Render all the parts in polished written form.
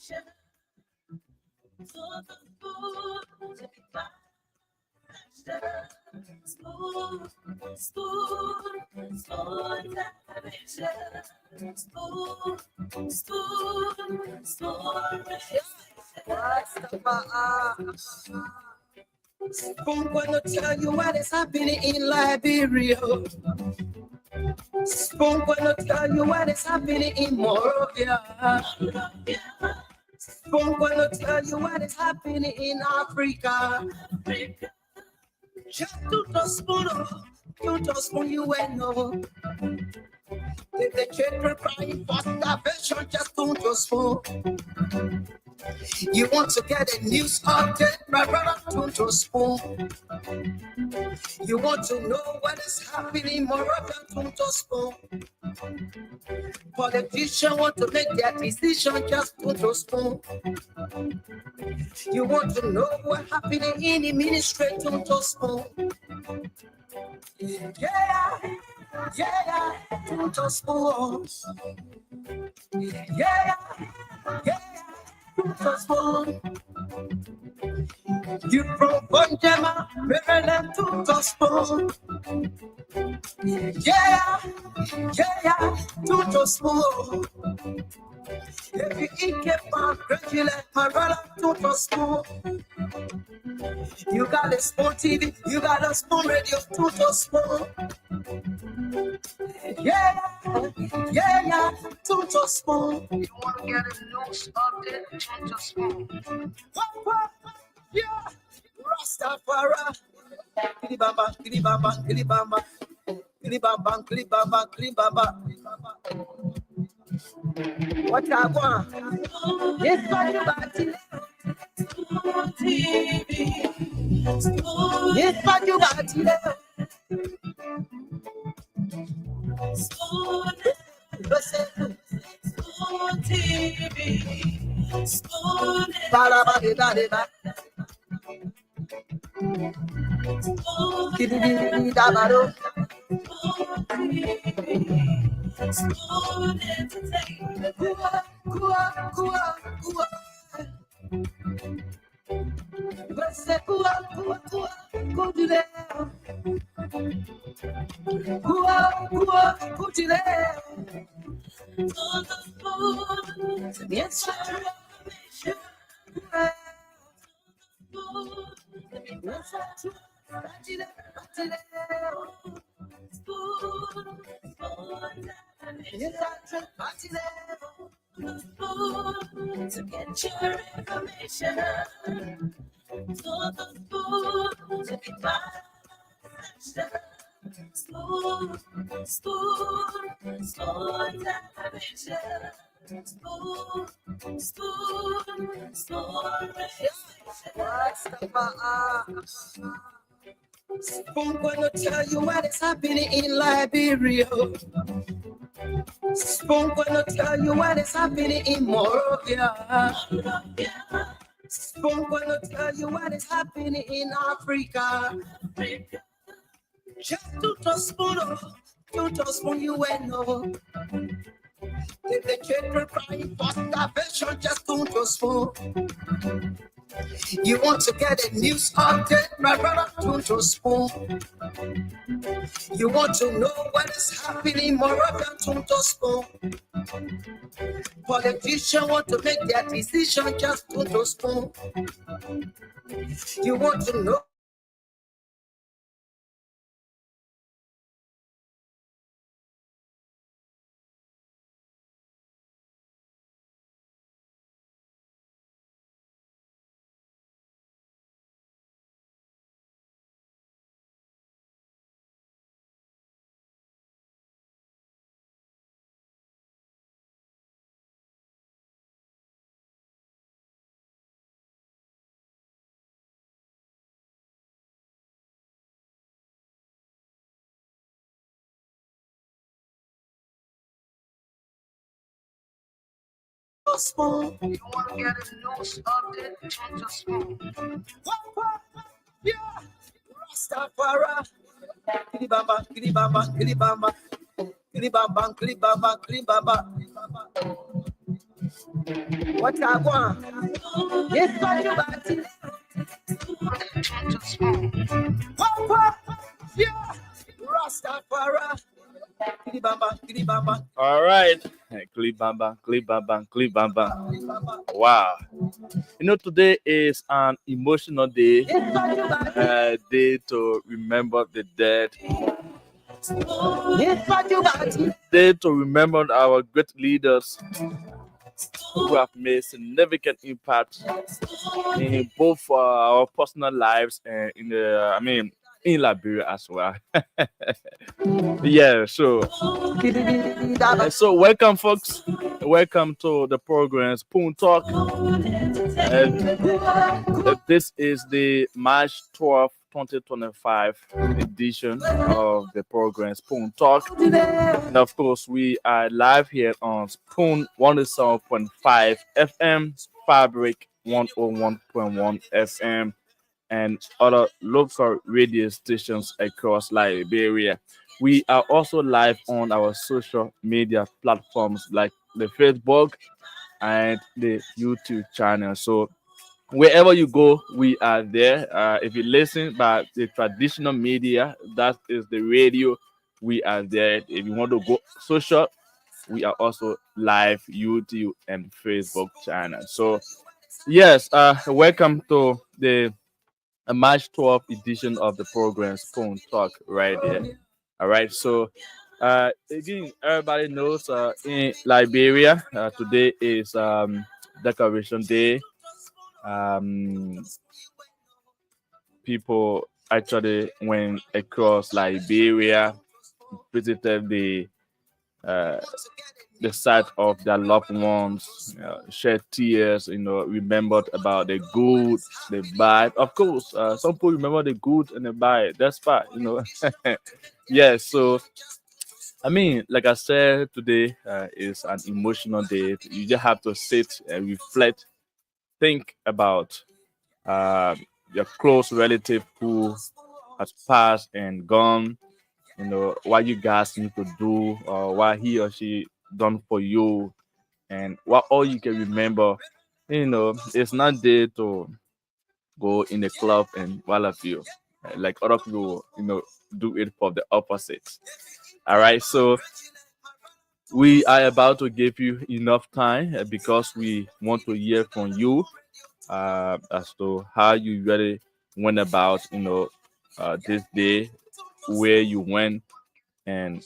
I'm gonna tell you what is happening in Liberia. I'm gonna tell you what is happening in Morovia. I'm gonna tell you what is happening in Africa. Just to the spoon, you know. If the children crying for starvation, just to the spoon. You want to get a news update, my brother, to the spoon. You want to know what is happening, Morovia, to the spoon. Politicians want to make their decision, just to the spoon. You want to know what's happening in the ministry, to the spoon. Yeah, to the spoon. Yeah, to the spoon. You from Bonjama, Maryland, to the spoon. Yeah, to the spoon. If you eat a pan, congratulate my brother, to the spoon. You got a spoon TV, you got a spoon radio, to the spoon. Yeah, to the spoon. You want to get a news update, to the spoon. Yeah, Rastafari. Kilibamba, kilibamba, kilibamba. Kilibamba, kilibamba, kilibamba. What I want? Yes, what you got to yes, what you got to to get your information. To be spoon, I'm gonna tell you what is happening in Liberia. I'm gonna tell you what is happening in Morovia. I'm gonna tell you what is happening in Africa. Just to the spoon, you know. If the children crying for starvation, just to the spoon. You want to get a news update, my brother, to the spoon. You want to know what is happening, Morovia, to the spoon. Politicians want to make their decision, just to the spoon. You want to know. Spoon. You want to get a news update, to the spoon. Yeah, Rastafari. Kilibamba, kilibamba, kilibamba. Kilibamba, kilibamba, kilibamba. What I want, it's what you got to Papa, yeah, Rastafari. Giddy bamba, giddy bamba, All right. Klibamba, Klibamba, Klibamba. giddy bamba. Wow. Today is an emotional day, It's what you got to day to remember the dead, It's what you got to day to remember our great leaders who have made significant impact in both our personal lives and in Liberia as well. Yeah, Giddy, giddy, giddy, daba. so welcome, folks. Welcome to the program Spoon Talk. This is the March 12th, 2025 edition of the program Spoon Talk. And of course, we are live here on Spoon 107.5 FM, Fabric 101.1 FM, and other local radio stations across Liberia. We are also live on our social media platforms like the Facebook and the YouTube channel. So wherever you go, we are there. If you listen by the traditional media, that is the radio, we are there. If you want to go social, we are also live YouTube and Facebook channel. So yes, welcome to the March 12th edition of the program Spoon Talk right there. All right, so again, everybody knows in Liberia, today is Decoration Day. Um, People actually went across Liberia, visited uh, the site of their loved ones, shed tears, remembered about the good, the bad. Of course, some people remember the good and the bad. That's fine. Yeah, so like I said, today is an emotional day. You just have to sit and reflect, think about uh, your close relative who has passed and gone. What you guys need to do, or what he or she done for you, and what all you can remember. It's not there to go in the club and what have you, like other people, do it for the opposite. All right, so we are about to give you enough time because we want to hear from you as to how you really went about, this day, where you went, and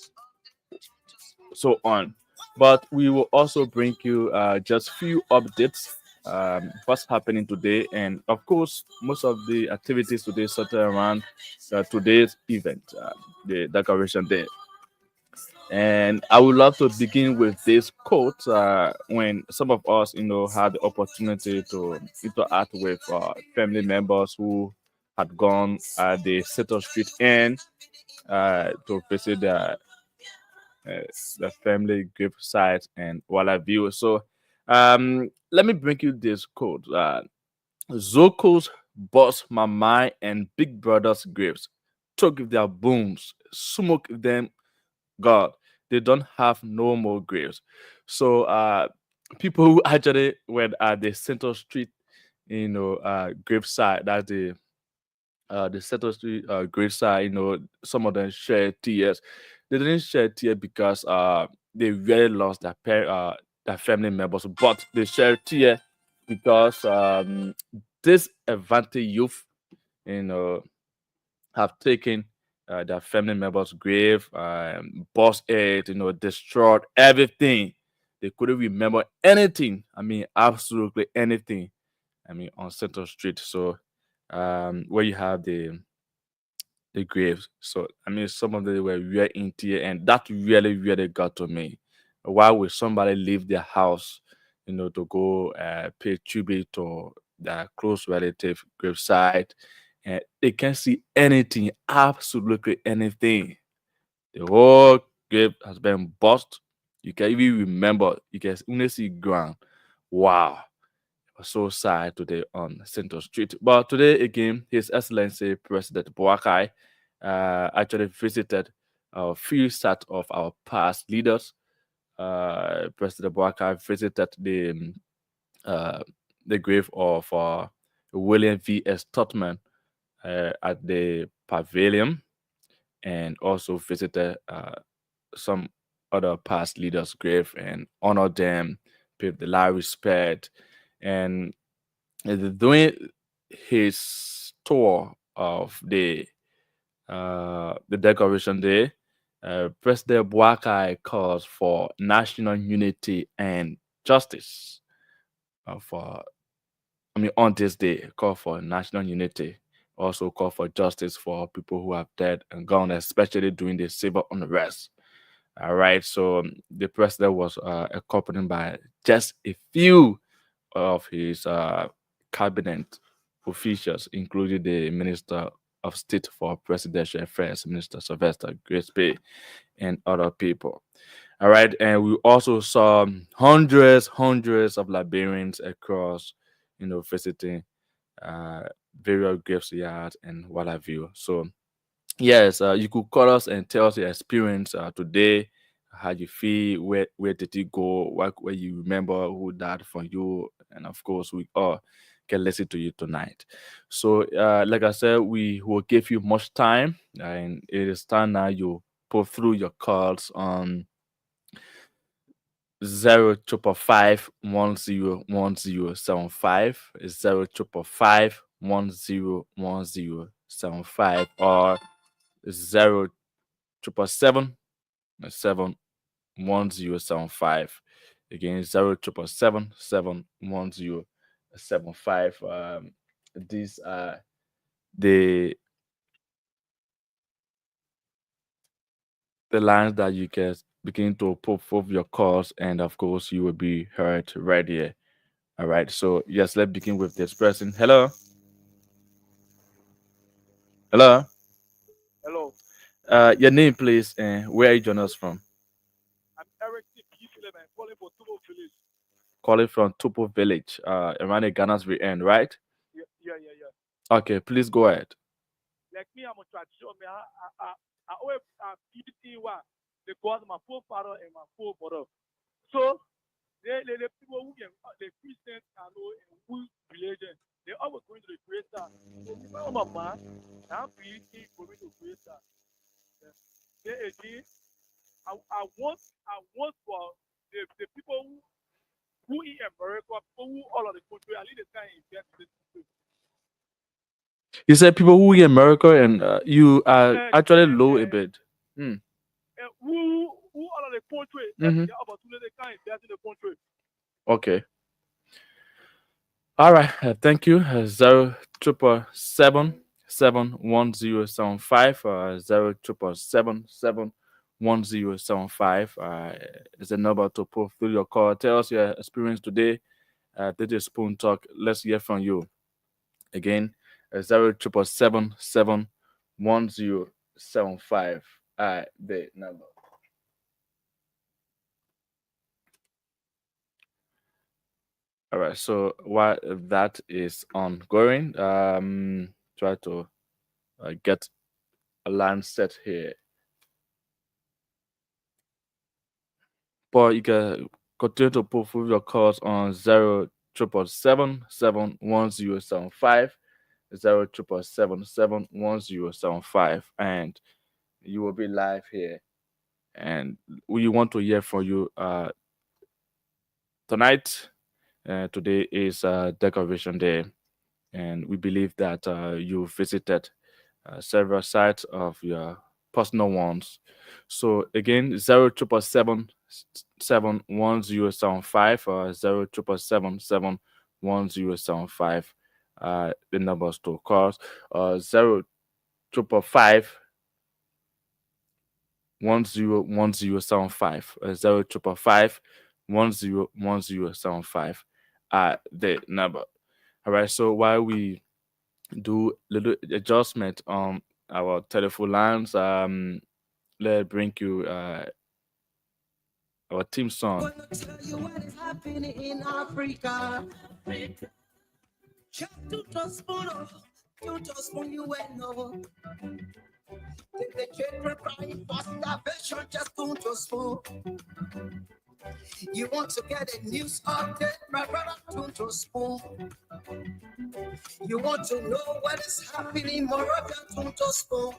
so on. But we will also bring you just few updates, what's happening today, and of course, most of the activities today center around today's event, the Decoration Day. And I would love to begin with this quote when some of us, had the opportunity to interact with family members who had gone at the Settle Street Inn to visit uh, the family grave site and what have you. So let me bring you this quote. Zoko's boss Mama and Big Brother's graves took their booms, smoke them, God, they don't have no more graves. So people who actually went at the Central Street, graveside, that's the Central Street graveside, some of them shed tears. They didn't shed tears because they really lost their family members, but they shed tears because this advantage youth, you know, have taken their family members' grave, bust it, destroyed everything. They couldn't remember anything. Absolutely anything. On Central Street. So, where you have the graves. So, some of them were really into it, and that really, really got to me. Why would somebody leave their house, to go pay tribute to their close relative gravesite? And they can't see anything, absolutely anything. The whole grave has been bust. You can even remember, you can only see ground. Wow. It was so sad today on Central Street. But today again, His Excellency President Boakai actually visited a few set of our past leaders. President Boakai visited uh, the grave of William V.S. Tubman at the pavilion, and also visited some other past leaders' grave and honored them, paid the last respect, and during his tour of the Decoration Day, President Boakai calls for national unity and justice. For I mean, on this day, call for national unity. Also, call for justice for people who have died and gone, especially during the civil unrest. All right, so the president was accompanied by just a few of his cabinet officials, including the Minister of State for Presidential Affairs, Minister Sylvester Grisby, and other people. All right, and we also saw hundreds of Liberians across, visiting uh, various graveyards and what have you. So yes, you could call us and tell us your experience today, how you feel, where did you go, where you remember who died for you, and of course we all can listen to you tonight. So, like I said, we will give you much time, and it is time now you put through your calls on 05551010750 05551010750 or 077771075. Again, 077771075. These are the lines that you can begin to put forth your calls, and of course, you will be heard right here. All right. So yes, let's begin with this person. Hello. Hello. Hello, Your name, please, and where are you joining us from? I'm Eric T. Philip. I'm calling for Tubo Village. Calling from Tupo Village, around the Ghana's end, right? Yeah. Okay, please go ahead. Like me, I'm a tradition. I always beauty one because my forefather and my forefather. So the people who can the Christians and who religion, they always going to the creator. So if I'm a man, I'm really going to creator. Then again, I want for the people who in America, people who all of the country, I need the time in this country. You said people who in America, and you are And actually and low a and, bit. Hmm. and who all of the country that Mm-hmm. the opportunity can invest in the country. Okay. All right. Thank you. 077771075 077771075 is the number to put through your call. Tell us your experience today. This is Spoon Talk. Let's hear from you. Again, 077771075. The number. All right. So while that is ongoing, try to get a line set here. But you can continue to put through your calls on 077771075, 077771075, and you will be live here. And we want to hear from you tonight. Today is Decoration Day, and we believe that you visited several sites of your personal ones. So again, 077771075 or 077771075. The numbers to call. 0555 101075. 0555 101075. The number. All right. So while we do little adjustment on our telephone lines, let's bring you our team song. Gonna tell you what is happening in Africa. Just to trust you just want you well know. Take the children crying for starvation, just don't trust You want to get a news update, my brother, Tunto Spoon. You want to know what is happening, Moravian Tunto Spoon.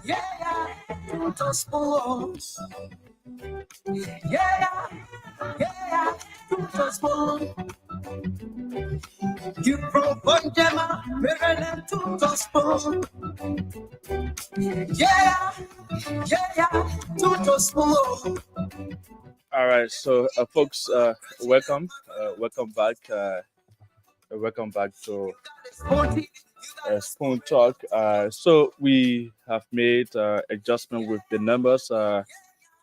Yeah, to the spoon. Yeah, to the spoon. You provide them a Maryland to the spoon. Yeah, to the spoon. All right, so folks, welcome back to Spoon Talk. So we have made adjustment with the numbers.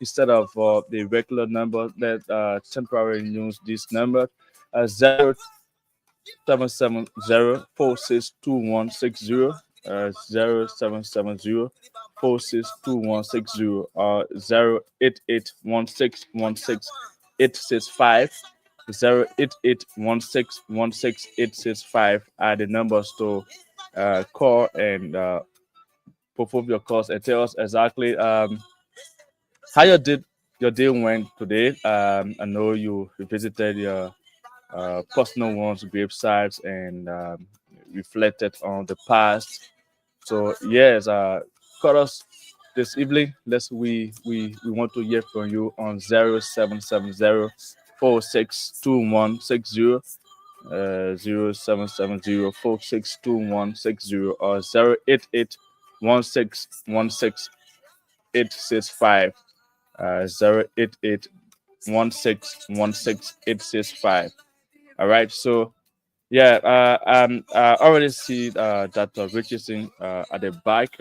Instead of the regular number, that temporarily use this number, 0770462160, 0770462160, or 08816168665. 08816168665 are the numbers to call and perform your calls and tell us exactly how your day went today. I know you visited your personal ones websites and reflected on the past. So yes, call us this evening. We want to hear from you on 0770462160, 0770462160, or 08816168665, 08816168665. All right, so yeah, I already see that Richardson at the back.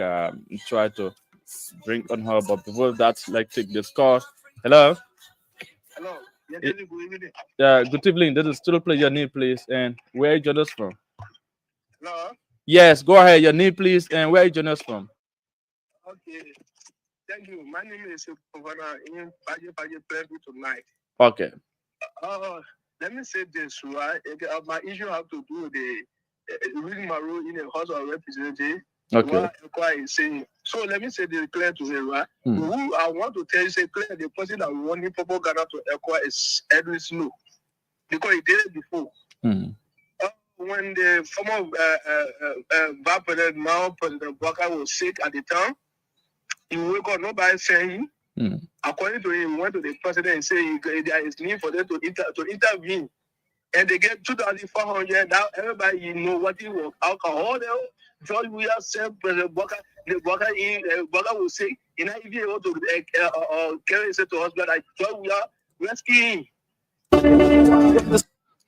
Try to bring on her, but before that, like take this call. Hello. Hello. Yes, Eh, good evening. Good evening. This is still play your name, please, and where you join us from? Hello. Yes, go ahead. Your name, please, and where you join us from? Okay. Thank you. My name is Governor in Paje Pleasure tonight. Okay. Let me say this, right? My issue have to do with the reading my role in the House of Representatives. Okay. What is saying. So let me say this clear to you, right? Hmm. Who I want to tell you, say clear, the person that wanting Purple Ghana to acquire is Edwin Snow, because he did it before. Hmm. When the former Vice President, now President Baka was sick at the time, he woke up, nobody saying. According to him, he went to the president and said there is need for them to intervene. And they get 2,400. Now everybody know what it was. Alcohol, George Williams said, President Baka, Baka will say, if you able to carry it to hospital, that George Williams rescue him.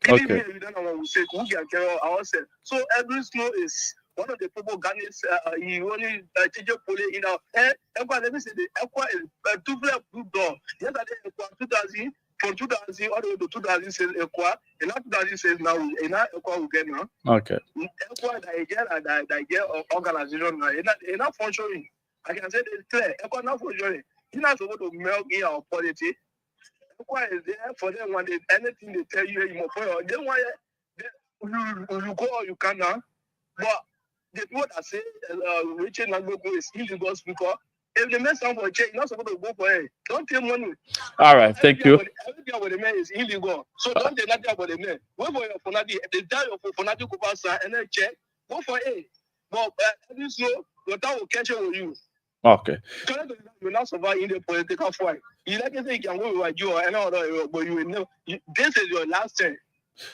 Okay. We don't know what we say. We can carry ourselves. So Edwin Snow is one of the people Ghanaians. He only teacher police in our head. Let me say the Equa is two flip door. Yesterday Equa 2000 from 2000 all the way to 2000 says Equa. And now 2000 says now and now Equa will get now. Okay. Equa that get organization now. And not functioning. I can say this clear. Equa not functioning. He's not supposed to milk in our politics. Why is there for them when they anything they tell you more for you? Then why you go or you can now? But the people that say Richard Nagbogo is illegal speaker, if the man stand for a check, you're not supposed to go for it. Don't take money. All right, thank you. Everything about the man is illegal. So don't take nothing about the man. Wait for your Fonadi. They die your Fonadi Kupasa and then check. Go for it. But this slow, your time will catch up with you. Okay. You will not survive in the political fight. You like to say you can go with you or another, but you will never. This is your last time.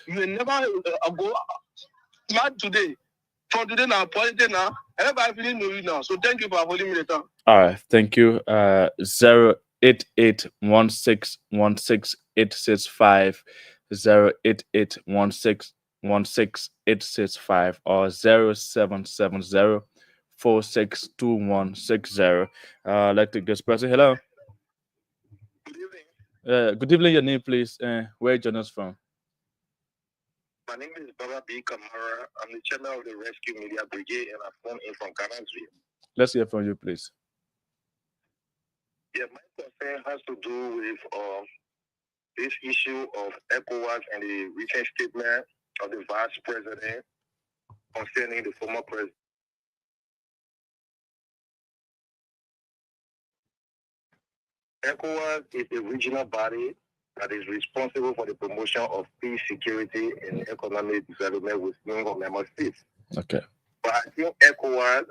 You will never go smart today. From today now, politics now, everybody feeling know you now. So thank you for holding me the time. All right, thank you. 08816168665, 08816168665, or 0770462160. I'd like to get person. Hello. Good evening. Good evening. Your name, please. Where you join us from? My name is Baba B. Kamara. I'm the chairman of the Rescue Media Brigade, and I'm phoned in from Ghana's. Let's hear from you, please. Yeah, my concern has to do with this issue of ECOWAS and the recent statement of the Vice President concerning the former president. ECOWAS is a regional body that is responsible for the promotion of peace, security, and economic development within member states. Okay. But I think ECOWAS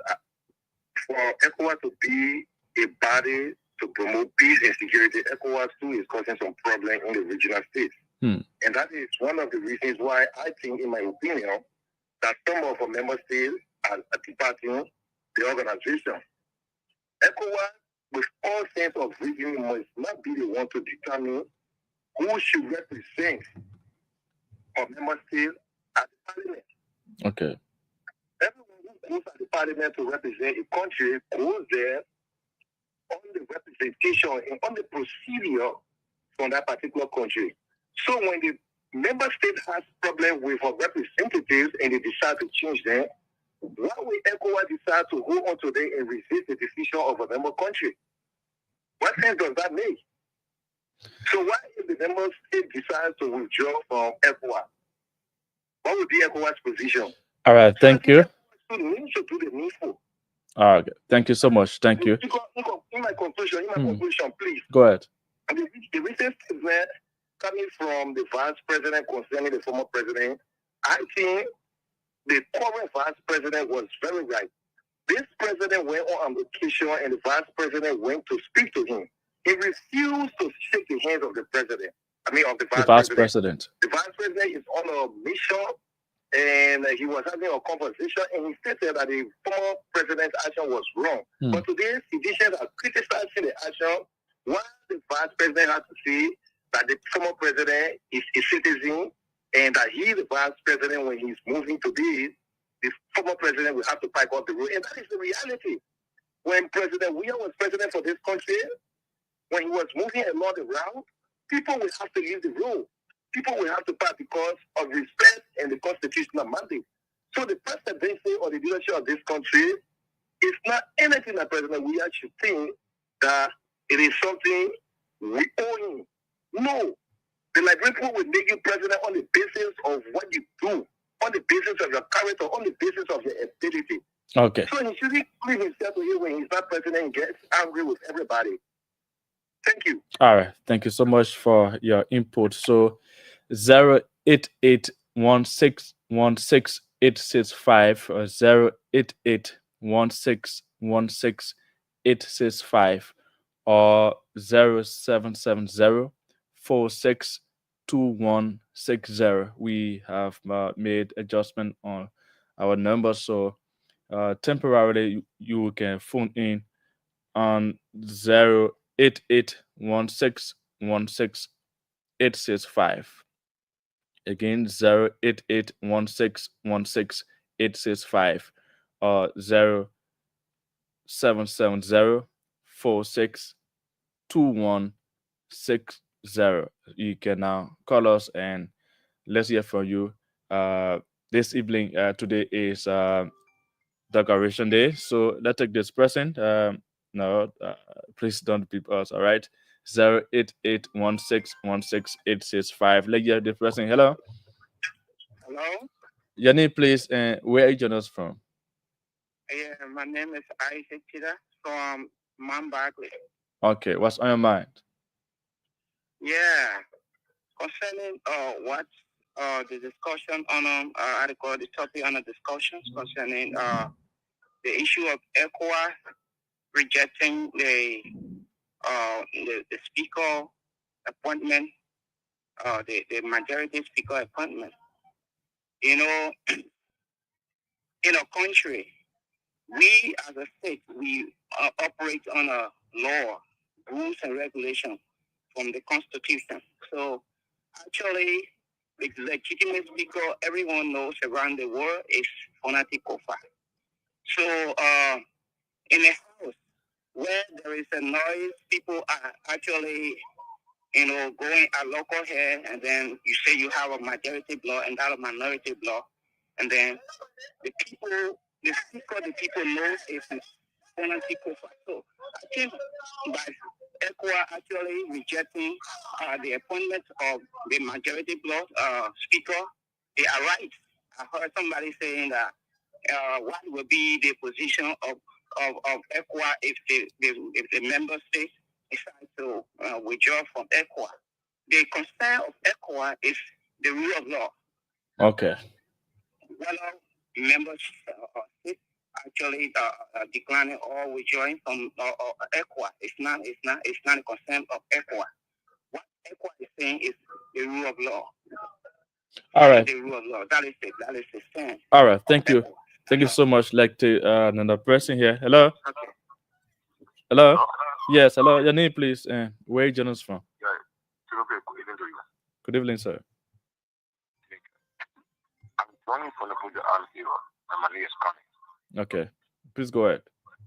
for ECOWAS to be a body to promote peace and security, ECOWAS too is causing some problem in the regional states. And that is one of the reasons why I think, in my opinion, that some of our member states are departing the organization. ECOWAS, with all sense of reasoning, must not be the one to determine who should represent our member states at the parliament. Okay. Everyone who goes at the parliament to represent a country goes there on the representation and on the procedure from that particular country. So when the member state has problem with our representatives and they decide to change them, why will ECOWAS decide to hold on to them and resist the decision of a member country? What sense does that make? So why if the member state decides to withdraw from ECOWAS? What would be ECOWAS' position? All right, thank you. So need to do the needful. All right, thank you so much. Thank you. In my conclusion, please. Go ahead. The recent statement coming from the vice president concerning the former president, I think the current vice president was very right. This president went on vacation and the vice president went to speak to him. He refused to shake the hands of the president. Of the vice president. The vice president is on a mission and he was having a conversation and he stated that the former president's action was wrong. But today, citizens are criticizing the action, while the vice president has to say that the former president is a citizen and that he, the vice president, when he's moving to be, the former president will have to pipe up the road. And that is the reality. When President William was president for this country, when he was moving along the route, people will have to leave the road. People will have to pass because of respect and the constitutional mandate. So the presidency or the leadership of this country is not anything that President William should think that it is something we owe him. No. The Liberian people will make you president on the basis of what you do, on the basis of your character, on the basis of your ability. Okay. So he shouldn't clean himself to you when he's not president and gets angry with everybody. Thank you. All right. Thank you so much for your input. So 08816168665 or 08816168665 or 0770462160. We have made adjustment on our numbers, so temporarily you can phone in on 08816168665. Again, 08816168665 or 0770462160. You can now call us and let's hear from you. This evening, today is Decoration Day, so let's take this present. No, please don't beep us. All right, 08816168665. Let's hear the present. Hello. Hello. Your name, please, and where are you joining us from? Yeah, my name is Isaac Peter from Mount Barkley. Okay, what's on your mind? Yeah, concerning what the discussion on article, the topic on the discussions concerning the issue of ECOWAS rejecting the speaker appointment, the majority speaker appointment. You know, in a country, we as a state, we operate on a law, rules and regulations from the Constitution. So actually, the legitimate speaker everyone knows around the world is Fonati Kofa. So in a house where there is a noise, people are actually, going at local here, and then you say you have a majority block and that a minority block, and then the speaker the people know is Fonati Kofa. So I think by ECOWAS actually rejecting the appointment of the majority block speaker, they are right. I heard somebody saying that what will be the position of ECOWAS if the member states decide to withdraw from ECOWAS. The concern of ECOWAS is the rule of law. Okay. Whether members actually declining or withdrawing from ECOWAS. It's not a concern of ECOWAS. What ECOWAS is saying is the rule of law. All right. The rule of law. That is the stand. All right. Thank you. Thank you so much. Like to another person here. Hello. Okay. Hello. Yes. Hello. Your name, please. Where are you joining us from? Good evening, sir. I'm joining from the Buddha and Hero, and my name is coming. Okay. Please go ahead.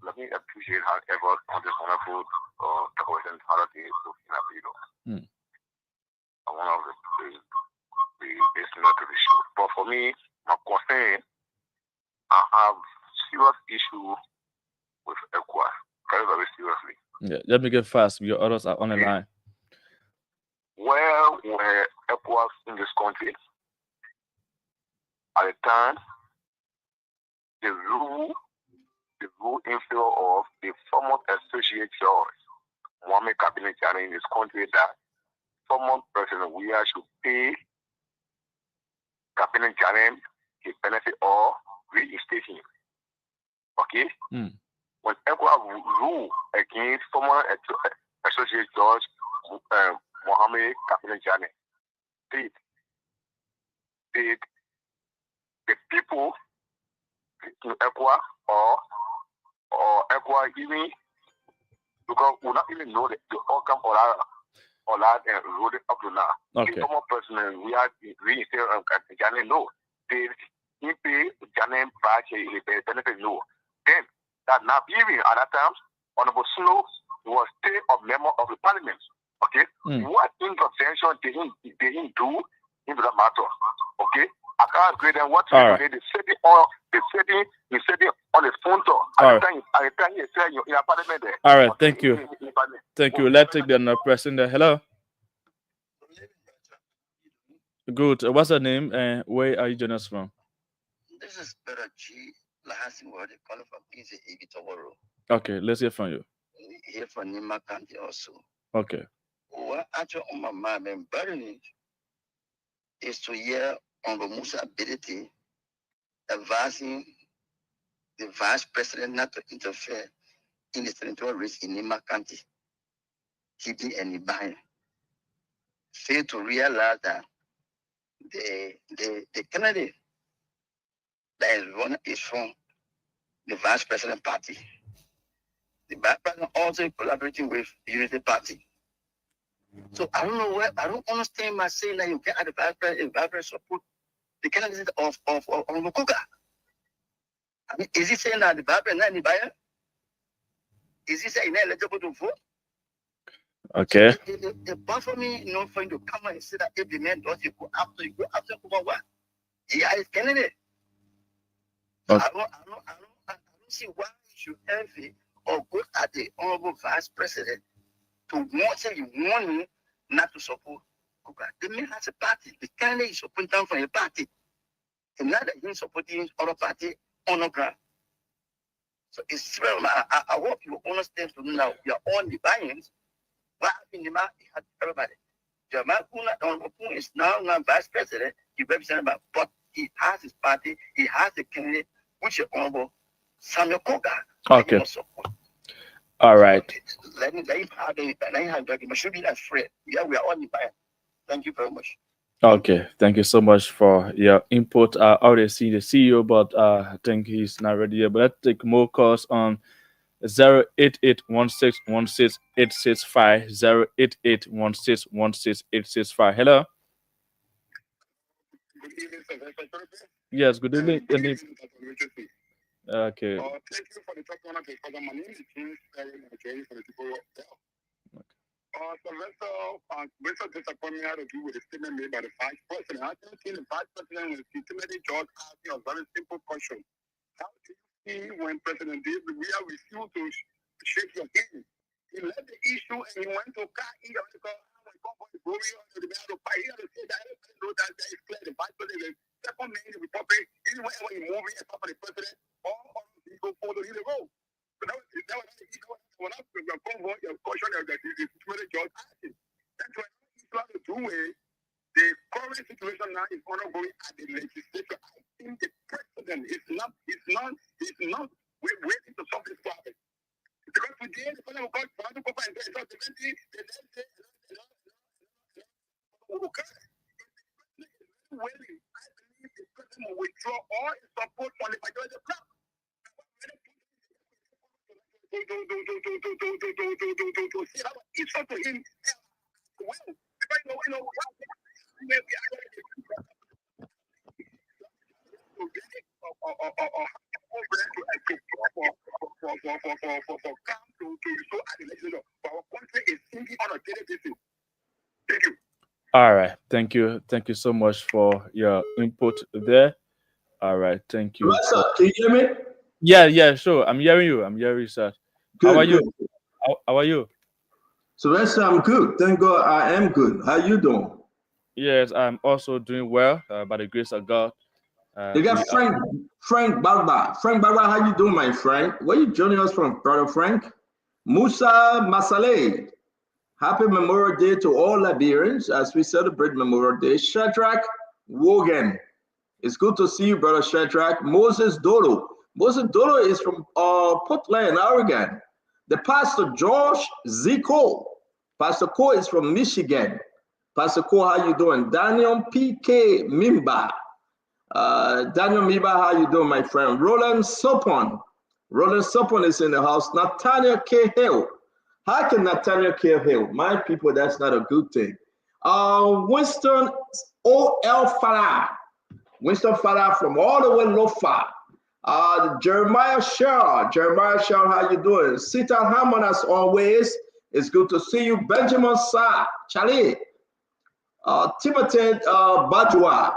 Let me appreciate how effort on this wonderful decoration holiday to Hero. One of the listeners to the show. But for me, my concern, I have serious issue with ECOWAS. Very, very seriously. Yeah. Let me get fast. Your others are on the line. Where were ECOWAS in this country? At the time, the rule in favor of the former associate judge, Mohamed Cabinet Janneh in this country, that former President Weah should pay Cabinet Janneh his benefit or reinstate him. Okay? When ECOWAS ruled against former associate judge Mohamed Cabinet Janneh, did the people in ECOWAS or ECOWAS even, because we not even know the outcome or that road up to now. Okay. The former president, we are reinstated Janneh, no. They pay Janneh back his benefit, no. Then, that now even at that time, Honorable Snow was still a member of the parliament. Okay? What intervention did he do into that matter? Okay? I can't agree then what right. They said it on the phone door. At the time he said in a parliament there. All right, thank you. Thank you. Let's take the another person there. Hello. Good. What's your name and where are you joining us from? This is Better G. Lahasi, what they call it from Easy Ibitoworo. Okay, let's hear from you. Here from Nima County also. Okay. What actually on my mind and burning is to hear on the Musa ability advising the vice president not to interfere in the territorial risk in Nima County, TB and Ibayan. Fail to realize that the candidate that is running is from the vice president party. The vice president also collaborating with the Unity Party. So I don't know where, I don't understand my saying that you get at the vice president support the candidate of Kuka. I mean, is he saying that the vice president is buyer? Is he saying he's eligible to vote? Okay. The part for me, for him to come and say that if the man does, you go after Kuka, what? Yeah, it's candidate. Okay. I don't see why you should envy or go at the honorable vice president to say you want him not to support Kuka. The man has a party. The candidate is supporting down from a party. And now that he's supporting other party on the ground. So it's very, I hope you understand to now we are all the buy-ins. What happened in the market has everybody. Jamal Kuna is now vice president, he represents, but he has his party, he has a candidate, which is honorable Samuel Kuka. Okay. All right. Let him have the but should be afraid. Yeah, we are all in fire. Thank you very much. Okay, thank you so much for your input. I already see the CEO, but I think he's not ready yet. But let's take more calls on 08816168665 08816168665. Hello. Good evening, sir. Yes, good evening. Okay. Thank you for the talk on my name is James Perry, and I'm joining from the people of Sylvester disappointment had to do with the statement made by the vice president. I think the vice president was intimidating George asking a very simple question. How do you see when President David Weah refused to shake your hand? He left the issue and he went to car in the article. He had to say that everybody knows that is clear. The vice president, the second man in the republic, even whenever he moving and top of the president, all people follow him to go. So that was the issue. When I was convoy, your caution that the George asking. That's why he's trying to do it. The current situation now is ongoing at the legislature. I think the president is not We're waiting to solve this problem. Because today, the president will come to Papa and say, I believe the president will withdraw all his support on the majority of club. To see how it's up to him. Well, because Thank you. All right. Thank you. Thank you so much for your input there. All right. Thank you. What's up? Can you hear me? Yeah, sure. I'm hearing you. I'm hearing you, sir. Good, How are good. you? How are you? Sylvester, I'm good. Thank God I am good. How you doing? Yes, I'm also doing well by the grace of God. You got Frank Bagba. Frank Bagba, how you doing, my friend? Where you joining us from, brother Frank? Musa Masaleh. Happy Memorial Day to all Liberians as we celebrate Memorial Day. Shadrach Wogan. It's good to see you, brother Shadrach. Moses Dolo. Moses Dolo is from Portland, Oregon. The pastor George Z. Cole. Pastor Cole is from Michigan. Pastor Cole, how you doing? Daniel P.K. Mimba. Daniel Mimba, how you doing, my friend? Roland Sopon. Roland Sopon is in the house. Nathaniel K. Hill. How can Nathaniel K. Hill? My people, that's not a good thing. Winston O.L. Farah. Winston Farah from all the way Lofa. Jeremiah Shaw. Jeremiah Shaw, how you doing? Sita Hammond, as always. It's good to see you. Benjamin Sa. Charlie. Timothy Badwa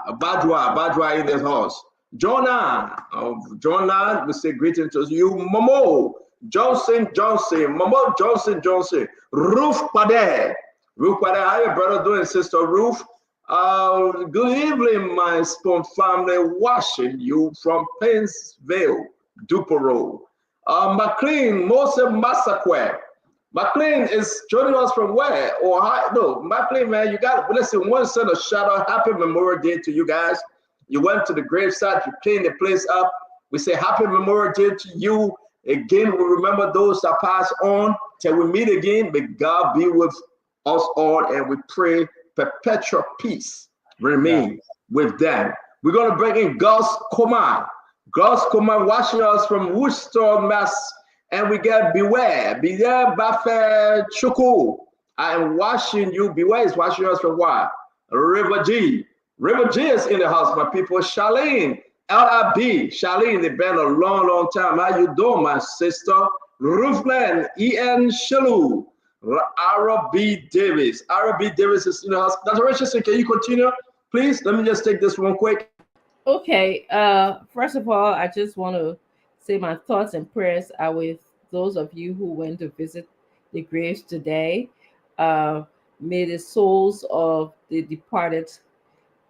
in the house. Jonah, we say greetings to you. Momo Johnson, Momo Johnson, Ruth Pade. How you brother doing, sister Ruth? Good evening, my Spoon family, watching you from Pennsville, Dupero. McLean, Moses Massaquer. McLean is joining us from where? No, McLean, man, you got to listen. One send a shout out, happy Memorial Day to you guys. You went to the gravesite, you cleaned the place up. We say happy Memorial Day to you. Again, we remember those that pass on. Till we meet again, may God be with us all, and we pray perpetual peace remain with them. We're going to bring in Gus Coman. Gus Coman watching us from Worcester, Mass. And we get Beware Buffett Chuku. I am watching you. Beware is watching us from what? River G. River G is in the house, my people. Charlene, LIB. Charlene, they've been a long, long time. How you doing, my sister? Roofland, E.N. Shalou. Ara B. Davis. Ara B. Davis is in the house. Dr. Richardson, can you continue? Please, let me just take this one quick. Okay. First of all, I just want to say my thoughts and prayers are with those of you who went to visit the graves today. May the souls of the departed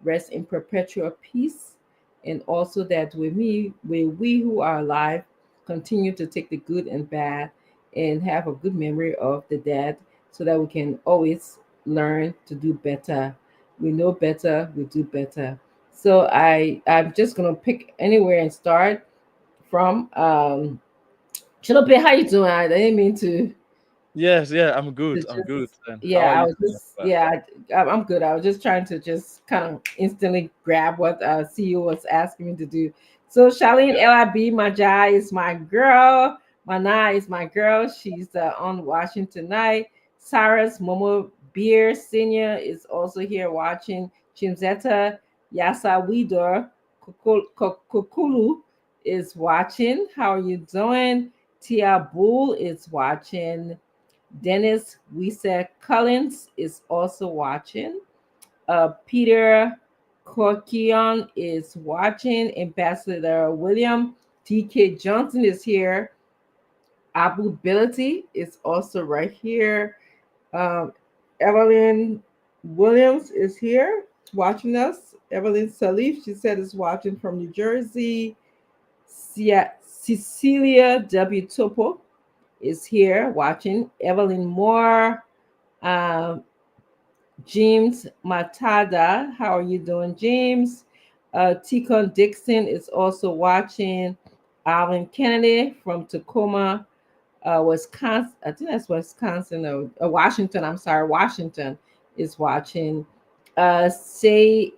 rest in perpetual peace, and also that we who are alive continue to take the good and bad and have a good memory of the dead, so that we can always learn to do better. We know better, we do better. So I'm just gonna pick anywhere and start from Chilope. How you doing? I didn't mean to. Yes, I'm good. I'm good. Yeah, I'm good. I was just trying to just kind of instantly grab what CEO was asking me to do. So Charlene LIB Majai is my girl. Mana is my girl. She's on watching tonight. Cyrus Momo Beer Senior is also here watching. Chimzeta Yasa Widor Kokulu is watching. How are you doing? Tia Bull is watching. Dennis Wisa Collins is also watching. Peter Corkion is watching. Ambassador William TK Johnson is here. Abu Ability is also right here. Evelyn Williams is here watching us. Evelyn Salif, she said, is watching from New Jersey. Cecilia W. Topo is here watching. Evelyn Moore. James Matada, how are you doing, James? Tikon Dixon is also watching. Alvin Kennedy from Tacoma, Wisconsin. I think that's Wisconsin or Washington. I'm sorry, Washington is watching. Say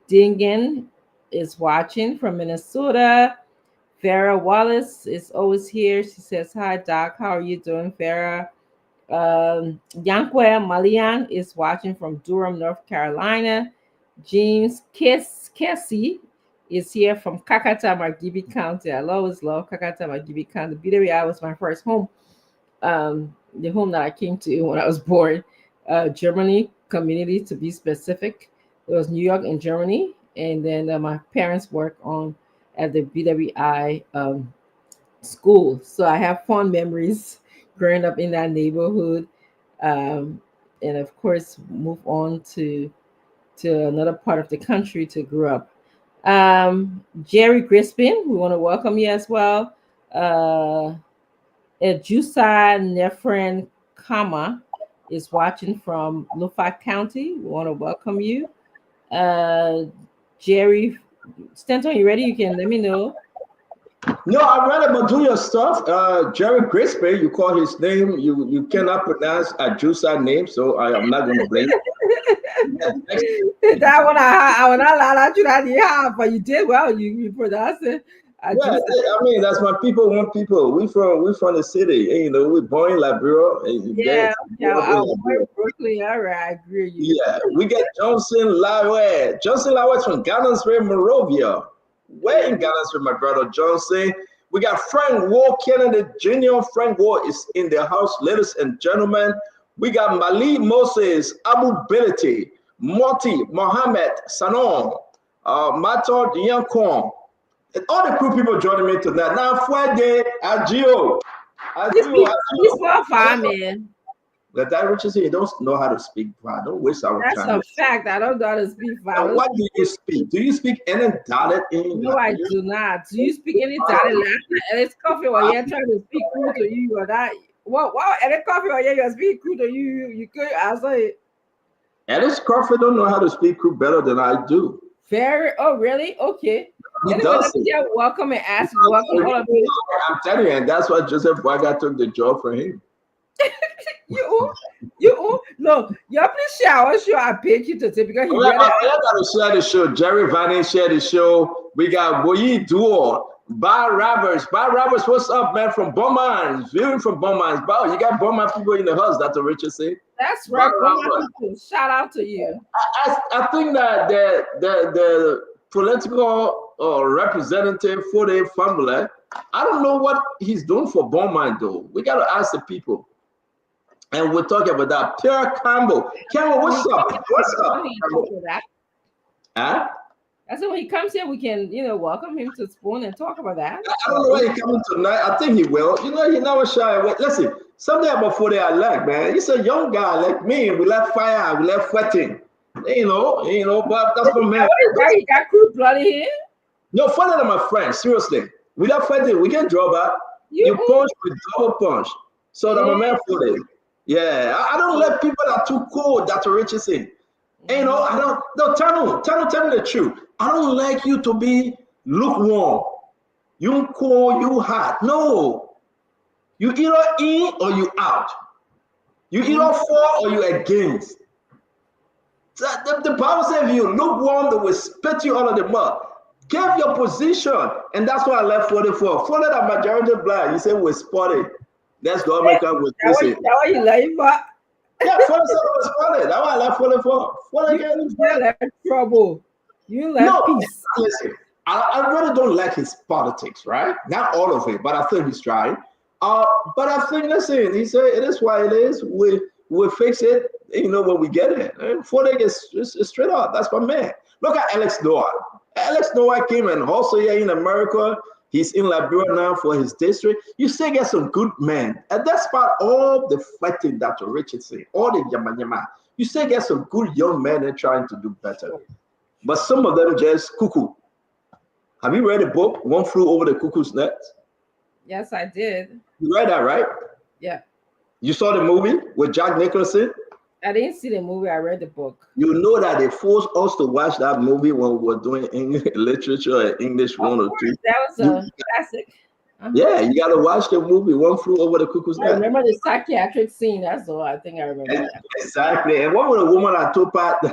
Dingen is watching from Minnesota. Farah Wallace is always here. She says, "Hi, Doc. How are you doing, Farah?" Yankwe Malian is watching from Durham, North Carolina. James Kessie is here from Kakata, Margibi County. I always love Kakata, Margibi County. BWI was my first home, the home that I came to when I was born. Germany community, to be specific. It was New York and Germany. And then my parents worked at the BWI school. So I have fond memories growing up in that neighborhood. And of course, move on to another part of the country to grow up. Jerry Crispin, we want to welcome you as well. Jusa Nefren Kama is watching from Lufak County. We want to welcome you. Jerry Stanton, you ready? You can let me know. No, I read about doing your stuff. Jerry Grisby, you call his name. You cannot pronounce a Jusa name, so I am not going to blame you. That one I will not allow you that you have, but you did well. You pronounced it. I mean, that's my people want people. We from the city, and, we born in Liberia. Yeah, I born Brooklyn. All right, I agree with you. Yeah, we get Johnson Lawet. Johnson Lawet from Ghana's Monrovia. Where in Ghana's with my brother Johnson? We got Frank Ward Kennedy Jr. Frank Ward is in the house, ladies and gentlemen. We got Mali Moses, Abu Bility, Moti Mohammed Sanon, Mato Diankon. And all the cool people joining me tonight. Now, Fuede, Agio. He's for fine, man. But that Richard said, you don't know how to speak. Don't waste our time. That's a fact. I don't know how to speak. What do you speak? Do you speak any dialect in No, I do not. Do you speak any dialect? It's coffee while you're trying to speak cool to you or that. What? And it's coffee while you're speaking cool to you. You could answer it. Ellis Crawford don't know how to speak cool better than I do. Oh, really? Okay. He does. Welcome and ask. Welcome all of you. I'm telling you, and that's why Joseph Boyga took the job for him. No, y'all please share our show. I paid you to say because he got to share the show. Jerry Vanny shared the show. We got Boyi Duo, Bar Roberts. Bar Roberts, what's up, man? From Beaumont, viewing from Beaumont. Wow, you got Beaumont people in the house, Dr. Richard said. That's right. Shout out to you. I think that the political representative for the family, I don't know what he's doing for Beaumont though. We got to ask the people. And we're talking about that. Pierre Campbell. Campbell, what's up? What's up? Huh? That's when he comes here, we can, welcome him to Spoon and talk about that. I don't know where he's coming tonight. I think he will. He never shy away. Listen, something about Fode I like, man. He's a young guy like me. We like fire. We like fighting. But that's the man. He got crew bloody here? No, Fode are my friends. Seriously. We like fighting. We can draw back. You punch with double punch. So that's my man Fode. Yeah, I don't like people that are too cold, Dr. Richardson. I don't, tell me the truth. I don't like you to be lukewarm. You cold, you hot. No. You either in or you out. You either for or you against. The Bible says if you lukewarm, they will spit you out of the mud. Give your position. And that's why I left 44. For that majority black, you say we're spotted. That's the America with this. That's what you like for. Yeah, 47 was funny. That's why I left 44. You left trouble. You left peace. Listen, I really don't like his politics, right? Not all of it, but I think he's trying. But I think, listen, he said it is what it is. We'll fix it, when we get it. And Fode is straight up. That's my man. Look at Alex Noah. Alex Noah came and also here in America. He's in Liberia now for his district. You still get some good men. And that's about all the fighting Dr. Richard said, all the yama. You still get some good young men and trying to do better. But some of them just cuckoo. Have you read the book, One Flew Over the Cuckoo's Nest? Yes, I did. You read that, right? Yeah. You saw the movie with Jack Nicholson? I didn't see the movie. I read the book. You know that they forced us to watch that movie when we were doing English literature and English 102. That was a classic. Yeah, you got to watch the movie One Flew Over the Cuckoo's I Nest. remember the psychiatric scene. That's all I think I remember. That. Exactly. And what was the woman that took part?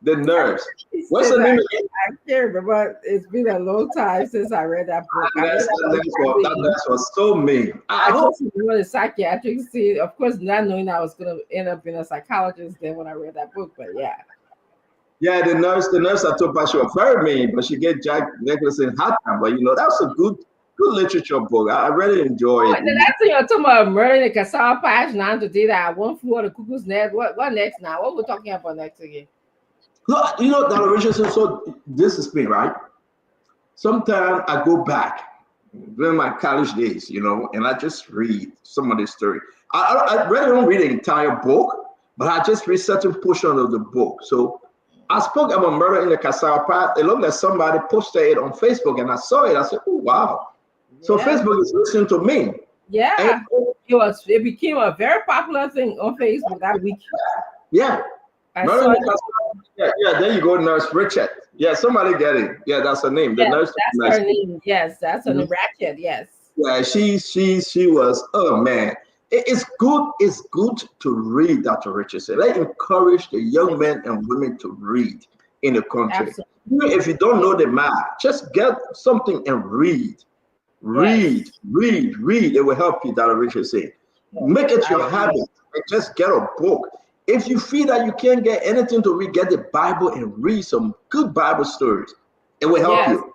The nurse. What's her name again? I can't remember. It's been a long time since I read that book. That nurse was so mean. I just remember the psychiatric scene. Of course, not knowing I was going to end up being a psychologist then when I read that book. But yeah. Yeah, the nurse that took part, she was very mean, but she get Jack Nicholson hot time. But that's a good literature book. I really enjoy it. The next thing you're talking about Murder in the Castle Patch, now to do that One Flew Over the Cuckoo's Nest. What next now? What we're talking about next again? Look, Dr. Richardson, so this is me, right? Sometimes I go back during my college days, and I just read some of the story. I really don't read the entire book, but I just read certain portion of the book. So I spoke about Murder in the Castle Path. It looked like somebody posted it on Facebook, and I saw it. I said, oh, wow. Yeah. So Facebook is listening to me. Yeah, and it became a very popular thing on Facebook that week. Yeah. Yeah, there you go, Nurse Richard. Yeah, somebody get it. Yeah, that's her name. Yes, the nurse. That's her name. Yes, that's her name. Ratchet. Yes. Yeah, she was. Oh man, it's good. It's good to read, Dr. Richardson. I encourage the young men and women to read in the country. Absolutely. Even if you don't know the math, just get something and read. Read. It will help you, Dr. Richardson. Make it your habit and just get a book. If you feel that you can't get anything to read, get the Bible and read some good Bible stories. It will help you.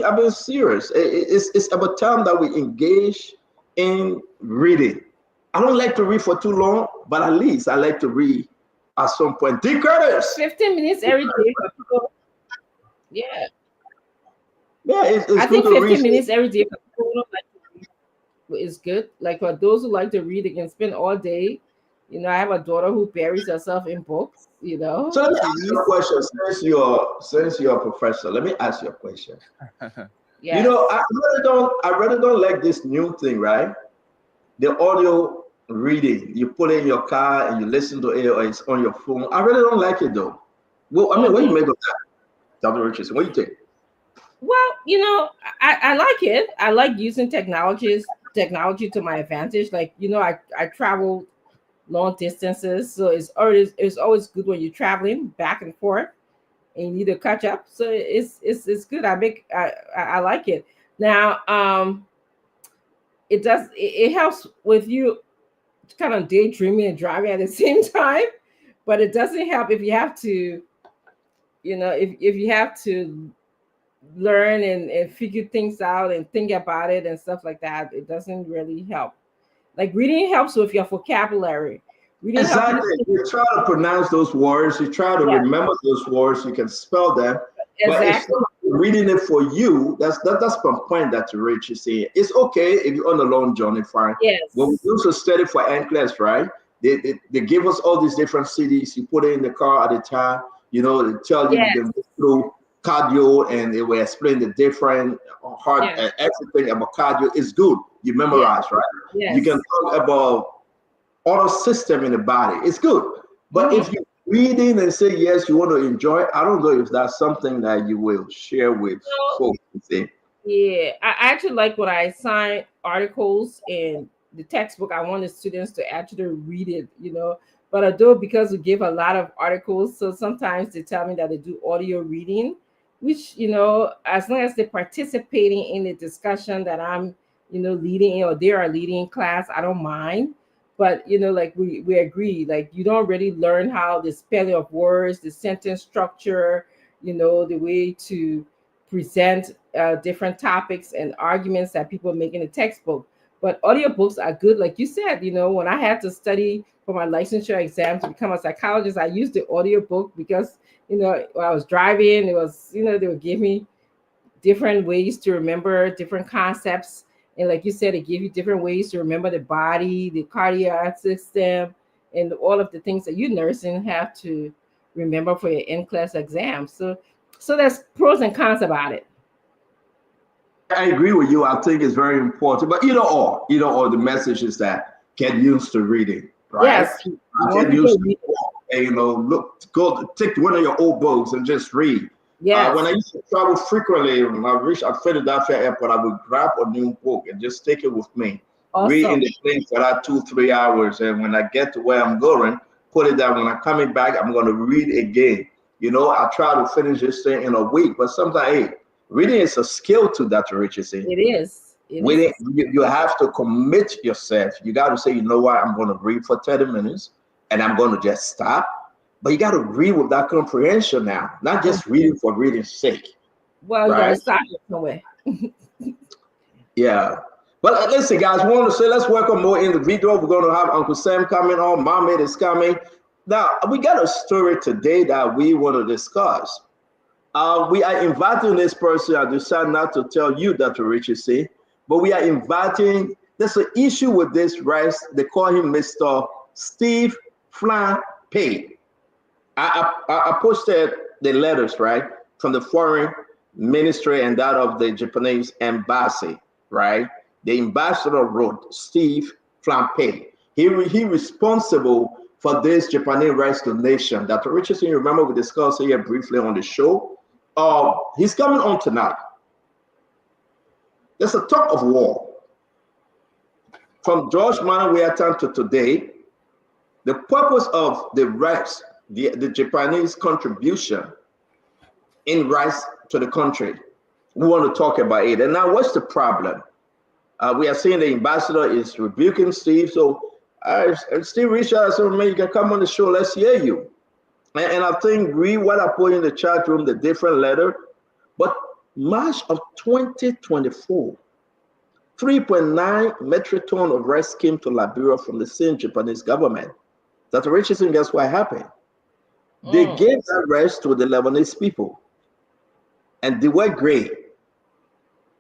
I've been serious. It's about time that we engage in reading. I don't like to read for too long, but at least I like to read at some point. D. Curtis. 15 minutes every day. Yeah. Yeah, it's I think 15 minutes every day for people who like to read is good. Like for those who like to read, they can spend all day. I have a daughter who buries herself in books, So let me ask you a question. Since you're a professor, let me ask you a question. Yes. I really don't like this new thing, right? The audio reading. You put it in your car and you listen to it, or it's on your phone. I really don't like it though. Well, I mean, what do you make of that, Dr. Richardson? What do you think? Well, I like it. I like using technology to my advantage. Like, I travel long distances, so it's always good when you're traveling back and forth and you need to catch up. So it's good. I like it. Now it helps with you kind of daydreaming and driving at the same time, but it doesn't help if you have to if you have to learn and figure things out and think about it and stuff like that. It doesn't really help. Like reading helps with your vocabulary. Exactly. You try to pronounce those words. You try to remember those words. You can spell them. Exactly. But if somebody's reading it for you, that's the point that you reach. You see, it's okay if you're on a long journey, fine. Yes. When we used to study for NCLEX, right? They give us all these different CDs. You put it in the car at the time. They tell you you can go through cardio, and they will explain the different heart and everything about cardio. It's good. You memorize, right? Yes. You can talk about auto system in the body. It's good. But if you're reading and say, yes, you want to enjoy it, I don't know if that's something that you will share with folks. Yeah, I actually like when I assign articles in the textbook, I want the students to actually read it, But I do, because we give a lot of articles, so sometimes they tell me that they do audio reading, which, as long as they're participating in the discussion that I'm, leading, or they are leading class, I don't mind. But, like we agree, like you don't really learn how the spelling of words, the sentence structure, the way to present different topics and arguments that people make in the textbook. But audiobooks are good. Like you said, when I had to study for my licensure exam to become a psychologist, I used the audiobook because, when I was driving, it was, they would give me different ways to remember different concepts. And like you said, it gave you different ways to remember the body, the cardiac system, and all of the things that you nursing have to remember for your in-class exam. So there's pros and cons about it. I agree with you. I think it's very important. But the message is that get used to reading, right? Yes. I can use, look, go take one of your old books and just read. Yes. When I used to travel frequently, when I reached at Philadelphia Airport, I would grab a new book and just take it with me. Awesome. Read in the plane for that 2-3 hours, and when I get to where I'm going, put it down. When I'm coming back, I'm going to read again. I try to finish this thing in a week, but sometimes, reading is a skill to Dr. Richardson. It is. You have to commit yourself. You got to say, you know what, I'm going to read for 30 minutes, and I'm going to just stop. But you got to read with that comprehension now, not just reading for reading's sake. Well, you got to stop it somewhere. Yeah. But listen, guys, we want to say let's welcome more individual. We're going to have Uncle Sam coming on. Mohammed is coming. Now, we got a story today that we want to discuss. We are inviting this person. I decided not to tell you, Dr. Richardson, but we are inviting. There's an issue with this rice. They call him Mr. Steve Flampe. I posted the letters, right, from the foreign ministry and that of the Japanese embassy, right? The ambassador wrote Steve Flampe. He responsible for this Japanese rice donation. Dr. Richardson, you remember we discussed here briefly on the show. He's coming on tonight. There's a talk of war. From George Manawiatan to today, the purpose of the rice, the Japanese contribution in rice to the country, we want to talk about it. And now what's the problem? We are seeing the ambassador is rebuking Steve. So Steve reached out and said, man, you can come on the show. Let's hear you. And I think read what I put in the chat room, the different letter. But March of 2024, 3.9 metric ton of rice came to Liberia from the same Japanese government. Dr. Richardson, guess what happened? They gave that rice to the Lebanese people. And they were great.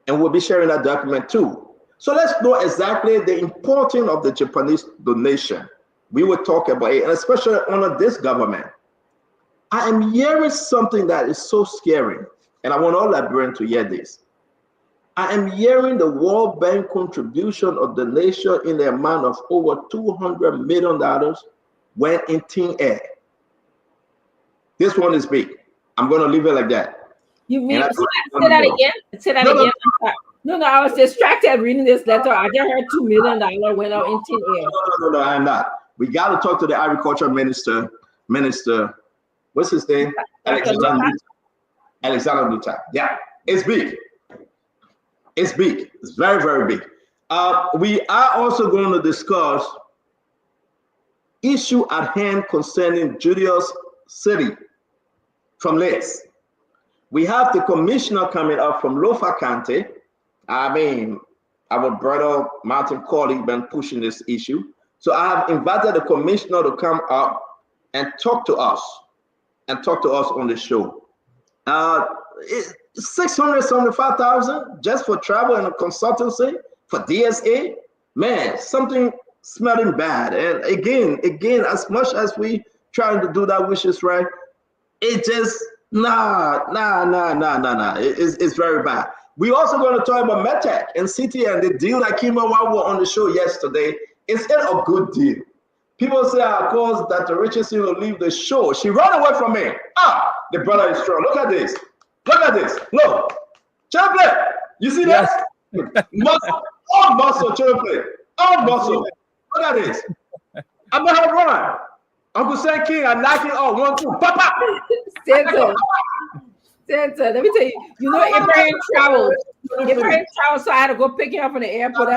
And we'll be sharing that document too. So let's know exactly the importance of the Japanese donation. We will talk about it, and especially under this government. I am hearing something that is so scary, and I want all Liberians to hear this. I am hearing the World Bank contribution of the nation in the amount of over $200 million went in thin air. This one is big. I'm going to leave it like that. You mean say that again? Say that again. No, I was distracted reading this letter. I just heard $2 million went out in thin air. No, I'm not. We got to talk to the agriculture minister. What's his name? Alexander Luta. Yeah, it's big. It's big. It's very, very big. We are also going to discuss issue at hand concerning Julius City from Liz. We have the commissioner coming up from Lofa County. I mean, our brother Martin Corley been pushing this issue. So I have invited the commissioner to come up and talk to us on the show. 675,000 just for travel and a consultancy for DSA. Man, something smelling bad. And again, as much as we trying to do that, which is right, it just nah. It's very bad. We also going to talk about Metec and City and the deal that came out while we were on the show yesterday. It's a good deal. People say, of course, that the Richardson will leave the show. She ran away from me. The brother is strong. Look at this. Look. Champion. You see that? Muscle. All muscle, champion. All muscle. Look at this. I'm going to run. Uncle Sam King, I knock it off. 1, 2. Pop. Santa, let me tell you, Abraham traveled. So I had to go pick him up from the airport.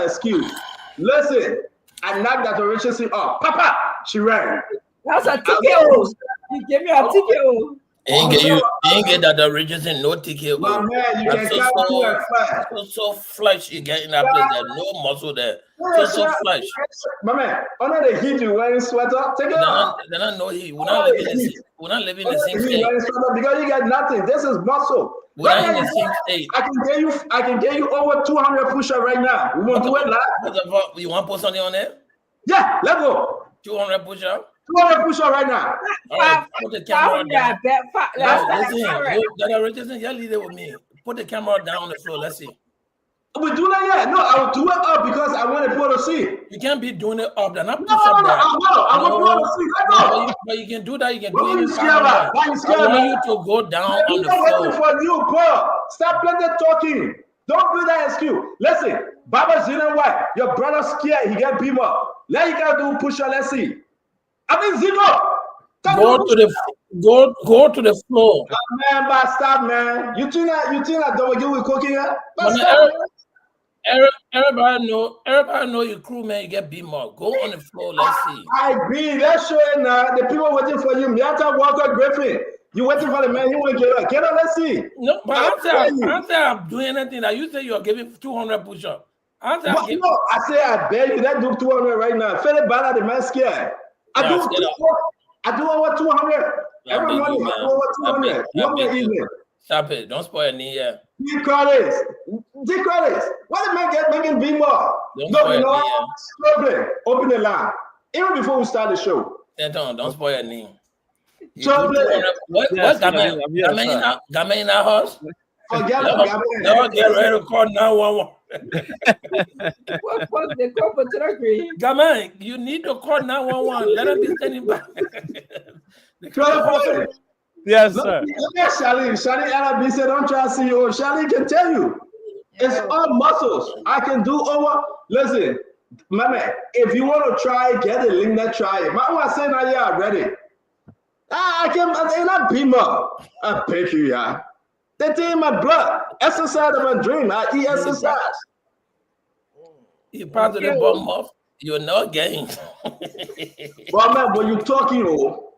Excuse. Listen, I knocked Dr. Richardson off. Papa, she ran. That's a ticket. You give me a ticket. Ain't get Dr. Richardson no ticket. My man, you can come so flesh you getting up there. There's no muscle there. So flesh. My man, under the heat you wearing sweater. Take it off. Then I know we're not living in the same state. Because you got nothing. This is muscle. We're not in the same state. I can get you over 200 push-ups right now. We want to do it live. You want to put something on there? Yeah, let's go. 200 push-ups? 200 push-ups right now. All right, put the camera down. Listen, Dr. Richardson, y'all leave it with me. Put the camera down on the floor. Let's see. We do that yet? No, I will do it up because I want to put a the seat. You can't be doing it up. They're not push No, up there. I'm gonna put on the seat. Let's go. But you can do that. You can What do are it. you scared about? Why are you scared I want about? you to go down on the I'm waiting floor. for you, Paul. Stop playing that talking. Don't do that excuse. Listen, Baba Zeno White, your brother scared. He get beat up. Let you guys do push up. Let's see. I mean, Zeno. Go to the floor. Oh, man, but stop, man. You think that double you with cooking? Everybody know your crew, man. You get beat up. Go on the floor. Let's see. I agree. Let's show it now. The people waiting for you. Miata Walker Griffin. You waiting for the man. He won't get up. Get up. Let's see. No, but I'm saying I'm doing anything that you say you are giving 200 push-ups. I say I bet you that do 200 right now. Feel bad the man scared. I do over 200 every morning. I do over 200. One evening. Stop it! Don't spoil me here. Dick Curtis. What the man get making beam up? No, open the line. Even before we start the show. Don't spoil your name. What? Gamen in our house? Don't get ready to call 911. Gamen, you need to call 911. Let them be standing by. Yes, sir. Look at Charlene LRB said, don't try to see you. Charlene can tell you. It's all muscles. I can do over. Listen, my man, if you want to try it, get the link that try it. My wife saying, yeah, I'm ready. I not beam up. I pick you, yeah. They take my blood. Exercise of my dream. I eat exercise. You part of the bomb off. You're not getting. Well, man, when you're talking,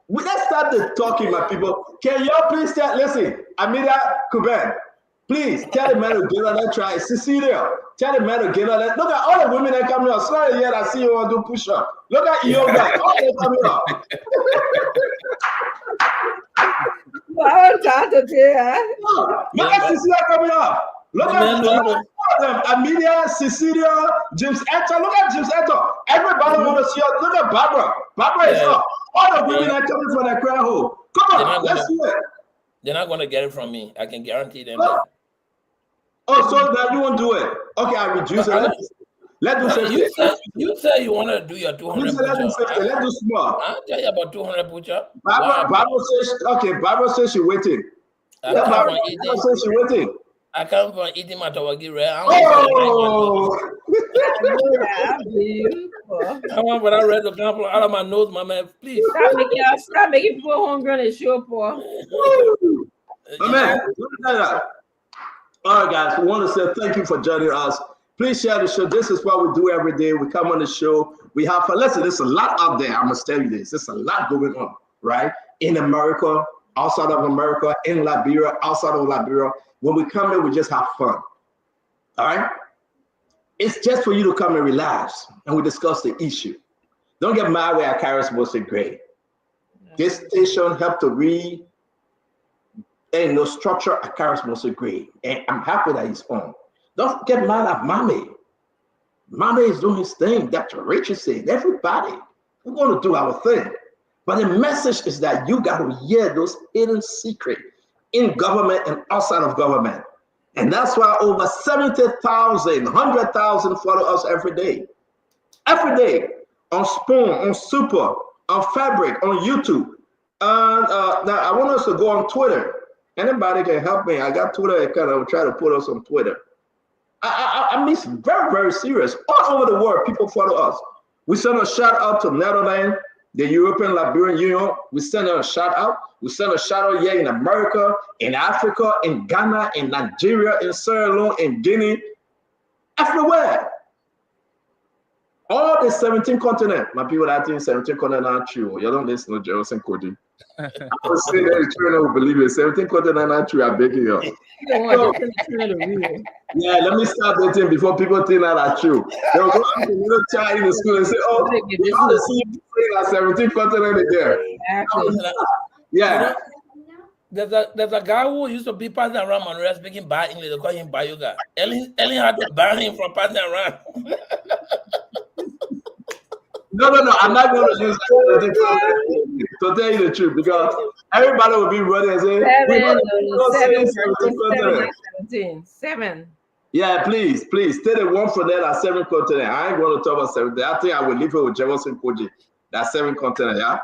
let's start the talking, my people. Can y'all please listen, Amira Kuben, please tell the man to get on that try. Cecilia, tell the man to get on that. Look at all the women that come here. Sorry, yet I see you want to do push up. Look at yoga. All they come here. Look at Cecilia coming up. Look at them. Amelia, Cecilia, James Eto. Look at James Eto. Everybody want to see us. Look at Barbara. Barbara is up. All the women are coming from the crowd hole. Come on, let's see it. They're not going to get it from me. I can guarantee them that. Oh, so that you won't do it. Okay, I reduce it. Let's do 50. You say you want to do your 200 push-ups. Let's do small. I'll tell you about 200 push-ups. Barbara says she's waiting. Barbara says she's waiting. I come from eating my tawagi rare. Come on, but I read the couple out of my nose, my man. Please. Stop making people hungry on the show, Paul. Man, all right, guys, we want to say thank you for joining us. Please share the show. This is what we do every day. We come on the show. We have fun. Listen, there's a lot out there. I must tell you this. There's a lot going on, right? In America, outside of America, in Liberia, outside of Liberia. When we come here, we just have fun. All right? It's just for you to come and relax, and we discuss the issue. Don't get mad where I carry supposed to grade. This station helped to read and no structure a charismatic grade. And I'm happy that he's on. Don't get mad at Mommy. Mommy is doing his thing. Dr. Richard said, everybody, we're going to do our thing. But the message is that you got to hear those hidden secrets in government and outside of government. And that's why over 70,000, 100,000 follow us every day. Every day on Spoon, on Super, on Fabric, on YouTube. And now I want us to go on Twitter. Anybody can help me. I got Twitter. I kind of try to put us on Twitter. I mean, it's very, very serious. All over the world, people follow us. We send a shout out to Netherlands, the European Liberian Union. We send a shout out. We send a shout out here in America, in Africa, in Ghana, in Nigeria, in Sierra Leone, in Guinea, everywhere. All the 17 continents. My people that think 17 continents are true. You don't listen to Joseph and Cody. I would say that the children will believe it. 17 continents are true. I'm begging you. Yeah, let me start dating before people think that are true. They'll go to a little child in the school and say, oh, you want to see you saying that 17 continents again. Yeah. There's a guy who used to be passing around Monroe speaking bad English. They call him Bayoga. Ellen had to ban him from passing around. No. I'm not going to use that to tell you the truth because everybody will be running and saying, 7. Yeah, please, stay the one for that at 7 continent. I ain't going to talk about 7. I think I will leave it with Jefferson Koji. That's 7 continent, yeah.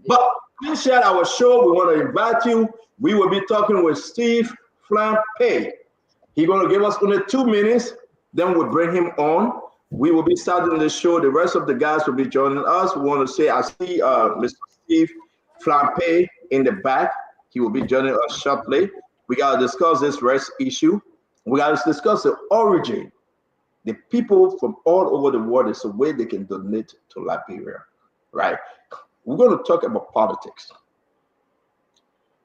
But please share our show. We want to invite you. We will be talking with Steve Flampe. He's going to give us only 2 minutes. Then we'll bring him on. We will be starting the show. The rest of the guys will be joining us. We want to say, I see Mr. Steve Flampe in the back. He will be joining us shortly. We got to discuss this rest issue. We got to discuss the origin. The people from all over the world, is a way they can donate to Liberia, right? We're going to talk about politics.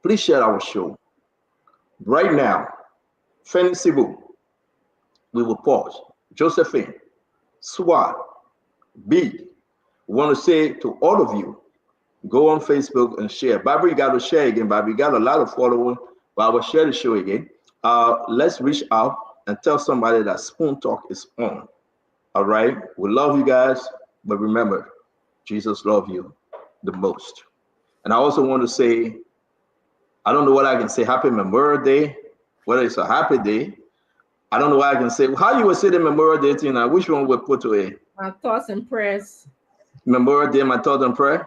Please share our show. Right now, Fanny Sibu, we will pause. Josephine, Swat, B. We want to say to all of you, go on Facebook and share. Barbara, you got to share again, Barbara. You got a lot of followers, but I will share the show again. Let's reach out and tell somebody that Spoon Talk is on. All right? We love you guys, but remember, Jesus loves you the most. And I also want to say, I don't know what I can say. Happy Memorial Day, whether it's a happy day. I don't know what I can say. How you would say the Memorial Day thing now? Which one would put to a? My thoughts and prayers. Memorial Day, my thoughts and prayer.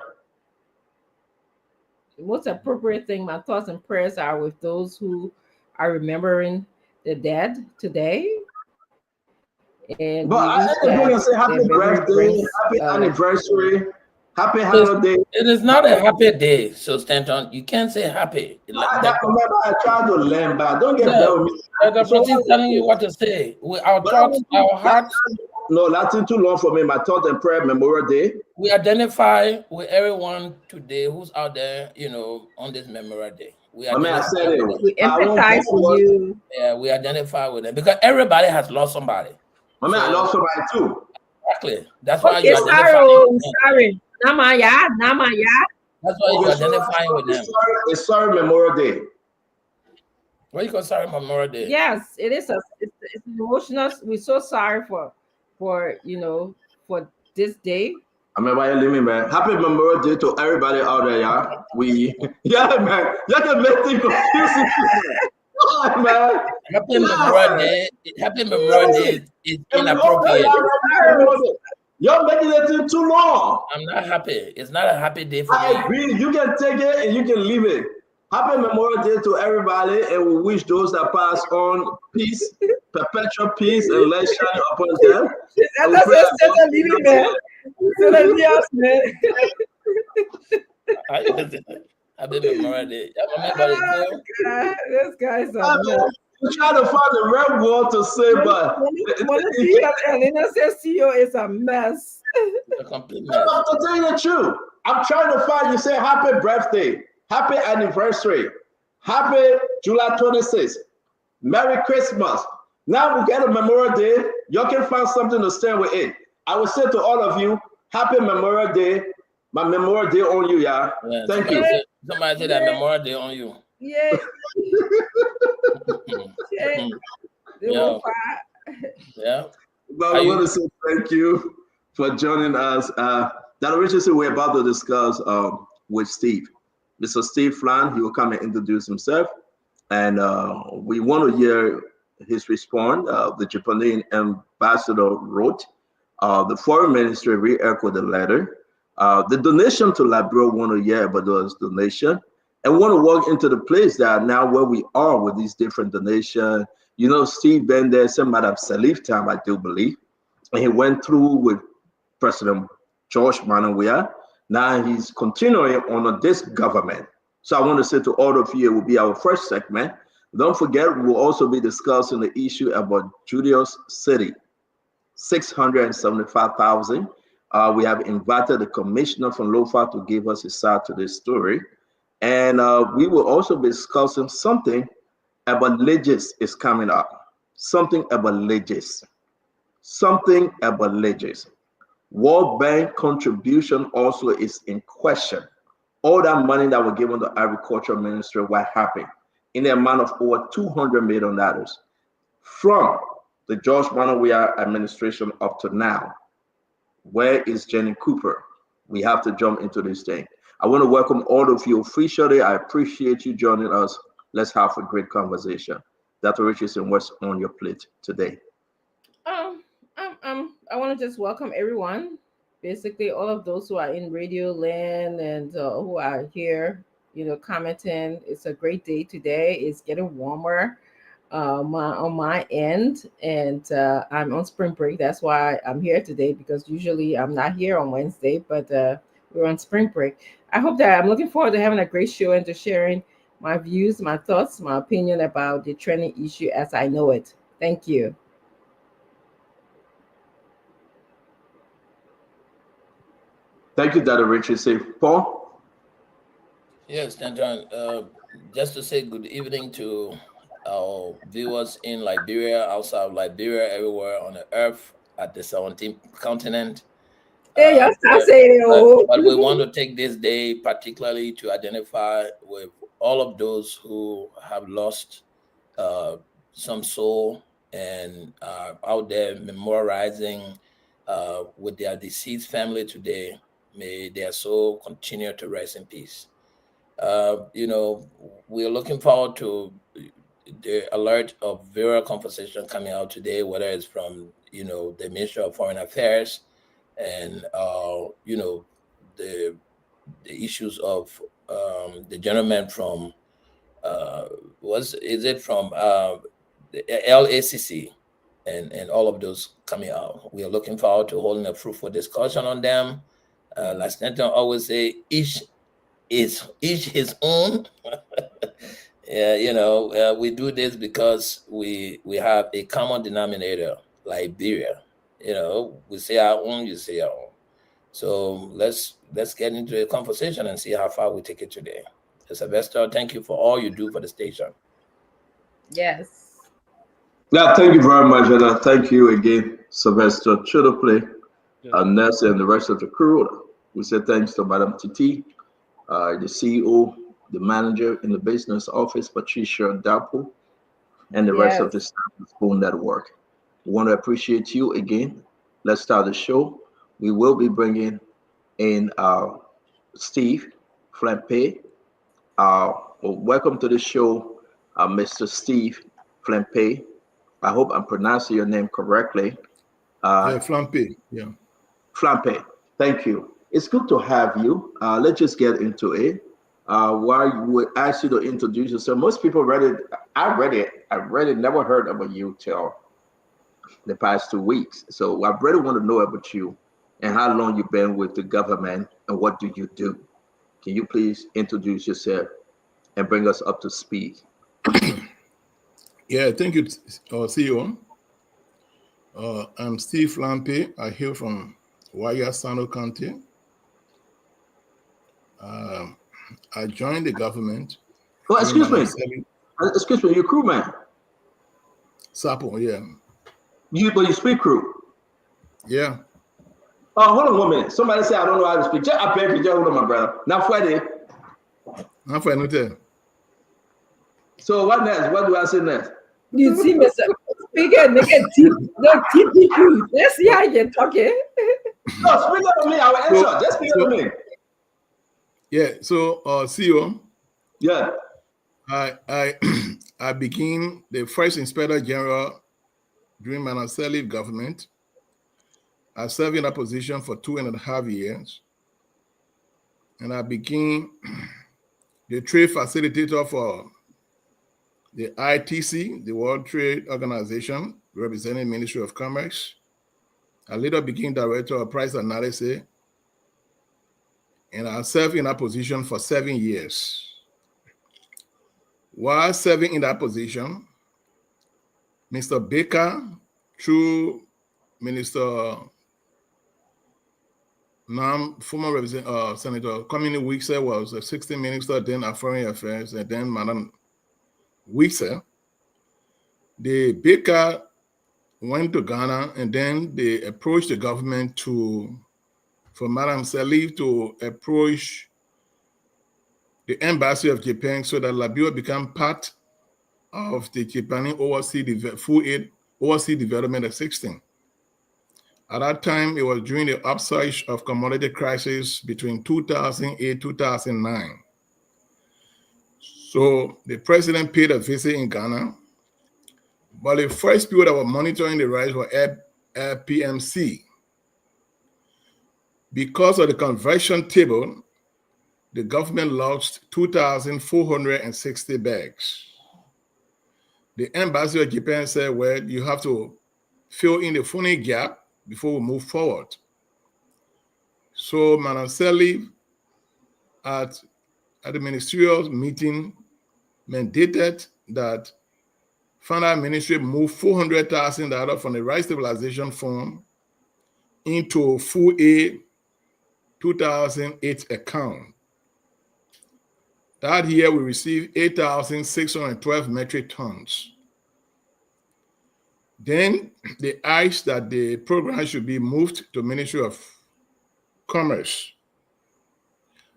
Most appropriate thing, my thoughts and prayers are with those who are remembering the dead today. And but I going to say happy birthday, happy anniversary, happy holiday. It is not a happy day, so Stanton. You can't say happy. Remember, I tried to learn, but don't get there with me. The person telling you what to say. Our thoughts, our hearts. No, nothing too long for me. My thought and prayer, Memorial Day. We identify with everyone today who's out there, on this Memorial Day. We empathize with you. Yeah, we identify with them because everybody has lost somebody. I lost somebody too. Exactly. That's why you identify. Sorry. Namaya. That's why you're identifying with them. It's sorry Memorial Day. What you call sorry Memorial Day? Yes, it is. It's emotional. We're so sorry for this day. I mean, why you leaving, man? Happy Memorial Day to everybody out there, yeah. Man. You can make things confusing. Man. Happy Memorial Day. Happy Memorial Day is inappropriate. You're making it too long. I'm not happy. It's not a happy day for me. I agree. You can take it and you can leave it. Happy Memorial Day to everybody, and we wish those that pass on peace, perpetual peace, and let shine upon them. That's what leaving, man. Happy Memorial Day. This guy's I'm trying to find the red word to say, but Elena says CEO is a mess. It's a complete mess. To tell you the truth, I'm trying to find. You say happy birthday, happy anniversary, happy July 26th, Merry Christmas. Now we get a Memorial Day. You can find something to stand with it. I will say to all of you, happy Memorial Day. My Memorial Day on you, yeah. Thank you. Somebody say that Memorial Day on you. Yeah. Yeah. But I want to say thank you for joining us. That Richardson we're about to discuss with Steve. Mr. Steve Flan, he will come and introduce himself. And we want to hear his response. The Japanese ambassador wrote. The foreign ministry re-echoed the letter. The donation to Liberia want to hear about those donation. And want to walk into the place that now where we are with these different donations. Steve been there some Madam Salif time, I do believe. And he went through with President George Manawia. Now he's continuing on this government. So I want to say to all of you, it will be our first segment. Don't forget, we'll also be discussing the issue about Julius City, 675,000. We have invited the commissioner from LOFA to give us his side to this story. And we will also be discussing something about Legis is coming up. Something about Legis. World Bank contribution also is in question. All that money that was given to Agriculture Ministry, what happened? In the amount of over $200 million from the George Manawia administration up to now. Where is Jenny Cooper? We have to jump into this thing. I want to welcome all of you officially. I appreciate you joining us. Let's have a great conversation. Dr. Richardson, what's on your plate today? I want to just welcome everyone, basically all of those who are in Radio Land and who are here, commenting. It's a great day today. It's getting warmer on my end, and I'm on spring break. That's why I'm here today, because usually I'm not here on Wednesday, but we're on spring break. I hope that I'm looking forward to having a great show and to sharing my views, my thoughts, my opinion about the trending issue as I know it. Thank you. Thank you, Dr. Richardson. Paul? Yes, John. Just to say good evening to our viewers in Liberia, outside of Liberia, everywhere on the earth, at the 17th continent. But we want to take this day particularly to identify with all of those who have lost some soul and are out there memorializing with their deceased family today. May their soul continue to rest in peace. We're looking forward to the alert of various conversation coming out today, whether it's from, the Ministry of Foreign Affairs and, the issues of the gentleman from, the LACC and all of those coming out. We are looking forward to holding a fruitful discussion on them. Like Stanton always say, each his own. Yeah, we do this because we have a common denominator, Liberia. We say our own, you say our own. So let's get into a conversation and see how far we take it today. Sylvester, thank you for all you do for the station. Yes. Yeah, thank you very much, and thank you again, Sylvester Chidoplay, Ness, and the rest of the crew. We say thanks to Madam Titi, the CEO, the manager in the business office, Patricia Dapo, and the rest of the staff of Spoon Network. We want to appreciate you again. Let's start the show. We will be bringing in Steve Flampe. Welcome to the show, Mr. Steve Flampe. I hope I'm pronouncing your name correctly. Flampe. Yeah. Flampe. Thank you. It's good to have you. Let's just get into it. While we ask you to introduce yourself, most people read it. I read it, never heard about you till the past 2 weeks. So I really want to know about you and how long you've been with the government and what do you do. Can you please introduce yourself and bring us up to speed? Yeah, thank you, CEO. I'm Steve Flampe. I hail from Waya Sano County. I joined the government. Oh, excuse me, you're crewman. Sapo, yeah. But you speak crew. Yeah. Oh, hold on 1 minute. Somebody say I don't know how to speak. Just I beg you, just hold on, my brother. Now Friday. So what next? What do I say next? You see, Mr. Speaker, let's see how you're talking. No, speak up to me. I will answer. Just speak up to me. Yeah. So, CEO. Yeah. I became the first Inspector General during Manaseli government. I served in that position for 2.5 years, and I became the trade facilitator for the ITC, the World Trade Organization, representing Ministry of Commerce. I later became director of price analysis, and I served in that position for 7 years. While serving in that position, Mr. Baker, through Minister former Senator Kwame Wickser was a 16 minister, then of Foreign Affairs, and then Madam Wickser. The Baker went to Ghana, and then they approached the government for Madam Salif to approach the embassy of Japan so that Liberia become part of the Japanese full aid overseas development of 16. At that time, it was during the upsurge of commodity crisis between 2008 2009. So the president paid a visit in Ghana, But the first people that were monitoring the rise were PMC. Because of the conversion table, the government lost 2,460 bags. The embassy of Japan said, well, you have to fill in the funding gap before we move forward. So Madam Sirleaf at the ministerial meeting mandated that Finance Ministry move $400,000 from the Rice Stabilization Fund into Full A 2008 account. That year we received 8,612 metric tons. Then they asked that the program should be moved to Ministry of Commerce.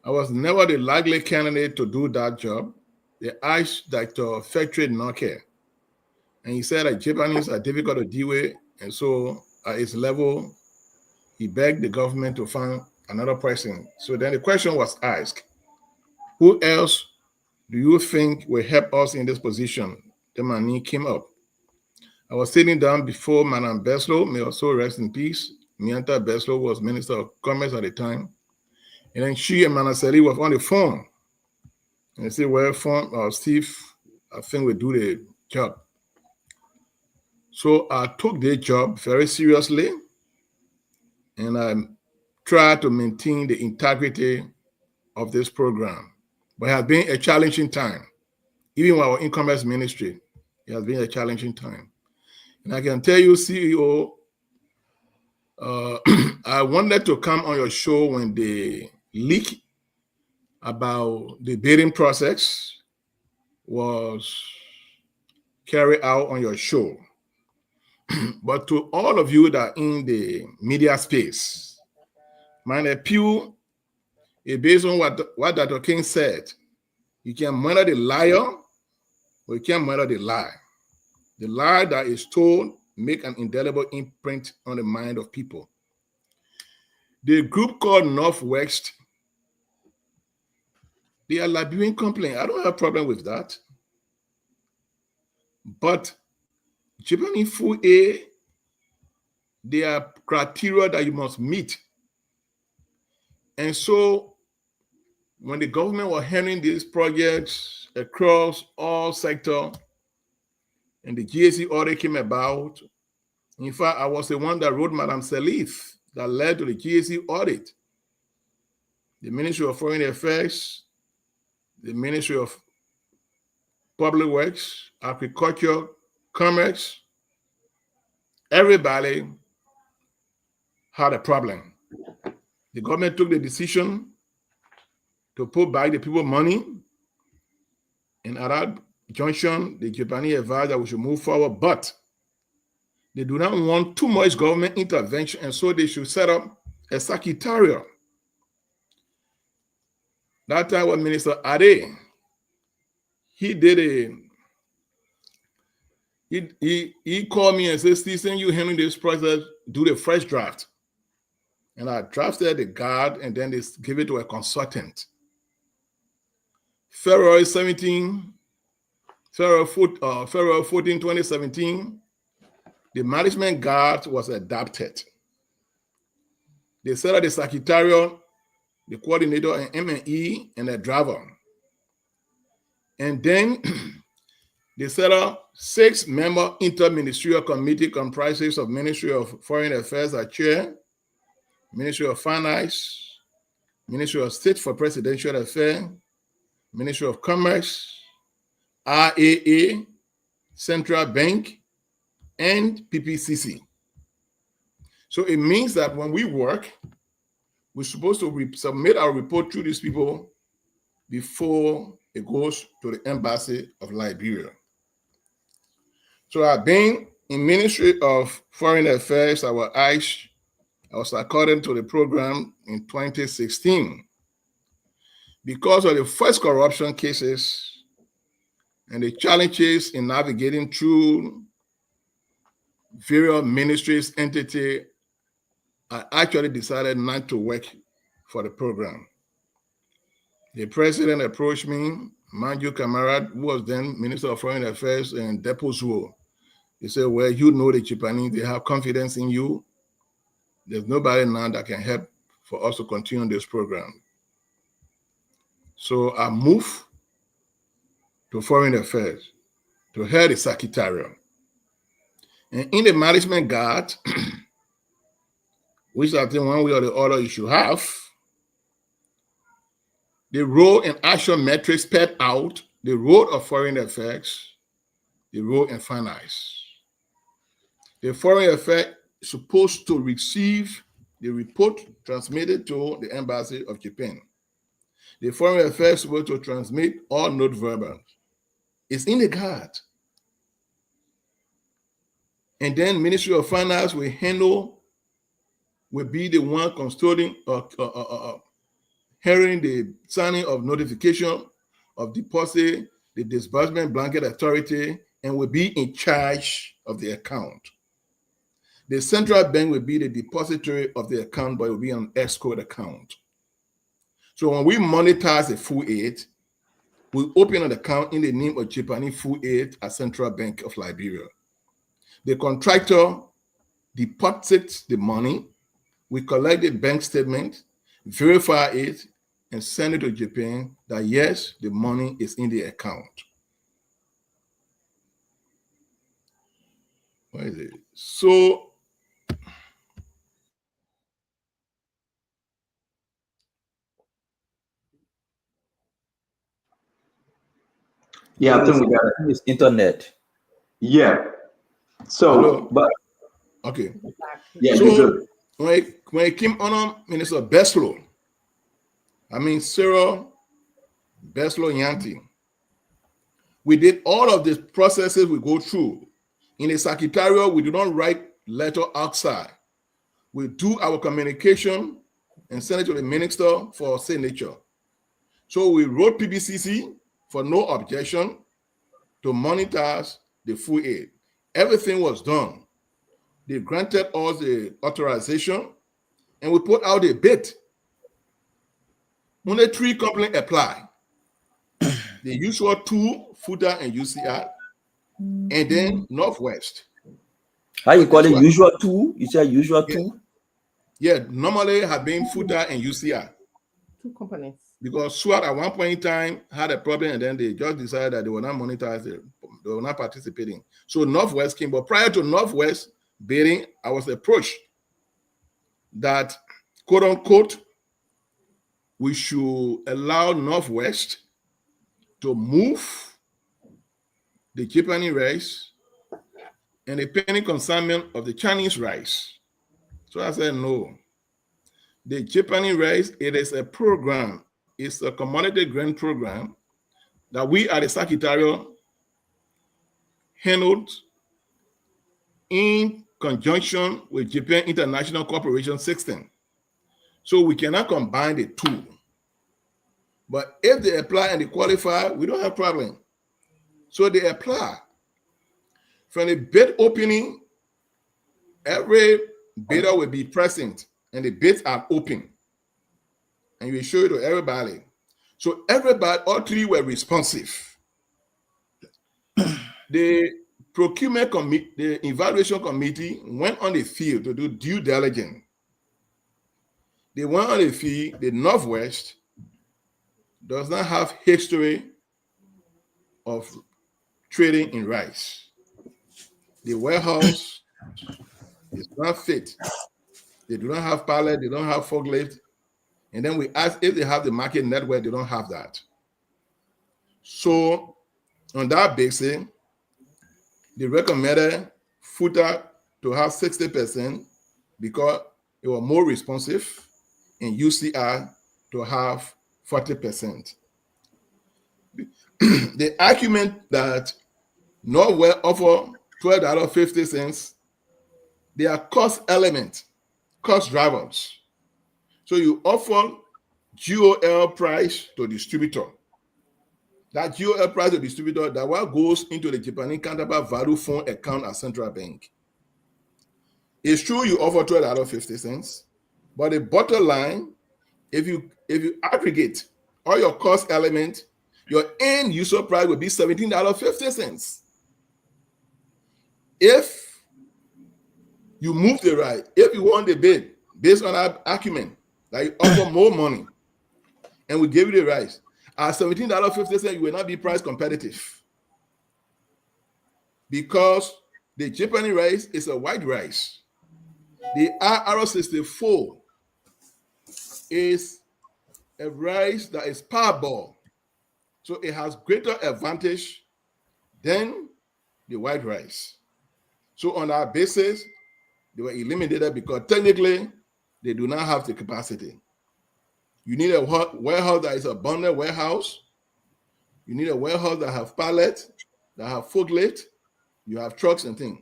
I was never the likely candidate to do that job. They asked Dr. Fairtrade Noke, and he said that Japanese are difficult to deal with, and so at his level, he begged the government to find another person. So then the question was asked, who else do you think will help us in this position? The money came up. I was sitting down before Madam Beslow, may also rest in peace. Mianta Beslow was Minister of Commerce at the time. And then she and Madam Sirleaf was on the phone. And they said, well, Steve, I think we do the job. So I took the job very seriously, and I tried to maintain the integrity of this program. But it has been a challenging time. Even with our e-commerce ministry, it has been a challenging time. And I can tell you, CEO, I wanted to come on your show when the leak about the bidding process was carried out on your show. But to all of you that are in the media space, my appeal is based on what Dr. King said. You can murder the liar, or you can murder the lie. The lie that is told make an indelible imprint on the mind of people. The group called Northwest, they are Liberian complaint. I don't have a problem with that. But Japanese Food A, there are criteria that you must meet. And so when the government was handling these projects across all sectors, and the GSE audit came about, in fact, I was the one that wrote Madam Sirleaf that led to the GSE audit. The Ministry of Foreign Affairs, the Ministry of Public Works, Agriculture, Commerce, everybody had a problem. The government took the decision to put back the people money, and at that junction, the Japanese advised that we should move forward, but they do not want too much government intervention, and so they should set up a secretariat. That time was Minister Ade. He called me and said, Stephen, you handling this process, do the fresh draft. And I drafted the guard, and then they give it to a consultant. February 14, 2017, the management guard was adopted. They set up the secretariat, the coordinator, and M&E, and the driver. And then they set up 6-member interministerial committee comprises of Ministry of Foreign Affairs as chair, Ministry of Finance, Ministry of State for Presidential Affairs, Ministry of Commerce, RAA, Central Bank, and PPCC. So it means that when we work, we're supposed to submit our report to these people before it goes to the Embassy of Liberia. So I've been in Ministry of Foreign Affairs. I was according to the program in 2016. Because of the first corruption cases and the challenges in navigating through various ministries, entity, I actually decided not to work for the program. The president approached me, Manju Kamarad, who was then Minister of Foreign Affairs, and Depo Zuo. They say, well, you know the Japanese, they have confidence in you. There's nobody now that can help for us to continue this program. So I moved to Foreign Affairs to head the Secretariat. And in the management guard, which I think one way or the other you should have, the role and action metrics spelled out the role of Foreign Affairs, the role in finance. The Foreign Affairs is supposed to receive the report transmitted to the Embassy of Japan. The Foreign Affairs is supposed to transmit all note verbals. It's in the guard. And then Ministry of Finance will be the one custodian hearing the signing of notification of deposit, the disbursement blanket authority, and will be in charge of the account. The central bank will be the depository of the account, but it will be an escrow account. So when we monetize the full aid, we open an account in the name of Japanese Full Aid at Central Bank of Liberia. The contractor deposits the money, we collect the bank statement, verify it, and send it to Japan that yes, the money is in the account. What is it? So yeah, I think we got it. It's internet. Yeah. So, hello? but Okay. yeah, So good. when it came on Minister Beslow, Cyril Beslow Yanti, we did all of the processes we go through. In a secretariat, we do not write letter outside. We do our communication and send it to the minister for signature. So we wrote PBCC for no objection to monetize the full aid. Everything was done. They granted us the authorization and we put out a bid. Only 3 companies apply. The usual 2, FUTA and UCR, and then Northwest. How you call it? Usual 2? You say usual 2? Yeah, normally have been FUTA and UCR. 2 companies. Because SWAT at one point in time had a problem and then they just decided that they were not monetizing, they were not participating. So Northwest came, but prior to Northwest bidding, I was approached that, quote unquote, we should allow Northwest to move the Japanese rice and the penny consignment of the Chinese rice. So I said, no. The Japanese rice, it is a program. It's a commodity grain program that we at the Secretariat handled in conjunction with Japan International Cooperation System. So we cannot combine the 2. But if they apply and they qualify, we don't have problem. So they apply. From the bid opening, every bidder will be present and the bids are open. And we show it to everybody. So everybody, all 3 were responsive. The procurement committee, the evaluation committee went on the field to do due diligence. They went on the field. The Northwest does not have history of trading in rice. The warehouse is not fit. They do not have pallet, they don't have forklift. And then we asked if they have the market network, they don't have that. So on that basis, they recommended FUTA to have 60% because it was more responsive, and UCR to have 40%. The argument that Norway offer $12.50, they are cost element, cost drivers. So you offer GOL price to distributor. That GOL price to distributor, that what goes into the Japanese counterpart value fund account at Central Bank. It's true you offer $12.50, but the bottom line, if you aggregate all your cost element, your end user price will be $17.50. If you move the rice, if you want the bid based on our argument, like you offer more money, and we give you the rice at $17.50, you will not be price competitive because the Japanese rice is a white rice. The RR64 is a rice that is parboiled, so it has greater advantage than the white rice. So on our basis, they were eliminated because technically they do not have the capacity. You need a warehouse that is a bonded warehouse. You need a warehouse that have pallets, that have forklift. You have trucks and things.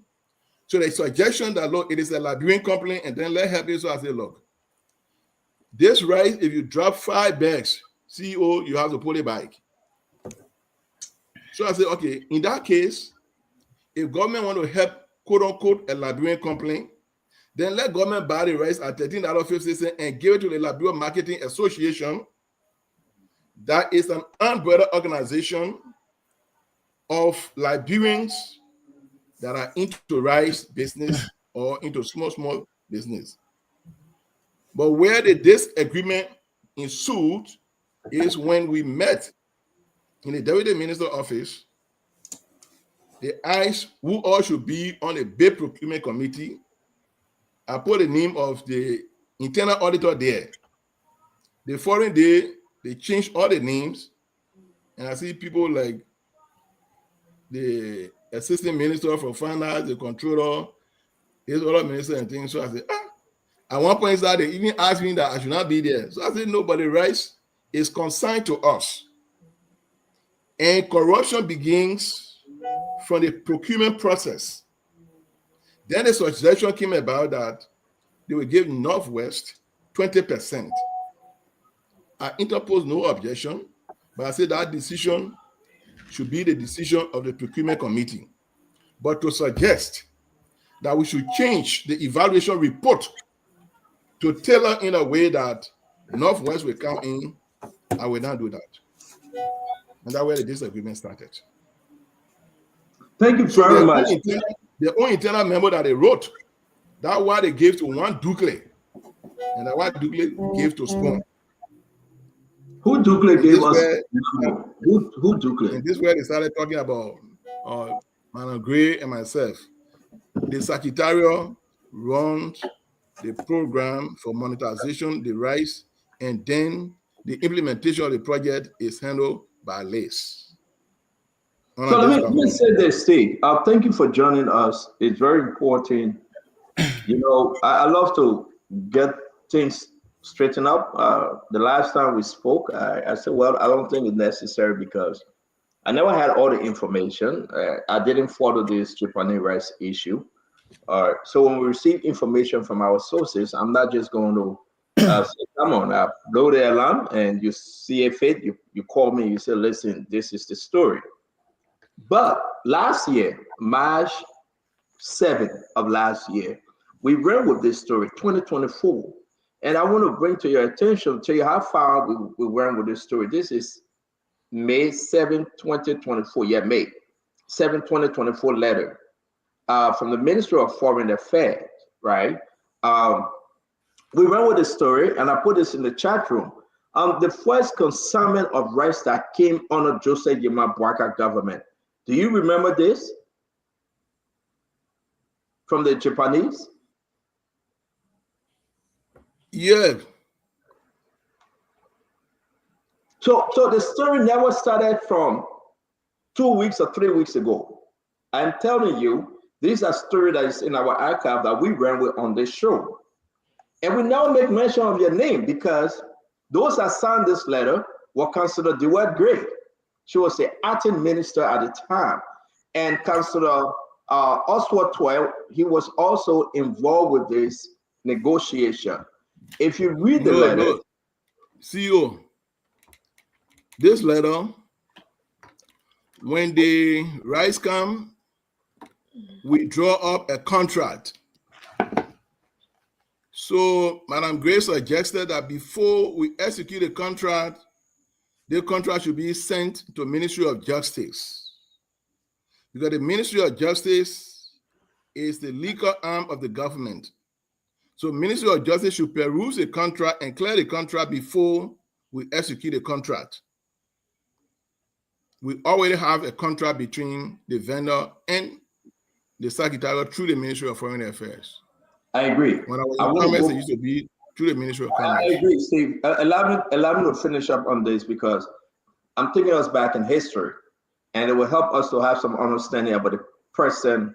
So the suggestion that, look, it is a Liberian company, and then let help you. So I say, look, this rice, if you drop 5 bags, CEO, you have to pull it back. So I say, okay, in that case, if government want to help, quote unquote, a Liberian company, then let government buy the rice at $13.50 and give it to the Liberian Marketing Association. That is an umbrella organization of Liberians that are into rice business or into small business. But where the disagreement ensued is when we met in the Deputy Minister office. They asked who all should be on the bid procurement committee. I put the name of the internal auditor there. The following day, they changed all the names, and I see people like the assistant minister for finance, the controller, his other minister and things. So I said, At one point, they even asked me that I should not be there. So I said, no, but the rice is consigned to us. And corruption begins from the procurement process. Then a suggestion came about that they would give Northwest 20%. I interposed no objection, but I said that decision should be the decision of the procurement committee. But to suggest that we should change the evaluation report to tailor in a way that Northwest will come in, I will not do that. And that's where the disagreement started. Thank you very much. The only internal memo that they wrote, that's why they gave to one Dukley, and that one Dukley gave to Spoon. Who Dukley gave us? Who Dukley? And this is where they started talking about Madam Gray and myself. The Secretariat runs the program for monetization, the rice, and then the implementation of the project is handled by LACE. So let me say this, Steve. Thank you for joining us. It's very important. You know, I love to get things straightened up. The last time we spoke, I said, well, I don't think it's necessary because I never had all the information. I didn't follow this Japanese rice issue. So when we receive information from our sources, I'm not just going to say, come on, blow the alarm, and you see a fit, you call me, you say, listen, this is the story. But last year, March 7th of last year, we ran with this story, 2024. And I want to bring to your attention, tell you how far we ran with this story. This is May 7, 2024. Yeah, May 7, 2024 letter from the Ministry of Foreign Affairs, right? We ran with the story, and I put this in the chat room. The first consignment of rice that came under Joseph Yema Boakai government. Do you remember this? From the Japanese? Yeah. So the story never started from 2 weeks or 3 weeks ago. I'm telling you, this is a story that is in our archive that we ran with on this show. And we now make mention of your name because those that signed this letter were Councillor DeWitt Gray. She was the acting minister at the time. And Councillor Oswald Twelve, he was also involved with this negotiation. If you read the letter. CEO, this letter, when the rice come, we draw up a contract. So Madam Grace suggested that before we execute the contract should be sent to Ministry of Justice. Because the Ministry of Justice is the legal arm of the government. So Ministry of Justice should peruse a contract and clear the contract before we execute the contract. We already have a contract between the vendor and the Secretariat through the Ministry of Foreign Affairs. I agree. When I was in Commerce, it used to be through the Ministry of Commerce. I agree, Steve. Allow me to finish up on this because I'm taking us back in history, and it will help us to have some understanding about the present,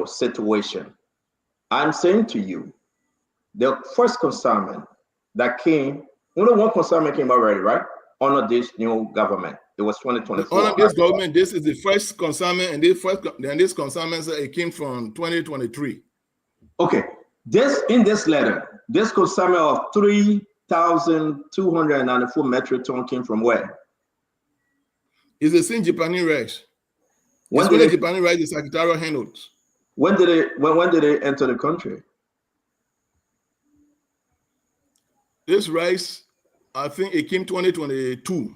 situation. I'm saying to you, the first consignment that came, only one consignment came already, right? Under this new government. It was 2024. Under this government, this is the first consignment, and this consignment it came from 2023. Okay. In this letter, this consignment of 3,294 metric tons came from where? It's the same Japanese rice. When did Japanese rice the Secretariat handled? When did it enter the country? This rice, I think it came 2022.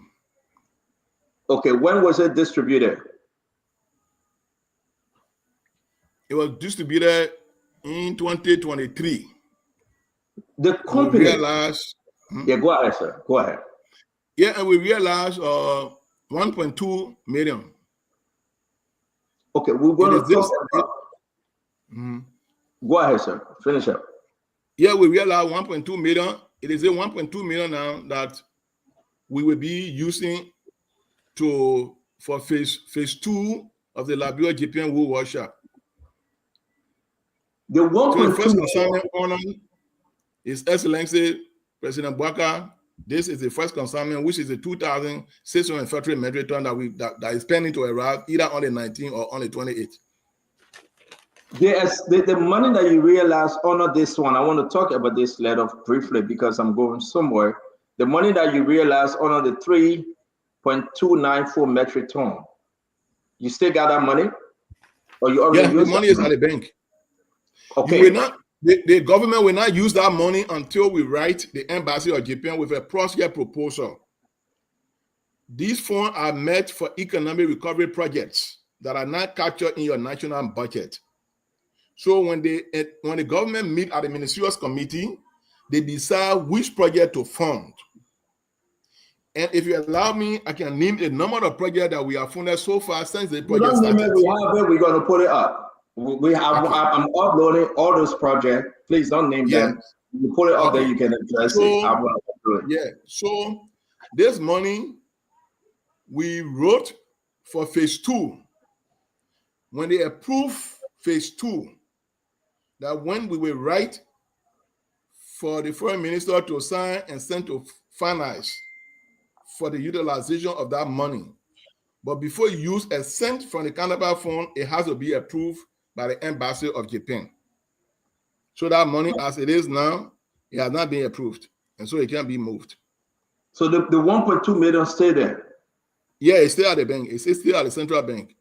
Okay, when was it distributed? It was distributed in 2023. The company realized. Yeah, go ahead, sir. Go ahead. Yeah, and we realized 1.2 million. Okay, we're going to talk about. Go ahead, sir. Finish up. Yeah, we realized 1.2 million. It is a 1.2 million now that we will be using for phase 2 of the Liberia Japan wool workshop. The 1.2 first consignment honor is Excellency President Bouaka. This is the first consignment, which is the 2,630 metric ton that is pending to arrive either on the 19th or on the 28th. Yes, the money that you realize under this one, I want to talk about this letter briefly because I'm going somewhere. The money that you realize under the 3.294 metric ton, you still got that money? Or you already the money is at the bank. Okay. The government will not use that money until we write the Embassy of Japan with a project proposal. These funds are meant for economic recovery projects that are not captured in your national budget. So when the government meet at the ministerial committee, they decide which project to fund. And if you allow me, I can name a number of projects that we have funded so far since the project started. We have it. We're going to put it up. We have. Okay. I'm uploading all those projects. Please don't name them. You put it up there. You can address it. Yeah. So this money we wrote for phase 2. When they approve phase 2, that when we will write for the foreign minister to sign and send to finalize for the utilization of that money. But before you use a cent from the counterpart fund, it has to be approved by the Embassy of Japan. So that money, as it is now, it has not been approved, and so it can't be moved. So the 1.2 million stay there? Yeah, it's still at the bank. It's still at the central bank.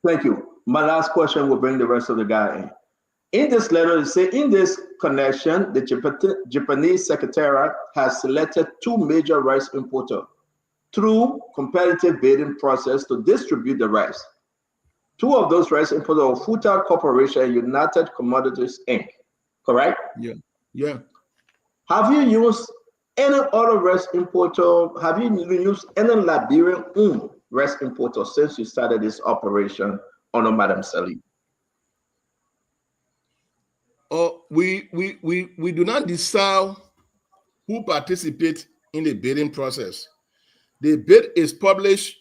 Thank you. My last question will bring the rest of the guy in. In this letter, it says, in this connection, the Japanese Secretariat has selected 2 major rice importers through competitive bidding process to distribute the rice. 2 of those rice importers are Futa Corporation and United Commodities Inc. Correct? Yeah. Have you used any other rice importer? Have you used any Liberian rice importer since you started this operation under Madam Salim? We do not decide who participates in the bidding process. The bid is published,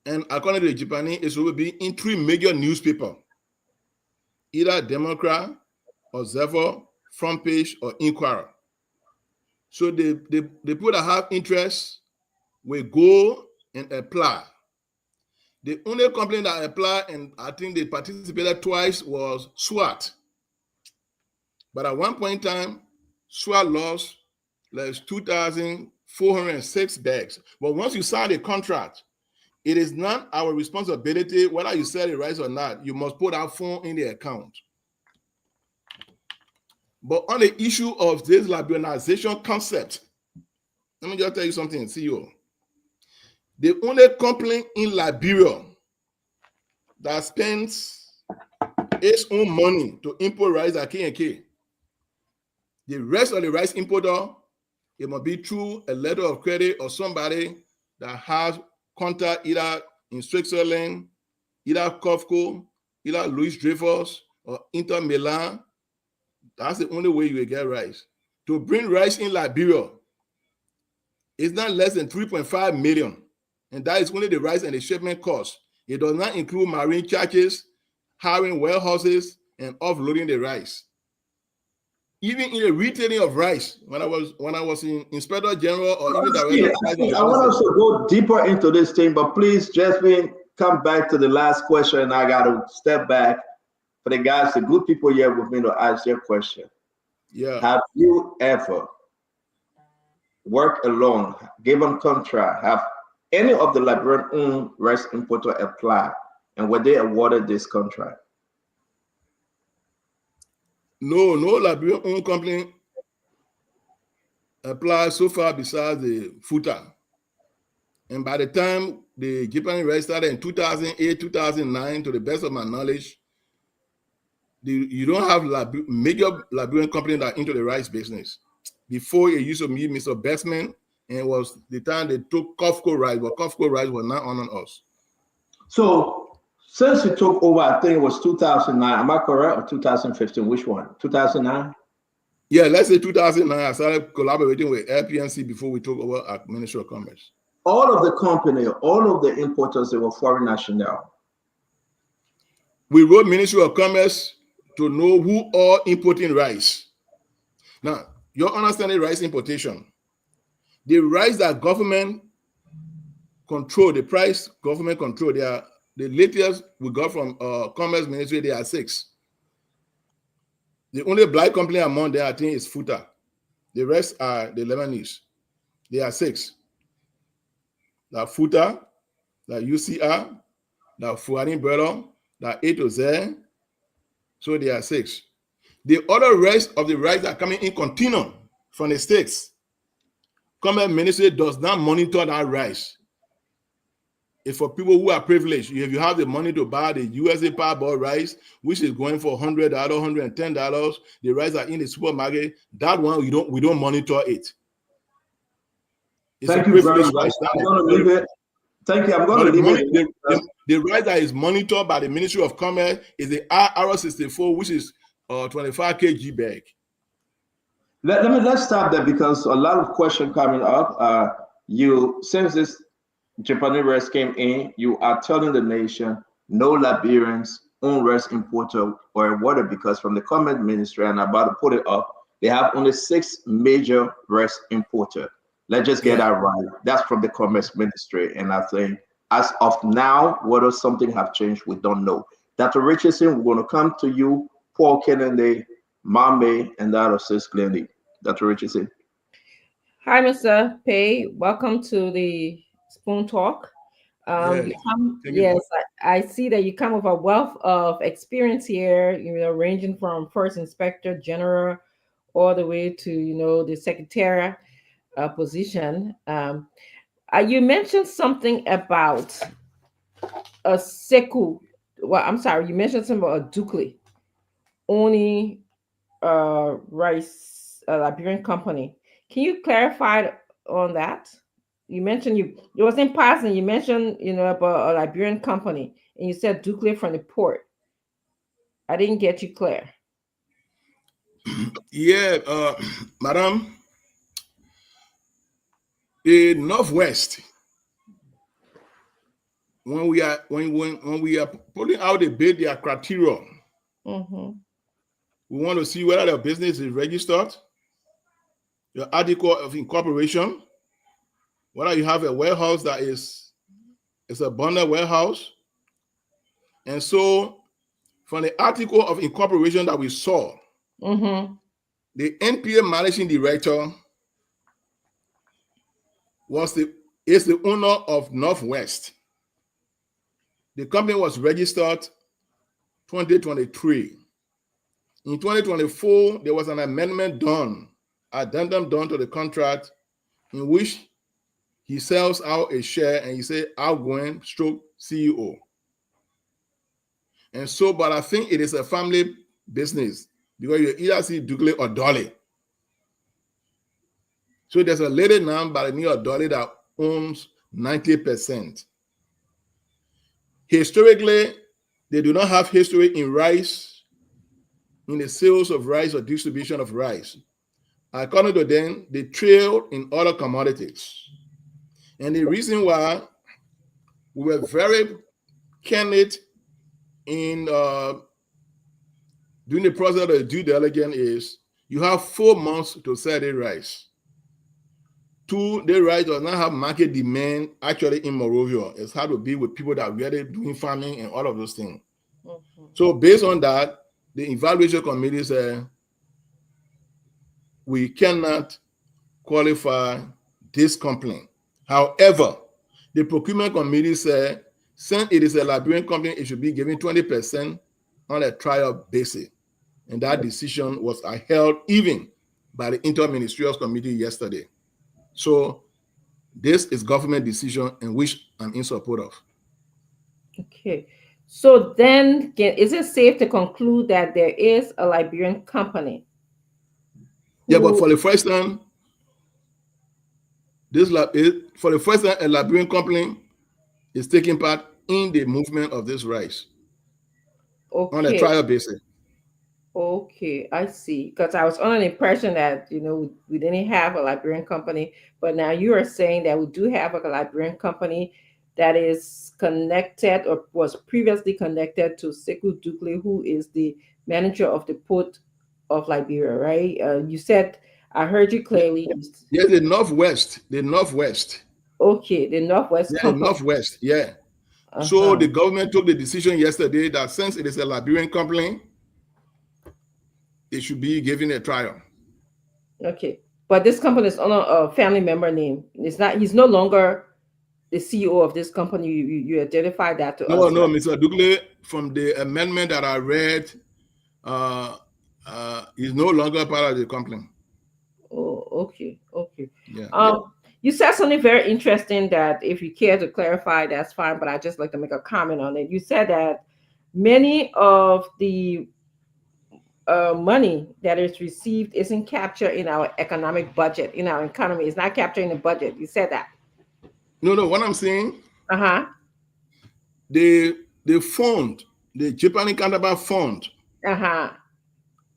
and according to the Japanese, it will be in 3 major newspapers, either Democrat, Observer, Front Page, or Inquirer. So the people that have interest will go and apply. The only company that applied, and I think they participated twice, was SWAT. But at one point in time, SWAT lost like 2,406 bags. But once you sign a contract, it is not our responsibility whether you sell the rice or not. You must put our phone in the account. But on the issue of this liberalization concept, let me just tell you something, CEO. The only company in Liberia that spends its own money to import rice at K&K. The rest of the rice importer, it must be through a letter of credit or somebody that has contact either in Switzerland, either COFCO, either Louis Dreyfus, or Inter Milan. That's the only way you will get rice. To bring rice in Liberia, it's not less than 3.5 million. And that is only the rice and the shipment cost. It does not include marine charges, hiring warehouses, and offloading the rice. Even in the retailing of rice, when I was in Inspector General or even Director, I want us to go deeper into this thing, but please, Jasmine, come back to the last question, and I got to step back for the guys, the good people here with me to ask their question. Yeah. Have you ever worked alone, given contract, have any of the Liberian rice importer apply, and were they awarded this contract? No Liberian-owned company applied so far besides the FUTA. And by the time the Japan rice started in 2008, 2009, to the best of my knowledge, you don't have major Liberian company that are into the rice business. Before it used to be Mr. Bestman, and it was the time they took COFCO rice, but COFCO rice was not on us. So since you took over, I think it was 2009, am I correct, or 2015? Which one? 2009? Yeah, let's say 2009. I started collaborating with LPNC before we took over at Ministry of Commerce. All of the company, all of the importers, they were foreign national. We wrote Ministry of Commerce to know who are importing rice. Now, you're understanding rice importation. The rice that government control, the price government control, they are the latest we got from Commerce Ministry, they are 6. The only black company among them, I think, is FUTA. The rest are the Lebanese. They are 6. The FUTA, the UCR, the Fuarin Berlon, the A to Z. So they are 6. The other rest of the rice that are coming in continuum from the states. Commerce Ministry does not monitor that rice. It's for people who are privileged. If you have the money to buy the USA Parboiled rice, which is going for $100, $110, the rice are in the supermarket. That one we don't monitor it. It's Thank you very much. I'm going to leave it. Thank you. I'm going to leave it. The rice that is monitored by the Ministry of Commerce is the RR64, which is 25 kg bag. Let's stop there because a lot of questions coming up. Since this Japanese rice came in, you are telling the nation no Liberians own rice importer or awarded, because from the Commerce Ministry, and I'm about to put it up, they have only 6 major rice importers. Let's just get that right. That's from the Commerce Ministry. And I think as of now, whether something have changed, we don't know. Dr. Richardson, we're going to come to you, Paul Kennedy, Mame, and that of Sis Glendy. Dr. Richardson. Hi, Mr. Pei. Welcome to the Spoon Talk. Yes, I see that you come with a wealth of experience here, ranging from First Inspector General all the way to, the Secretary position. You mentioned something about a Seku. Well, I'm sorry, you mentioned something about a Dukle owning rice, Liberian company. Can you clarify on that? You mentioned it was in passing. You mentioned about a Liberian company, and you said Dukle from the port. I didn't get you clear. Yeah, madam. The Northwest, when we are putting out the bid, their criteria, we want to see whether the business is registered, your article of incorporation, whether you have a warehouse that is a bonded warehouse. And so from the article of incorporation that we saw, the NPA managing director is the owner of Northwest. The company was registered 2023. In 2024, there was an amendment addendum done to the contract, in which he sells out a share and he said outgoing / CEO. And so, but I think it is a family business because you either see Dukley or Dolly. So there's a lady now by the name of Dolly that owns 90%. Historically, they do not have history in rice, in the sales of rice or distribution of rice. According to them, they trade in other commodities. And the reason why we were very candid in doing the process of the due diligence is you have 4 months to sell the rice. 2, the rice does not have market demand actually in Monrovia. It's hard to be with people that are really doing farming and all of those things. So based on that, the evaluation committee said, we cannot qualify this complaint. However, the procurement committee said, since it is a Liberian company, it should be given 20% on a trial basis. And that decision was held even by the interministerial committee yesterday. So this is government decision in which I'm in support of. Okay. So then, is it safe to conclude that there is a Liberian company? Yeah, but for the first time, a Liberian company is taking part in the movement of this rice on a trial basis. Okay, I see. Because I was under the impression that, we didn't have a Liberian company, but now you are saying that we do have a Liberian company that is connected or was previously connected to Sekou Dukley, who is the manager of the Port of Liberia, right? You said, I heard you clearly. Yeah, the Northwest. Okay, the Northwest company. company. Northwest, yeah. So the government took the decision yesterday that since it is a Liberian company, it should be given a trial. Okay, but this company is on a family member name. It's not. He's no longer the CEO of this company. You identified that to us. No, right? Mr. Dukley, from the amendment that I read, is no longer part of the company. Oh, okay. Yeah. You said something very interesting that if you care to clarify, that's fine, but I just like to make a comment on it. You said that many of the money that is received isn't captured in our economic budget, in our economy. It's not captured in the budget. You said that. No, what I'm saying, the fund, the Japanese counterpart fund,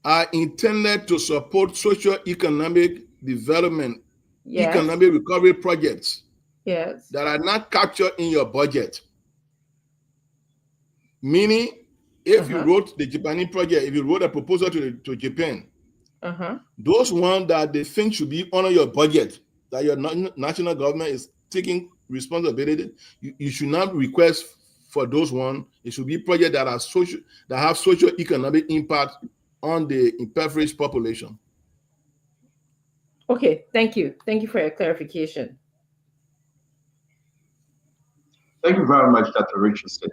are intended to support socio-economic development, economic recovery projects that are not captured in your budget. Meaning, if you wrote the Japanese project, if you wrote a proposal to Japan, those ones that they think should be under your budget, that your national government is taking responsibility, you should not request for those ones. It should be projects that are that have socio-economic impact on the impoverished population. Okay, thank you. Thank you for your clarification. Thank you very much, Dr. Richardson.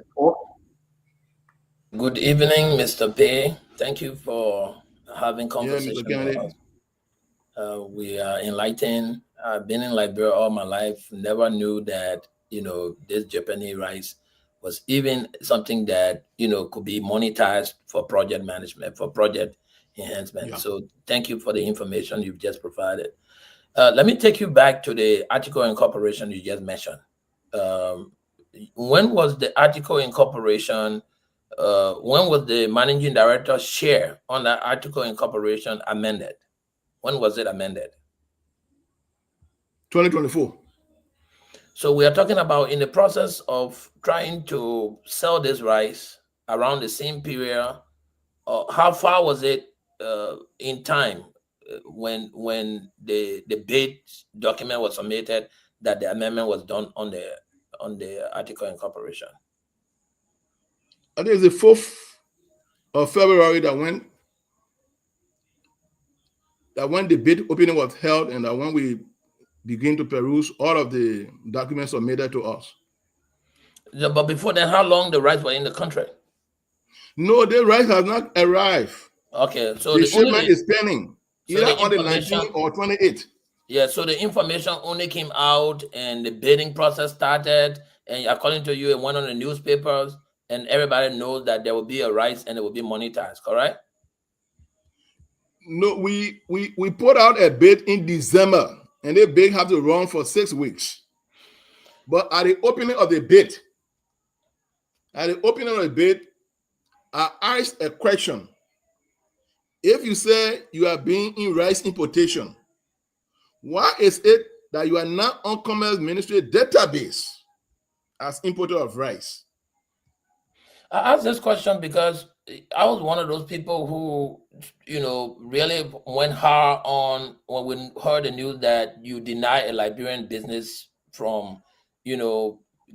Good evening, Mr. Pei. Thank you for having conversation with us. We are enlightened. I've been in Liberia all my life. Never knew that, this Japanese rice was even something that, could be monetized for project management, for project enhancement. Yeah. So thank you for the information you've just provided. Let me take you back to the article incorporation you just mentioned. When was the article incorporation, when was the managing director's share on that article incorporation amended? When was it amended? 2024. So we are talking about in the process of trying to sell this rice around the same period. How far was it in time when the bid document was submitted that the amendment was done on the article incorporation? I think it's the 4th of February that when the bid opening was held and that when we begin to peruse, all of the documents submitted to us. Yeah, but before then, how long the rice were in the country? No, the rice has not arrived. Okay, so the shipment is pending, either on the 19th or 28th. Yeah, so the information only came out and the bidding process started, and according to you, it went on the newspapers and everybody knows that there will be a rice and it will be monetized, correct? No, we put out a bid in December, and the bid have to run for 6 weeks. But at the opening of the bid, I asked a question. If you say you are being in rice importation, why is it that you are not on Commerce Ministry database as importer of rice? I asked this question because I was one of those people who, really went hard on when we heard the news that you deny a Liberian business from,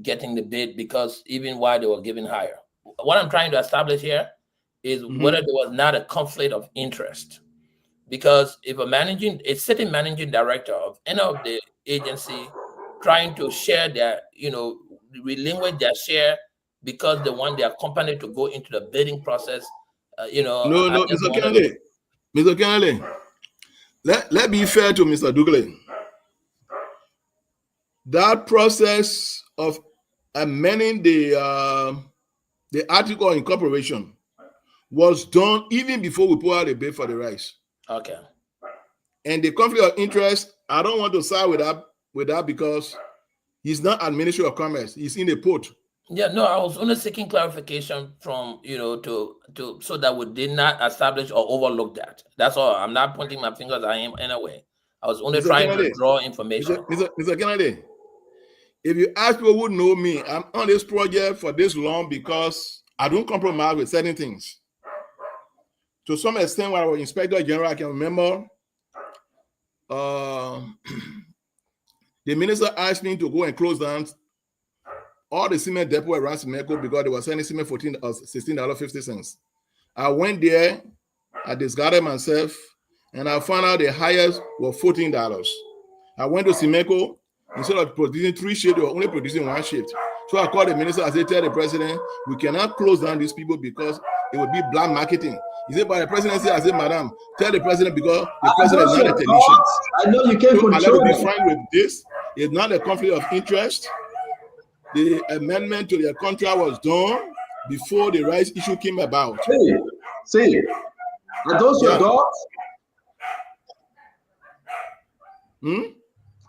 getting the bid, because even while they were giving higher. What I'm trying to establish here is whether there was not a conflict of interest. Because if a sitting managing director of any of the agency trying to share their, relinquish their share because they want their company to go into the bidding process, No, Mr. Kennedy, let be fair to Mr. Douglas. That process of amending the article of incorporation was done even before we put out a bid for the rice. Okay. And the conflict of interest, I don't want to side with that because he's not at Ministry of Commerce. He's in the port. Yeah, no, I was only seeking clarification from, to so that we did not establish or overlook that. That's all. I'm not pointing my fingers at him in a way. I was only trying to draw information. Mr. Kennedy, if you ask people who know me, I'm on this project for this long because I don't compromise with certain things. To some extent, when I was Inspector General, I can remember the minister asked me to go and close down all the cement depot around Simeco because they were selling cement for $16.50. I went there, I discarded myself, and I found out the highest were $14. I went to Simeco. Instead of producing 3 shifts, they were only producing 1 shift. So I called the minister. I said, tell the president, we cannot close down these people because it would be black marketing. He said, but the president said, I said, madam, tell the president because the president is not a technician. I know you can't control it. Be frank with this. It's not a conflict of interest. The amendment to their contract was done before the rights issue came about. See, are those your dogs?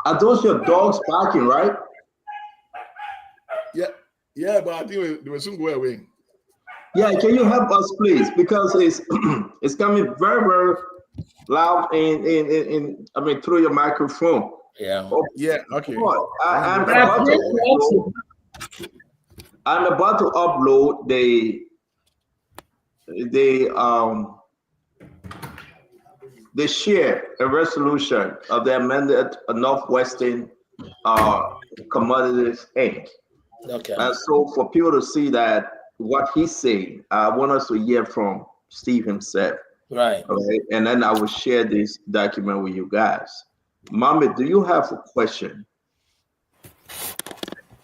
Are those your dogs barking, right? Yeah, but I think they will soon go away. Yeah, can you help us, please? Because it's coming very, very loud through your microphone. Yeah. Oh, yeah. Okay. I'm about to upload the share a resolution of the amended Northwestern Commodities Inc. Okay. And so for people to see that what he's saying, I want us to hear from Steve himself. Right. Okay. And then I will share this document with you guys. Mommy, do you have a question?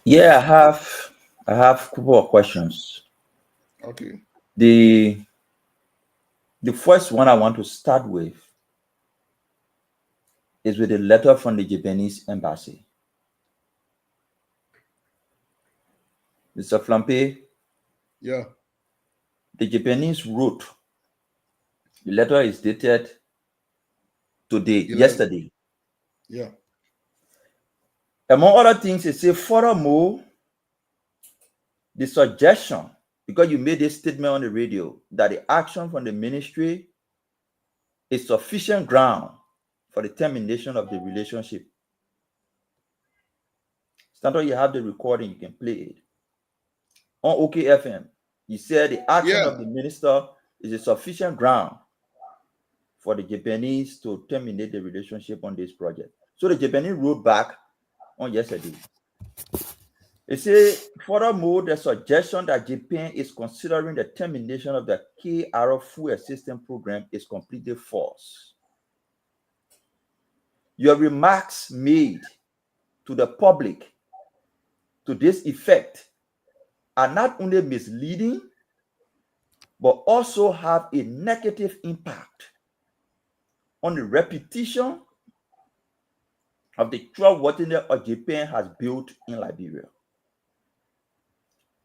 Yeah, I have a couple of questions. Okay. The first one I want to start with is with a letter from the Japanese embassy. Mr. Flampe, yeah, the Japanese wrote, the letter is dated today, yesterday. Yeah. Among other things, it says, furthermore, the suggestion, because you made a statement on the radio, that the action from the ministry is sufficient ground for the termination of the relationship. Stanton, you have the recording, you can play it. On OKFM, you said the action of the minister is a sufficient ground for the Japanese to terminate the relationship on this project. So the Japanese wrote back on yesterday. It says, furthermore, the suggestion that Japan is considering the termination of the KR fuel assistance program is completely false. Your remarks made to the public to this effect are not only misleading, but also have a negative impact on the reputation of the trustworthiness Japan has built in Liberia.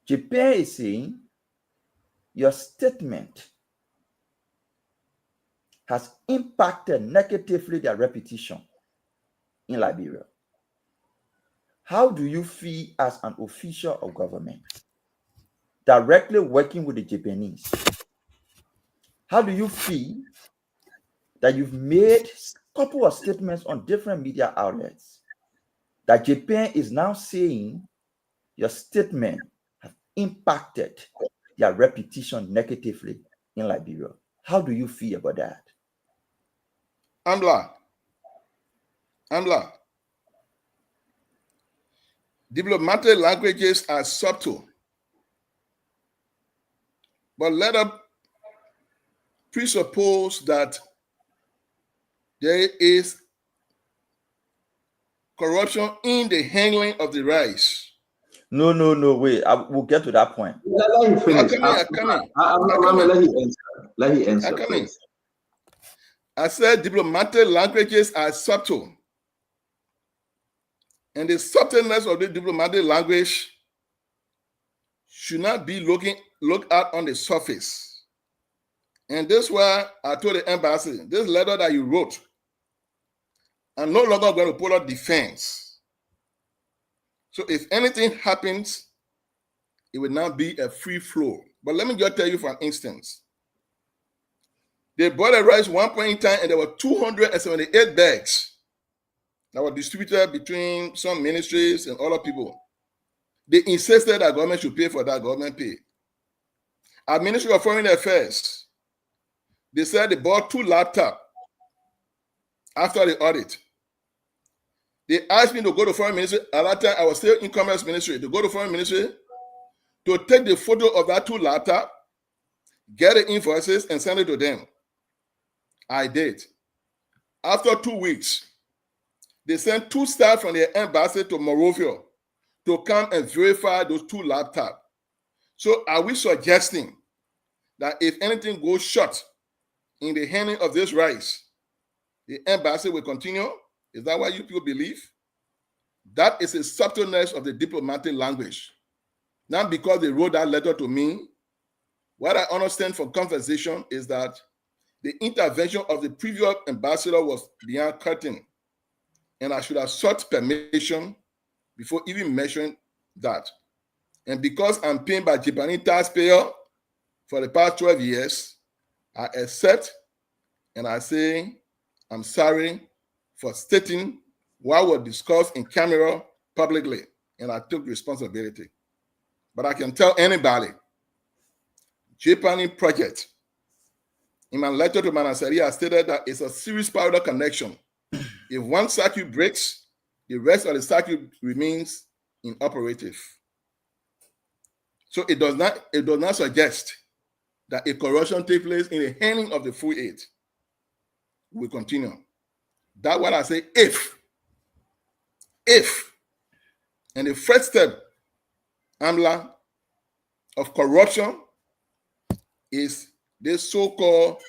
Japan is saying your statement has impacted negatively their reputation in Liberia. How do you feel as an official of government directly working with the Japanese? How do you feel that you've made a couple of statements on different media outlets that Japan is now saying your statement have impacted their reputation negatively in Liberia? How do you feel about that? Amla. Diplomatic languages are subtle, but let us presuppose that there is corruption in the handling of the rice. No, wait. We'll get to that point. Let him finish. I'm coming. Let him answer, please. I said diplomatic languages are subtle. And the subtleness of the diplomatic language should not be looked at on the surface. And this is why I told the embassy, this letter that you wrote, I'm no longer going to put up defense. So if anything happens, it will not be a free flow. But let me just tell you for instance. They bought a rice one point in time and there were 278 bags that were distributed between some ministries and other people. They insisted that government should pay for that, government paid. Our Ministry of Foreign Affairs, they said they bought 2 laptops after the audit. They asked me to go to Foreign Ministry. At that time, I was still in Commerce Ministry. To go to Foreign Ministry, to take the photo of that 2 laptops, get the invoices, and send it to them. I did. After 2 weeks, they sent 2 staff from their embassy to Monrovia to come and verify those 2 laptops. So are we suggesting that if anything goes short in the handling of this rice, the embassy will continue? Is that what you people believe? That is a subtleness of the diplomatic language. Not because they wrote that letter to me. What I understand from conversation is that the intervention of the previous ambassador was beyond curtain. And I should have sought permission before even mentioning that. And because I'm paying by Japanese taxpayer for the past 12 years, I accept and I say, I'm sorry for stating what was discussed in camera publicly, and I took responsibility. But I can tell anybody, Japanese project, in my letter to Manasari, I stated that it's a serious parallel connection. If one circuit breaks, the rest of the circuit remains inoperative. So it does not suggest that a corruption takes place in the handling of the food aid. We continue. That's what I say, if. And the first step, Amla, of corruption is this so-called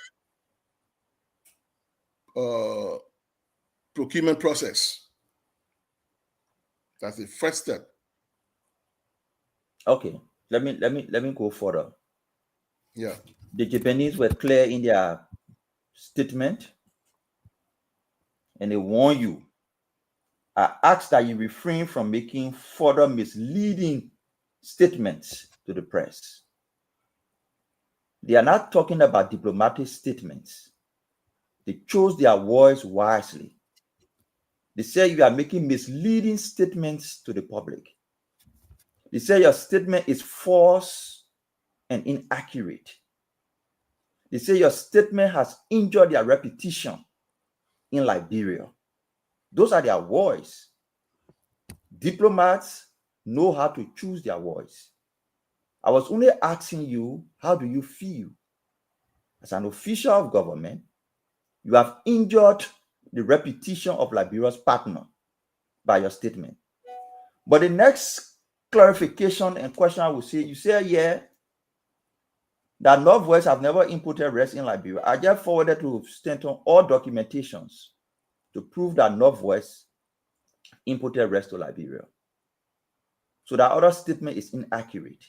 procurement process. That's the first step. Okay, let me go further. Yeah. The Japanese were clear in their statement, and they warn you. I ask that you refrain from making further misleading statements to the press. They are not talking about diplomatic statements. They chose their words wisely. They say you are making misleading statements to the public. They say your statement is false and inaccurate. They say your statement has injured their reputation in Liberia. Those are their words. Diplomats know how to choose their words. I was only asking you, how do you feel? As an official of government, you have injured the reputation of Liberia's partner by your statement. But the next clarification and question I will say, you say, yeah, that Northwest have never inputted rest in Liberia. I just forwarded to Stanton all documentations to prove that Northwest inputted rest to Liberia. So that other statement is inaccurate.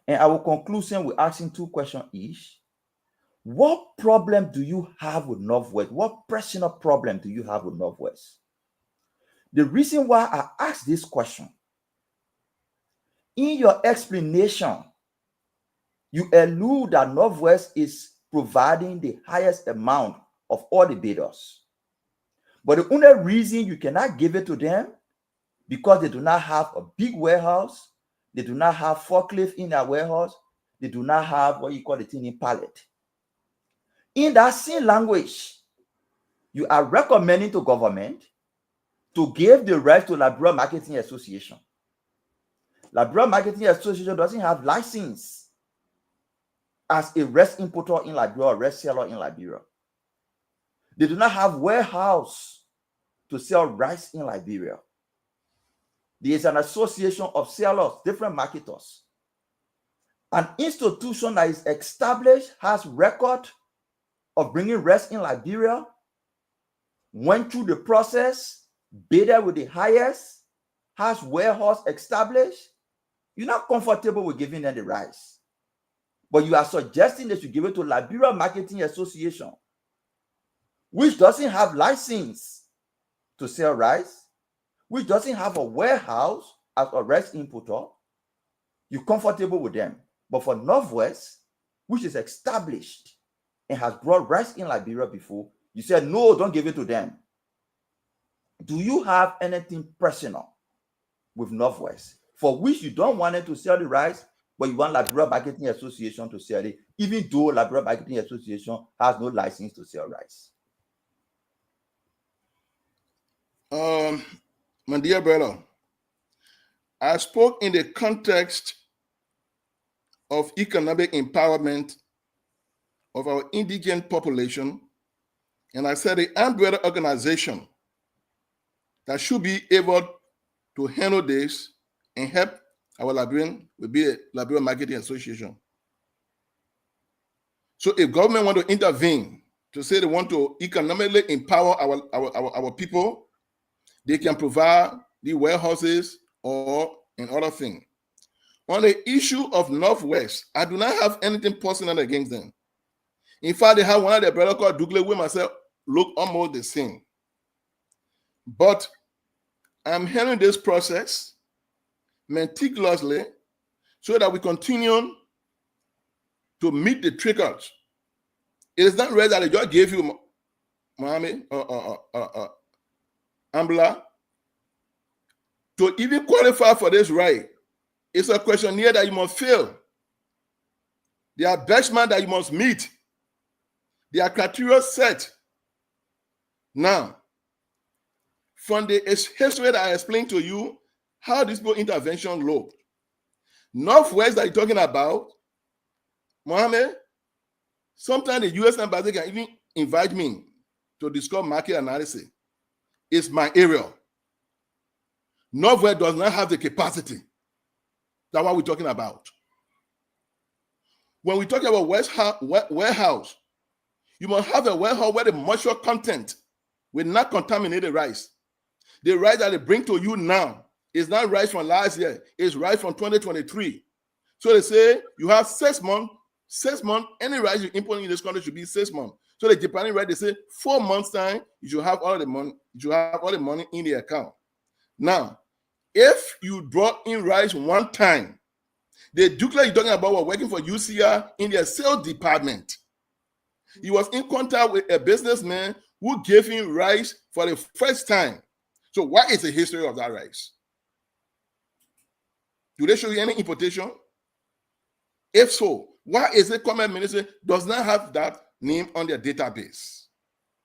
And our conclusion, we're asking 2 questions each. What problem do you have with Northwest? What personal problem do you have with Northwest? The reason why I asked this question, in your explanation, you allude that Northwest is providing the highest amount of all the bidders. But the only reason you cannot give it to them, because they do not have a big warehouse, they do not have forklift in their warehouse, they do not have what you call the thing in pallet. In that same language, you are recommending to government to give the right to Liberia Marketing Association. Liberia Marketing Association doesn't have license as a rice importer in Liberia or rice seller in Liberia. They do not have warehouse to sell rice in Liberia. There is an association of sellers, different marketers. An institution that is established, has record of bringing rice in Liberia, went through the process, bidder with the highest, has warehouse established. You're not comfortable with giving them the rice. But you are suggesting that you give it to Liberia Marketing Association, which doesn't have license to sell rice, which doesn't have a warehouse as a rice importer. You're comfortable with them. But for Northwest, which is established and has brought rice in Liberia before, you said, no, don't give it to them. Do you have anything personal with Northwest for which you don't want it to sell the rice, but you want Liberia Marketing Association to sell it, even though Liberia Marketing Association has no license to sell rice? My dear brother, I spoke in the context of economic empowerment of our indigent population, and I said the umbrella organization that should be able to handle this and help our Liberian will be a Liberia Marketing Association. So if government want to intervene to say they want to economically empower our people, they can provide the warehouses or another thing. On the issue of Northwest, I do not have anything personal against them. In fact, they have one of their brother called Douglas with myself look almost the same. But I'm handling this process meticulously so that we continue to meet the triggers. It is not right that I just gave you Mohammed Ambla to even qualify for this right. It's a questionnaire that you must fill. There are benchmarks that you must meet. There are criteria set. Now, from the history that I explained to you, how this intervention looked. Northwest that you're talking about, Mohammed, sometimes the U.S. Embassy can even invite me to discuss market analysis. It's my area. Northwest does not have the capacity. That's what we're talking about. When we talk about warehouse, you must have a warehouse where the moisture content will not contaminate the rice. The rice that they bring to you now is not rice from last year. It's rice from 2023. So they say you have 6 months. 6 months, any rice you import in this country should be 6 months. So the Japanese rice, they say 4 months time, you should have all the money. You should have all the money in the account. Now, if you brought in rice one time, the Dukla you're talking about was working for UCR in their sales department. He was in contact with a businessman who gave him rice for the first time. So what is the history of that rice? Do they show you any importation? If so, why is the Commerce Ministry does not have that name on their database?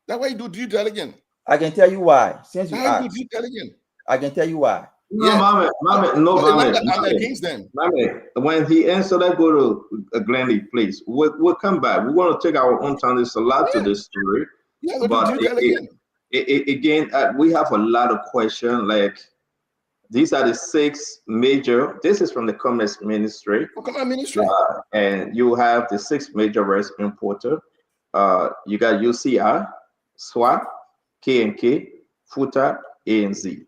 That's why you do due diligence. I can tell you why. Since you asked, due diligence. I can tell you why. No, Yes. Mame, I'm against them. Mame, when he answered, I go to Glendy, please. We'll come back. We want to take our own time. There's a lot to this story. Yeah, But again, we have a lot of questions. Like, these are the 6 major. This is from the Commerce Ministry. And you have the 6 major rice importer. You got UCR, SWA, K&K, FUTA, ANZ.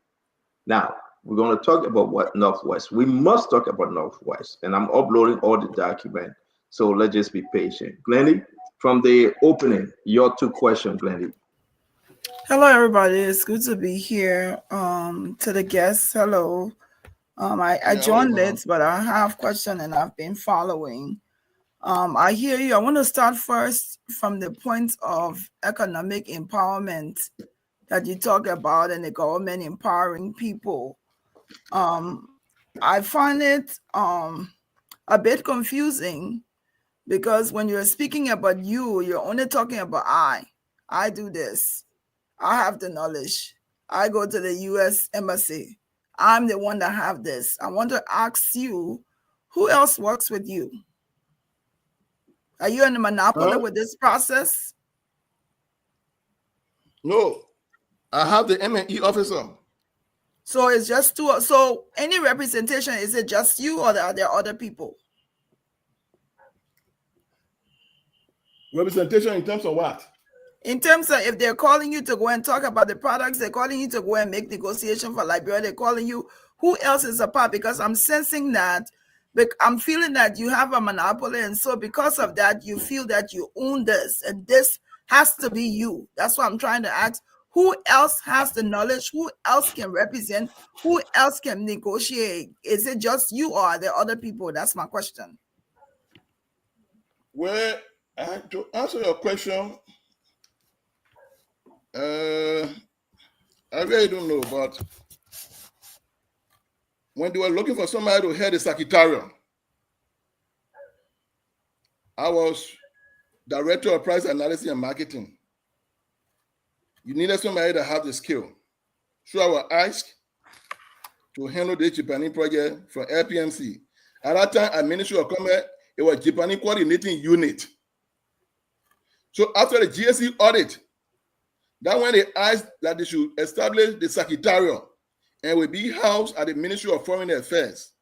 Now, We're going to talk about what Northwest. We must talk about Northwest, and I'm uploading all the documents. So let's just be patient. Glendy, from the opening, your 2 questions, Glendy. Hello, everybody. It's good to be here. To the guests, hello. I joined late, but I have questions and I've been following. I hear you. I want to start first from the point of economic empowerment that you talk about and the government empowering people. I find it a bit confusing because when you're speaking about you're only talking about I do this. I have the knowledge. I go to the U.S. Embassy. I'm the one that have this. I want to ask you, who else works with you? Are you in a monopoly with this process? No, I have the M&E officer. So it's just 2. So any representation, is it just you or are there other people? Representation in terms of what? In terms of if they're calling you to go and talk about the products, they're calling you to go and make negotiation for Liberia, they're calling you, who else is a part? Because I'm sensing that, I'm feeling that you have a monopoly. And so because of that, you feel that you own this and this has to be you. That's what I'm trying to ask. Who else has the knowledge? Who else can represent? Who else can negotiate? Is it just you or are there other people? That's my question. Well, to answer your question, I really don't know, but when they were looking for somebody to head the secretariat, I was director of price analysis and marketing. You needed somebody to have the skill. So I was asked to handle the Japanese project from LPMC. At that time, at Ministry of Commerce, it was Japanese coordinating unit. So after the GSC audit, that when they asked that they should establish the secretariat and will be housed at the Ministry of Foreign Affairs.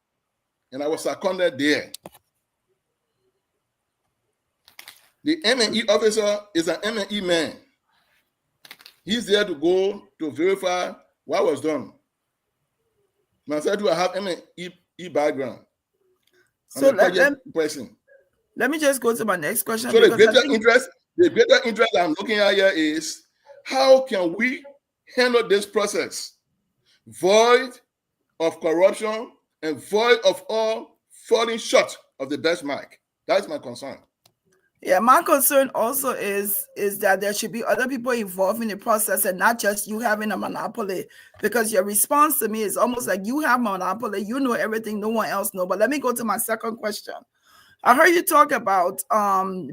And I was seconded there. The M&E officer is an M&E man. He's there to go to verify what was done. Myself, I have M&E background. So let me just go to my next question. So the greater interest I'm looking at here is, how can we handle this process void of corruption and void of all falling short of the benchmark? That's my concern. Yeah, my concern also is that there should be other people involved in the process and not just you having a monopoly, because your response to me is almost like you have a monopoly, you know everything, no one else knows. But let me go to my second question. I heard you talk about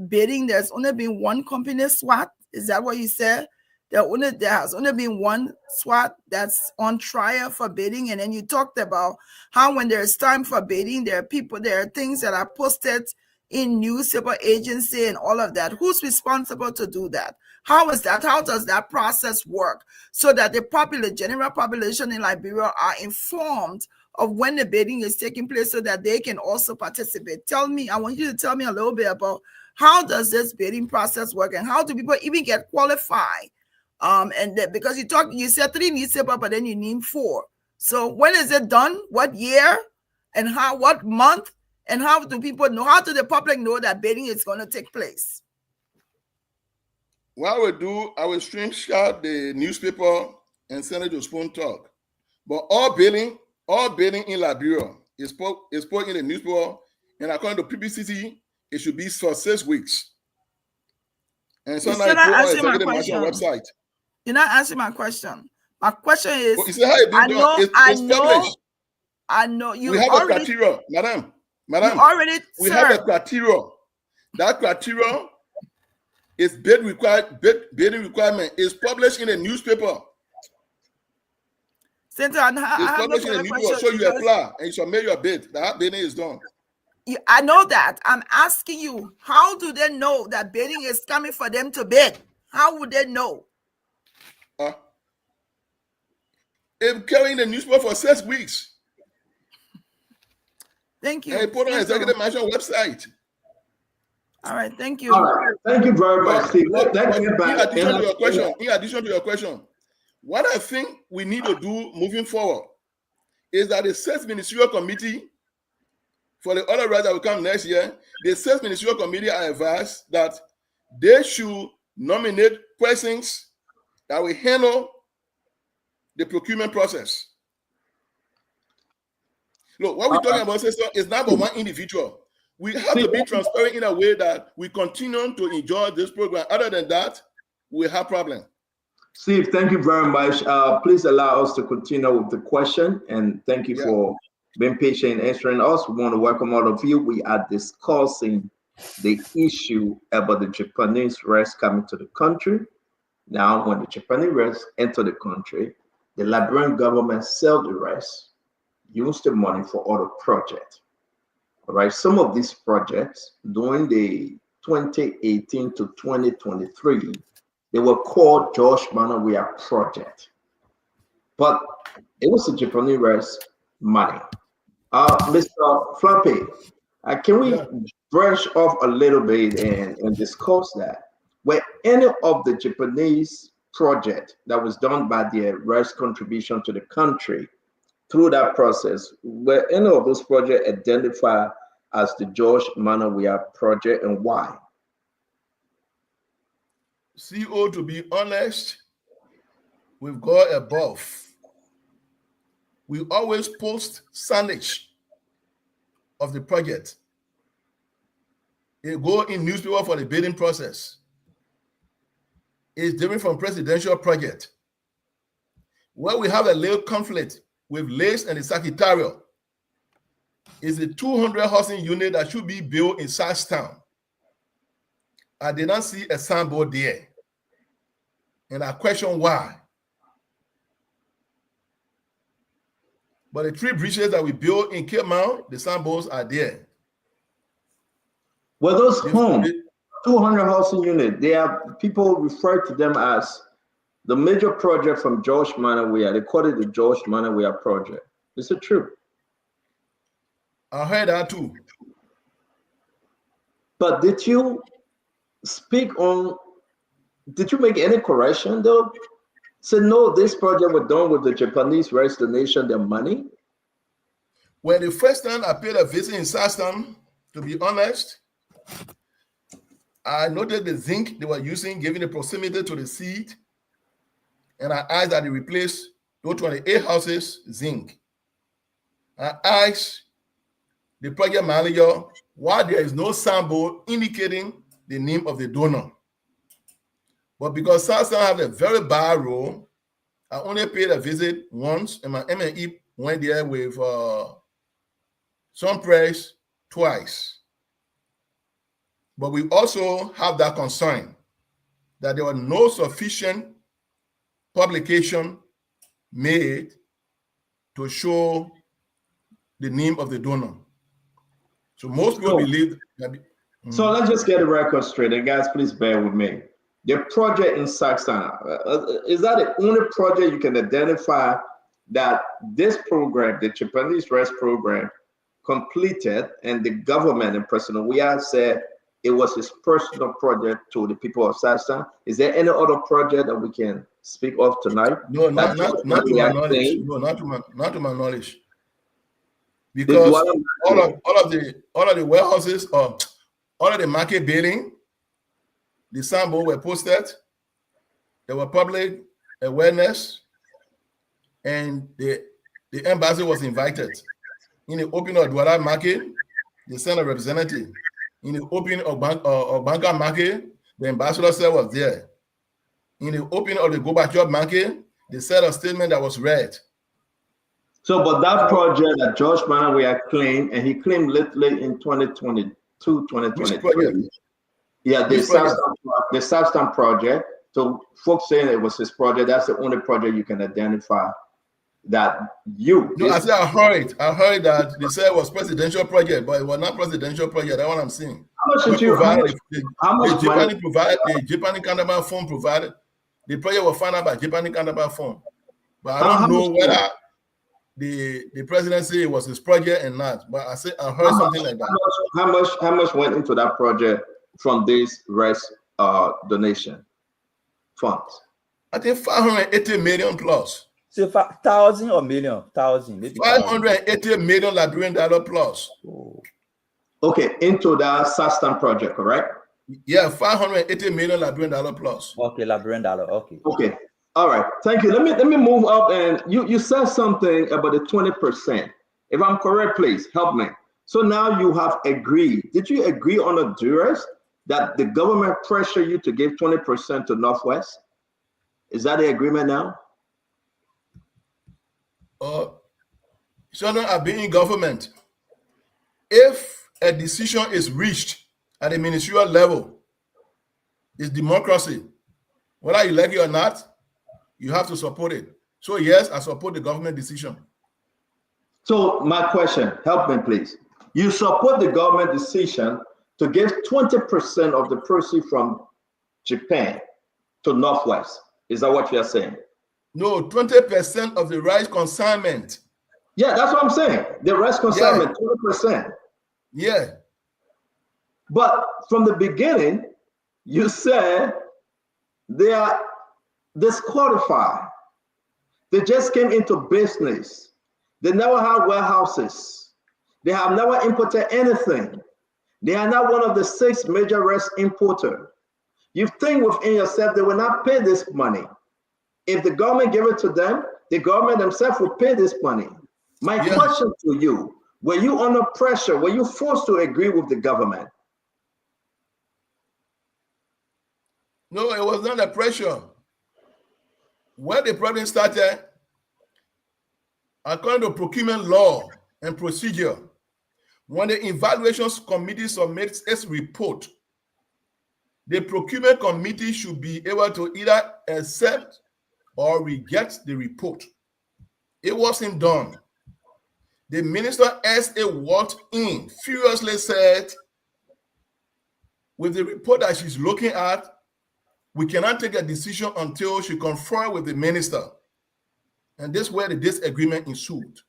bidding. There's only been one company, SWAT. Is that what you said? There has only been one SWAT that's on trial for bidding. And then you talked about how when there's time for bidding, there are things that are posted in newspaper agency and all of that. Who's responsible to do that? How is that? How does that process work so that the general population in Liberia are informed of when the bidding is taking place so that they can also participate? I want you to tell me a little bit about how does this bidding process work and how do people even get qualified? Because you said 3 newspapers, but then you named 4. So when is it done? What year? And what month? And how do people know? How do the public know that bidding is going to take place? What I will do, I will screenshot the newspaper and send it to Spoon Talk. But all bidding in Liberia is put in the newspaper, and according to PBCC, it should be for 6 weeks. And sometimes you go on the Executive Mansion website. You're not answering my question. My question is, you see how it been done? It's published. I know you. We have a criteria, madam. We have a criteria. That criteria is bidding requirement is published in a newspaper. Senator, it's published in a newspaper, so you apply and you submit your bid. That bidding is done. I know that. I'm asking you, how do they know that bidding is coming for them to bid? How would they know? It's carrying the newspaper for 6 weeks. Thank you. And put on the Executive Mansion website. All right, thank you. All right, thank you very much, Steve. In addition to your question, what I think we need to do moving forward is that the 6th Ministerial Committee, for the other rights that will come next year, the 6th Ministerial Committee are advised that they should nominate persons that will handle the procurement process. Look, what we're talking about, sister, is not about one individual. We have to be transparent in a way that we continue to enjoy this program. Other than that, we have problems. Steve, thank you very much. Please allow us to continue with the question, and thank you for being patient in answering us. We want to welcome all of you. We are discussing the issue about the Japanese rest coming to the country. Now, when the Japanese rest enter the country, the Liberian government sell the rest, use the money for other projects. All right, some of these projects during the 2018 to 2023, they were called George Manawiya Project, but it was the Japanese rest money. Mr. Flappy, can we brush off a little bit and discuss that? Were any of the Japanese project that was done by the rest contribution to the country through that process, were any of those projects identified as the George Manawiya Project, and why? CO, to be honest, we've got above. We always post signage of the project. It go in newspaper for the bidding process. It's different from presidential project. Where we have a little conflict with LACE and the Secretariat is a 200 housing unit that should be built in Southtown. I did not see a signboard there. And I question why. But the 3 bridges that we built in Cape Mount, the signboards are there. Well, those homes, 200 housing units, they are, people refer to them as the major project from George Manawiya. They call it the George Manawiya Project. Is it true? I heard that too. But did you speak on, did you make any correction though? Say, no, this project was done with the Japanese rest donation their money? When the first time I paid a visit in Southtown, to be honest, I noted the zinc they were using, given the proximity to the seed, and I asked that they replace those 28 houses zinc. I asked the project manager why there is no signboard indicating the name of the donor. But because Southtown have a very bad road, I only paid a visit once, and my M&E went there with some price twice. But we also have that concern that there was no sufficient publication made to show the name of the donor. So most people believe that. So let's just get the record straight. And guys, please bear with me. The project in Southtown, is that the only project you can identify that this program, the Japanese rest program, completed, and the government and President Weah said it was his personal project to the people of Southtown? Is there any other project that we can speak of tonight? No, not to my knowledge. No, not to my knowledge. Because all of the warehouses, all of the market building, the signboard were posted. There were public awareness, and the embassy was invited. In the opening of Douala market, they sent a representative. In the opening of Banka market, the ambassador said was there. In the opening of the Gorbachev market, they said a statement that was read. So, but that project that George Manawiya claimed, and he claimed literally in 2022, 2023. Yeah, the Southtown project. So folks saying it was his project. That's the only project you can identify that you. No, I said I heard that they said it was presidential project, but it was not presidential project. That's what I'm saying. How much did you provide? The Japanese counterpart fund provided. The project was funded by Japanese counterpart fund, but I don't know whether the president said it was his project and not. But I heard something like that. How much went into that project from this rest donation funds? I think 580 million plus. Say 1,000 or million? 1,000, maybe 580 million Liberian dollar plus. Oh. Okay, into the SASTAN project, correct? Yeah, 580 million Liberian dollar plus. Okay, Liberian dollar. Okay. Okay. All right. Thank you. Let me move up. And you said something about the 20%. If I'm correct, please help me. So now you have agreed. Did you agree on a duress that the government pressure you to give 20% to Northwest? Is that the agreement now? Children are being in government. If a decision is reached at the ministerial level, it's democracy. Whether you like it or not, you have to support it. So yes, I support the government decision. So my question, help me please. You support the government decision to give 20% of the proceeds from Japan to Northwest. Is that what you're saying? No, 20% of the rice consignment. Yeah, that's what I'm saying. The rice consignment, 20%. Yeah. But from the beginning, you said they are disqualified. They just came into business. They never had warehouses. They have never imported anything. They are not one of the 6 major rice importers. You think within yourself they will not pay this money. If the government gave it to them, the government themselves will pay this money. My question to you, were you under pressure? Were you forced to agree with the government? No, it was not a pressure. When the problem started, according to procurement law and procedure, when the evaluations committee submits its report, the procurement committee should be able to either accept or reject the report. It wasn't done. The minister, as it walked in, furiously said, with the report that she's looking at, we cannot take a decision until she confirms with the minister. And this is where the disagreement ensued.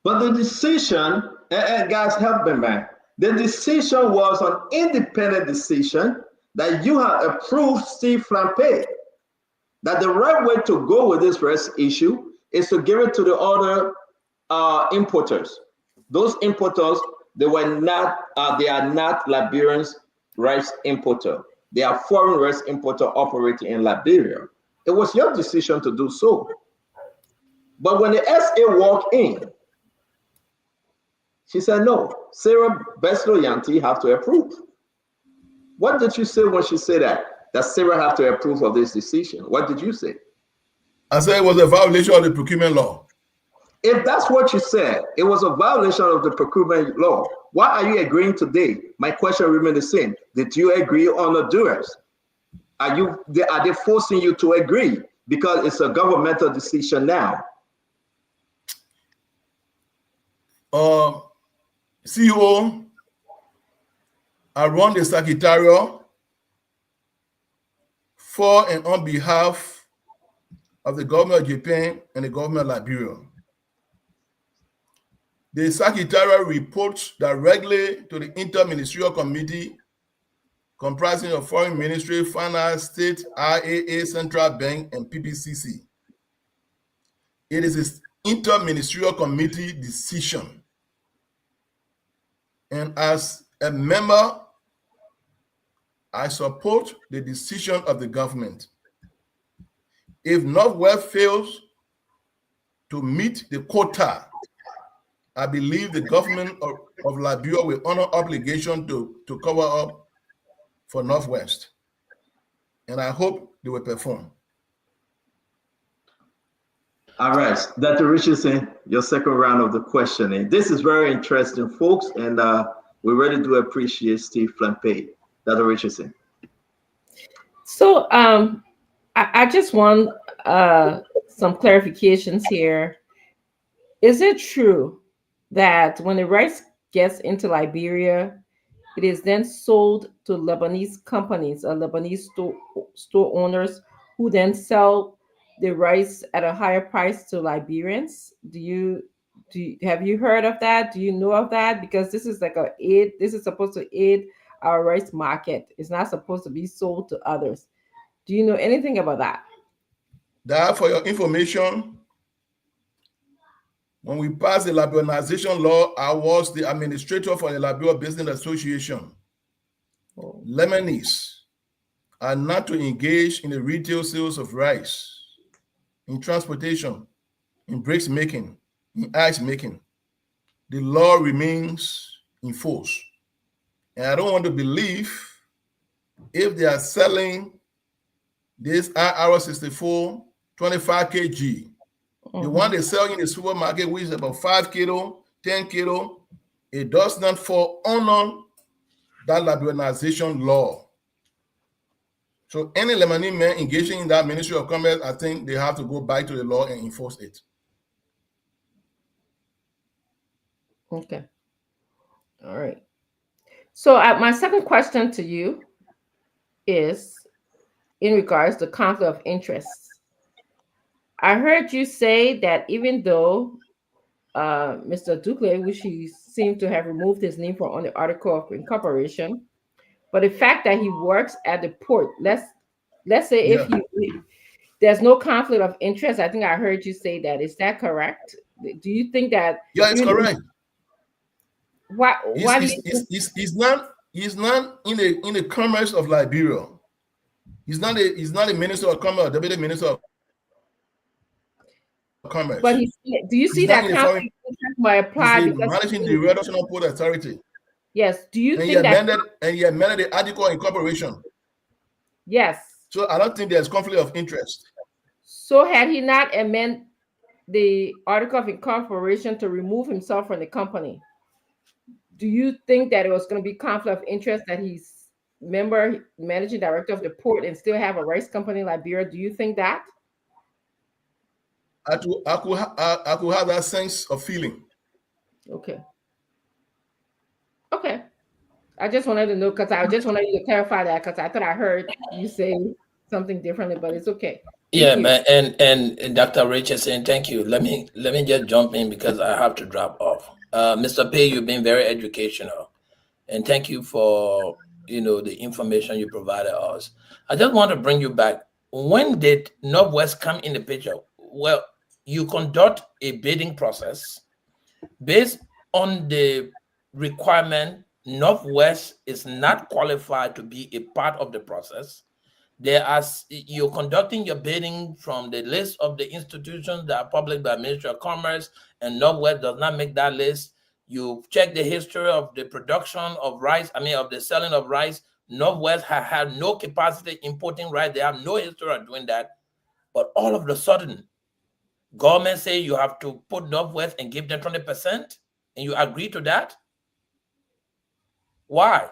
But the decision, and guys, help me, man. The decision was an independent decision that you have approved Steve Flampe, that the right way to go with this rice issue is to give it to the other importers. Those importers, they are not Liberians rice importer. They are foreign rice importer operating in Liberia. It was your decision to do so. But when the SA walked in, she said, no, Sarah Beslo Yanti have to approve. What did you say when she said that Sarah have to approve of this decision? What did you say? I said it was a violation of the procurement law. If that's what you said, it was a violation of the procurement law. Why are you agreeing today? My question remains the same. Did you agree on the duress? Are they forcing you to agree because it's a governmental decision now? CEO, I run the secretariat for and on behalf of the government of Japan and the government of Liberia. The secretariat reports directly to the Interministerial Committee comprising of Foreign Ministry, Finance, State, IAA, Central Bank, and PPCC. It is an Interministerial Committee decision. And as a member, I support the decision of the government. If Northwest fails to meet the quota, I believe the government of Liberia will honor obligation to cover up for Northwest. And I hope they will perform. All right, Dr. Richardson, your second round of the questioning. This is very interesting, folks, and we really do appreciate Steve Flampe. Dr. Richardson. So I just want some clarifications here. Is it true that when the rice gets into Liberia, it is then sold to Lebanese companies or Lebanese store owners who then sell the rice at a higher price to Liberians? Have you heard of that? Do you know of that? Because this is like this is supposed to aid our rice market. It's not supposed to be sold to others. Do you know anything about that? That for your information, when we passed the liberalization law, I was the administrator for the Liberia Business Association. Lebanese are not to engage in the retail sales of rice, in transportation, in bricks making, in ice making. The law remains in force. And I don't want to believe if they are selling this IR64 25 kg, the one they sell in the supermarket, which is about 5 kilo, 10 kilo, it does not fall under that liberalization law. So any Lebanese man engaging in that Ministry of Commerce, I think they have to go back to the law and enforce it. Okay. All right. So my second question to you is in regards to conflict of interest. I heard you say that even though Mr. Dukley, which he seemed to have removed his name from on the article of incorporation, but the fact that he works at the port, let's say if there's no conflict of interest, I think I heard you say that. Is that correct? Do you think that? Yeah, it's correct. Why he's not in the commerce of Liberia. He's not a minister of commerce, or deputy minister of commerce. But do you see that conflict might apply because managing the Reductional Port Authority? Yes. Do you think he amended the article of incorporation? Yes. So I don't think there's conflict of interest. So had he not amended the article of incorporation to remove himself from the company, do you think that it was going to be conflict of interest that he's managing director of the port and still have a rice company in Liberia? Do you think that? I could have that sense of feeling. Okay. Okay. I just wanted to know because I just wanted you to clarify that because I thought I heard you say something differently, but it's okay. Yeah, man, and Dr. Richardson, thank you. Let me just jump in because I have to drop off. Mr. Pei, you've been very educational, and thank you for the information you provided us. I just want to bring you back. When did Northwest come in the picture? Well, you conduct a bidding process based on the requirement. Northwest is not qualified to be a part of the process. You're conducting your bidding from the list of the institutions that are published by Ministry of Commerce, and Northwest does not make that list. You check the history of the production of rice, of the selling of rice. Northwest has had no capacity importing rice. They have no history of doing that. But all of a sudden, government say you have to put Northwest and give them 20%, and you agree to that? Why?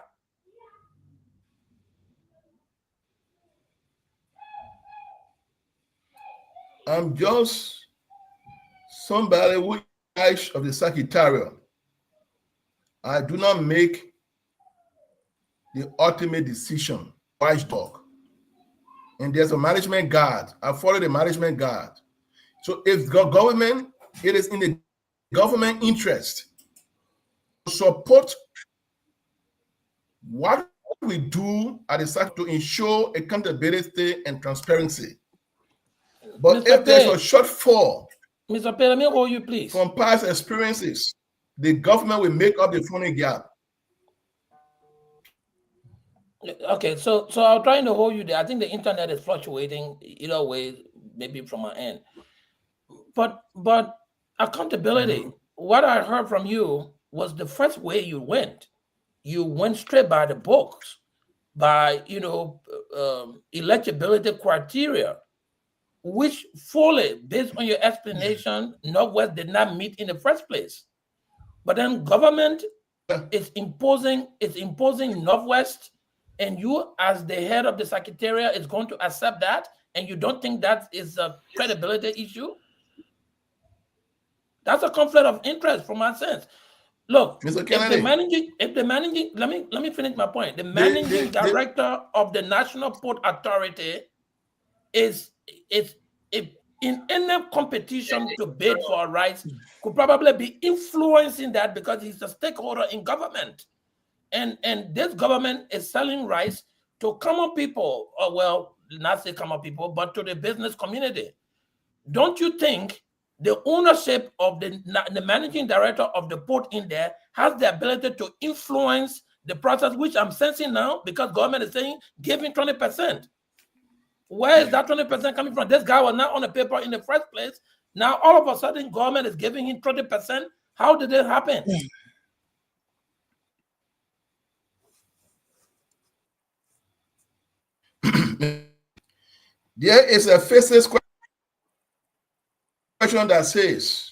I'm just somebody who is in charge of the secretariat. I do not make the ultimate decision. Watchdog. And there's a management guard. I follow the management guard. So if government, it is in the government interest to support what we do at the site to ensure accountability and transparency. But Mr. if there's a shortfall, Mr. Pei, let me hold you, please. From past experiences, the government will make up the funding gap. Okay, so I'm trying to hold you there. I think the internet is fluctuating either way, maybe from my end. But accountability, what I heard from you was the first way you went. You went straight by the books, by eligibility criteria, which fully, based on your explanation, Northwest did not meet in the first place. But then government is imposing Northwest, and you as the head of the secretariat is going to accept that, and you don't think that is a credibility issue? That's a conflict of interest from my sense. Look, if the managing, let me finish my point. The managing director of the National Port Authority is in any competition to bid for rights could probably be influencing that because he's a stakeholder in government. And this government is selling rice to common people, or well, not say common people, but to the business community. don't you think the ownership of the managing director of the port in there has the ability to influence the process, which I'm sensing now, because government is saying giving 20%. Where is that 20% coming from? This guy was not on the paper in the first place. Now all of a sudden government is giving him 20%. How did it happen? There is a faceless question that says,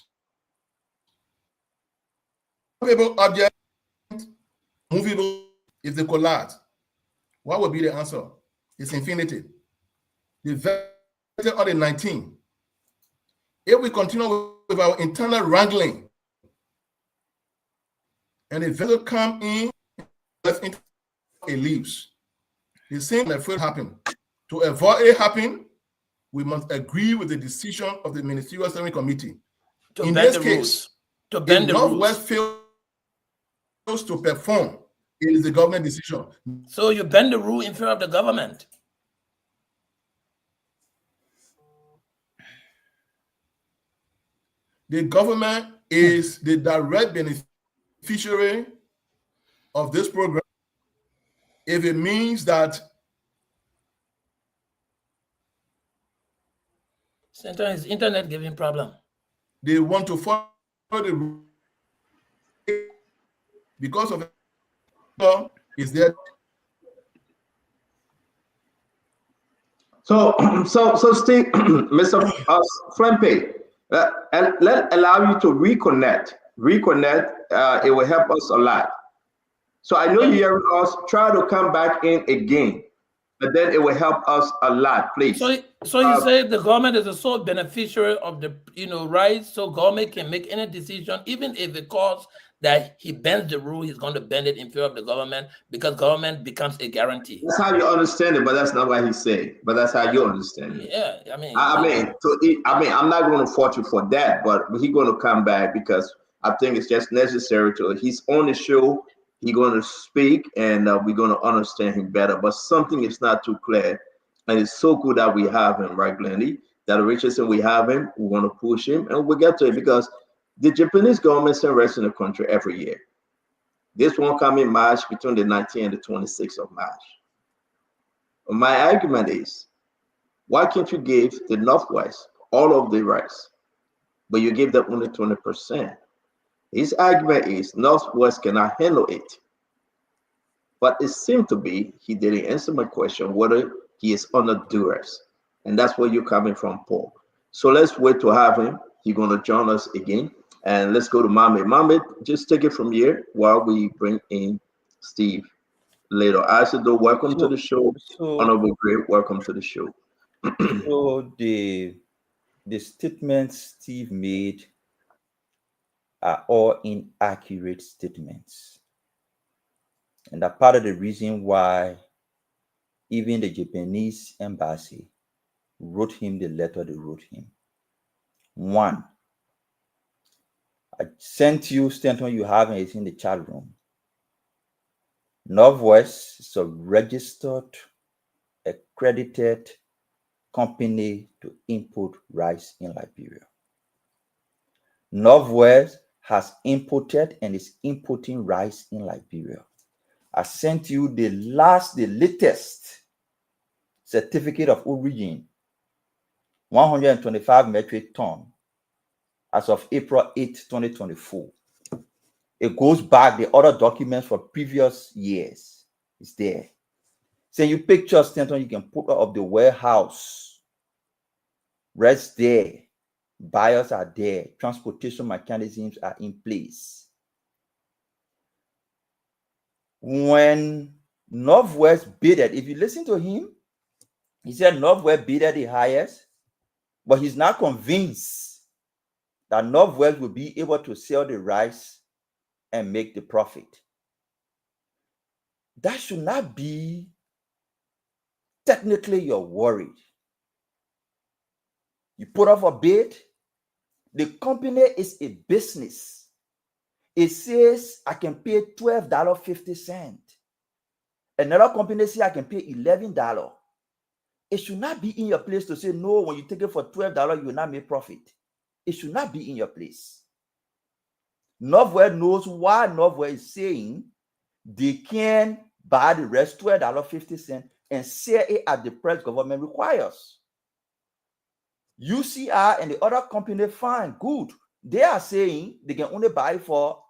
movable object, movable is the collage. What would be the answer? It's infinity. The vector on the 19. If we continue with our internal wrangling, and the vessel come in, it leaves. The same that will happen. To avoid it happening, we must agree with the decision of the Ministerial Steering Committee. In this case, to bend the rules. Northwest fails to perform, it is the government decision. So you bend the rule in favor of the government. The government is the direct beneficiary of this program. If it means that sometimes internet giving problem. They want to follow the rule because of it is there. So Steve, Mr. Flempe, let allow you to reconnect. It will help us a lot. So I know you hear us. Try to come back in again, but then it will help us a lot, please. So you say the government is the sole beneficiary of the rights, so government can make any decision, even if it calls that he bends the rule, he's going to bend it in favor of the government because government becomes a guarantee. That's how you understand it, but that's not what he's saying. But that's how you understand it. Yeah, I mean, I'm not going to fault you for that, but he's going to come back because I think it's just necessary to. He's on the show. He's going to speak, and we're going to understand him better. But something is not too clear, and it's so good that we have him, right, Glendy? That Richardson, we have him. We want to push him, and we'll get to it because the Japanese government sends rest in the country every year. This won't come in March, between the 19th and the 26th of March. My argument is, why can't you give the Northwest all of the rights, but you give them only 20%? His argument is Northwest cannot handle it. But it seemed to be he didn't answer my question whether he is under duress. And that's where you're coming from, Paul. So let's wait to have him. He's going to join us again. And let's go to Mohammed. Mohammed, just take it from here while we bring in Steve later. Asido, welcome to the show. Honorable Great, welcome to the show. So the statements Steve made are all inaccurate statements. And that part of the reason why even the Japanese embassy wrote him the letter they wrote him. One, I sent you, Stanton, you have it in the chat room. Northwest is a registered, accredited company to import rice in Liberia. Northwest has imported and is importing rice in Liberia. I sent you the latest certificate of origin, 125 metric ton, as of April 8, 2024. It goes back, the other documents for previous years is there. Send you pictures, Stanton, you can put up the warehouse. Rest there. Buyers are there. Transportation mechanisms are in place. When Northwest bidded, if you listen to him, he said Northwest bidded the highest, but he's not convinced that Northwest will be able to sell the rice and make the profit. That should not be technically you're worried. You put off a bid, the company is a business. It says I can pay $12.50. Another company says I can pay $11. it should not be in your place to say, no, when you take it for $12, you will not make profit. It should not be in your place. Northwest knows why Northwest is saying they can buy the rest $12.50 and sell it at the price government requires. UCI and the other company, fine, good. They are saying they can only buy for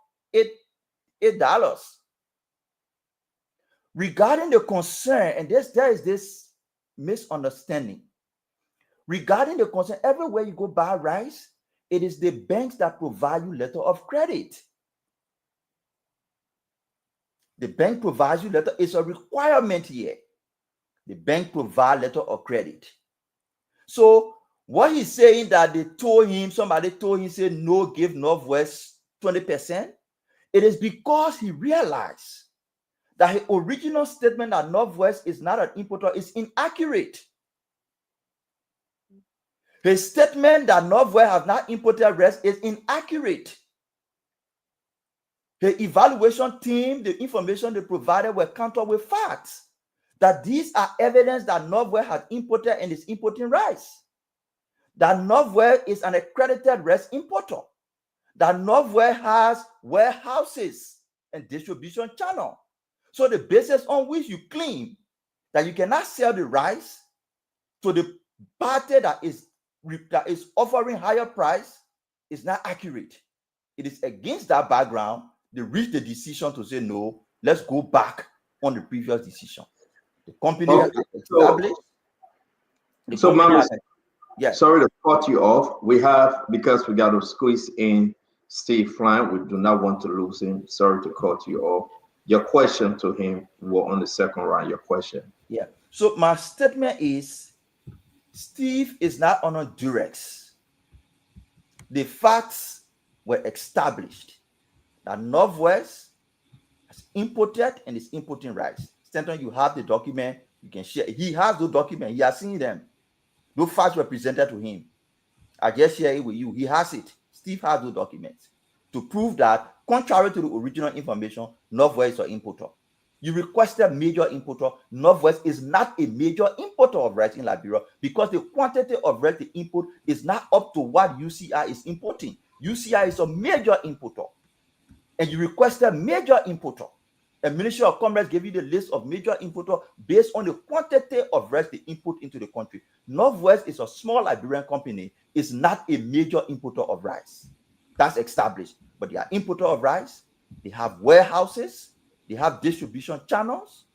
$8. Regarding the concern, and there is this misunderstanding. Regarding the concern, everywhere you go buy rice, it is the banks that provide you letter of credit. The bank provides you letter. It's a requirement here. The bank provides letter of credit. So what he's saying that somebody told him, say, no, give Northwest 20%. It is because he realized that his original statement that Northwest is not an importer is inaccurate. His statement that Northwest has not imported rice is inaccurate. The evaluation team, the information they provided were countered with facts that these are evidence that Northwest has imported and is importing rice. That Northwest is an accredited rice importer. That Northwest has warehouses and distribution channel. So the basis on which you claim that you cannot sell the rice to the party that is offering higher price is not accurate. It is against that background they reached the decision to say, no, let's go back on the previous decision. The company has established. Sorry to cut you off. We have, because we got to squeeze in Steve Flying, we do not want to lose him. Sorry to cut you off. Your question to him was on the second round. Your question. Yeah. So my statement is, Steve is not on a Durex. The facts were established that Northwest has imported and is importing rice. Stanton, you have the document. You can share. He has the document. He has seen them. Those facts were presented to him. I just share it with you. He has it. Steve has those documents to prove that, contrary to the original information, Northwest is an importer. You requested major importer. Northwest is not a major importer of rice in Liberia because the quantity of rice they import is not up to what UCI is importing. UCI is a major importer. And you requested major importer. The Ministry of Commerce gave you the list of major importers based on the quantity of rice they import into the country. Northwest is a small Liberian company. It's not a major importer of rice. That's established. But they are importer of rice. They have warehouses. They have distribution channels.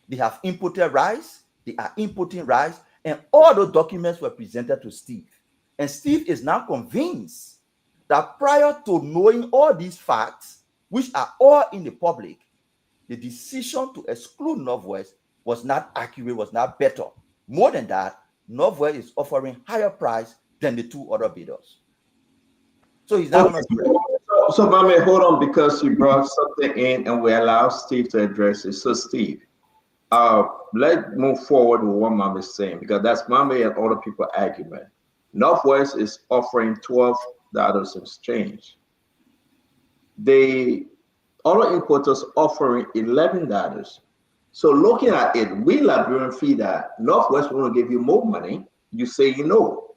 They have imported rice. They are importing rice. And all those documents were presented to Steve. And Steve is now convinced that prior to knowing all these facts, which are all in the public, the decision to exclude Northwest was not accurate, was not better. More than that, Northwest is offering higher price than the two other bidders. So he's not going to. So, Mame, hold on, because you brought something in and we allow Steve to address it. So, Steve, let's move forward with what Mame is saying, because that's Mame and other people's argument. Northwest is offering $12 in exchange. The other importers offering $11. So looking at it, we Liberian feeder, Northwest want to give you more money, you say no.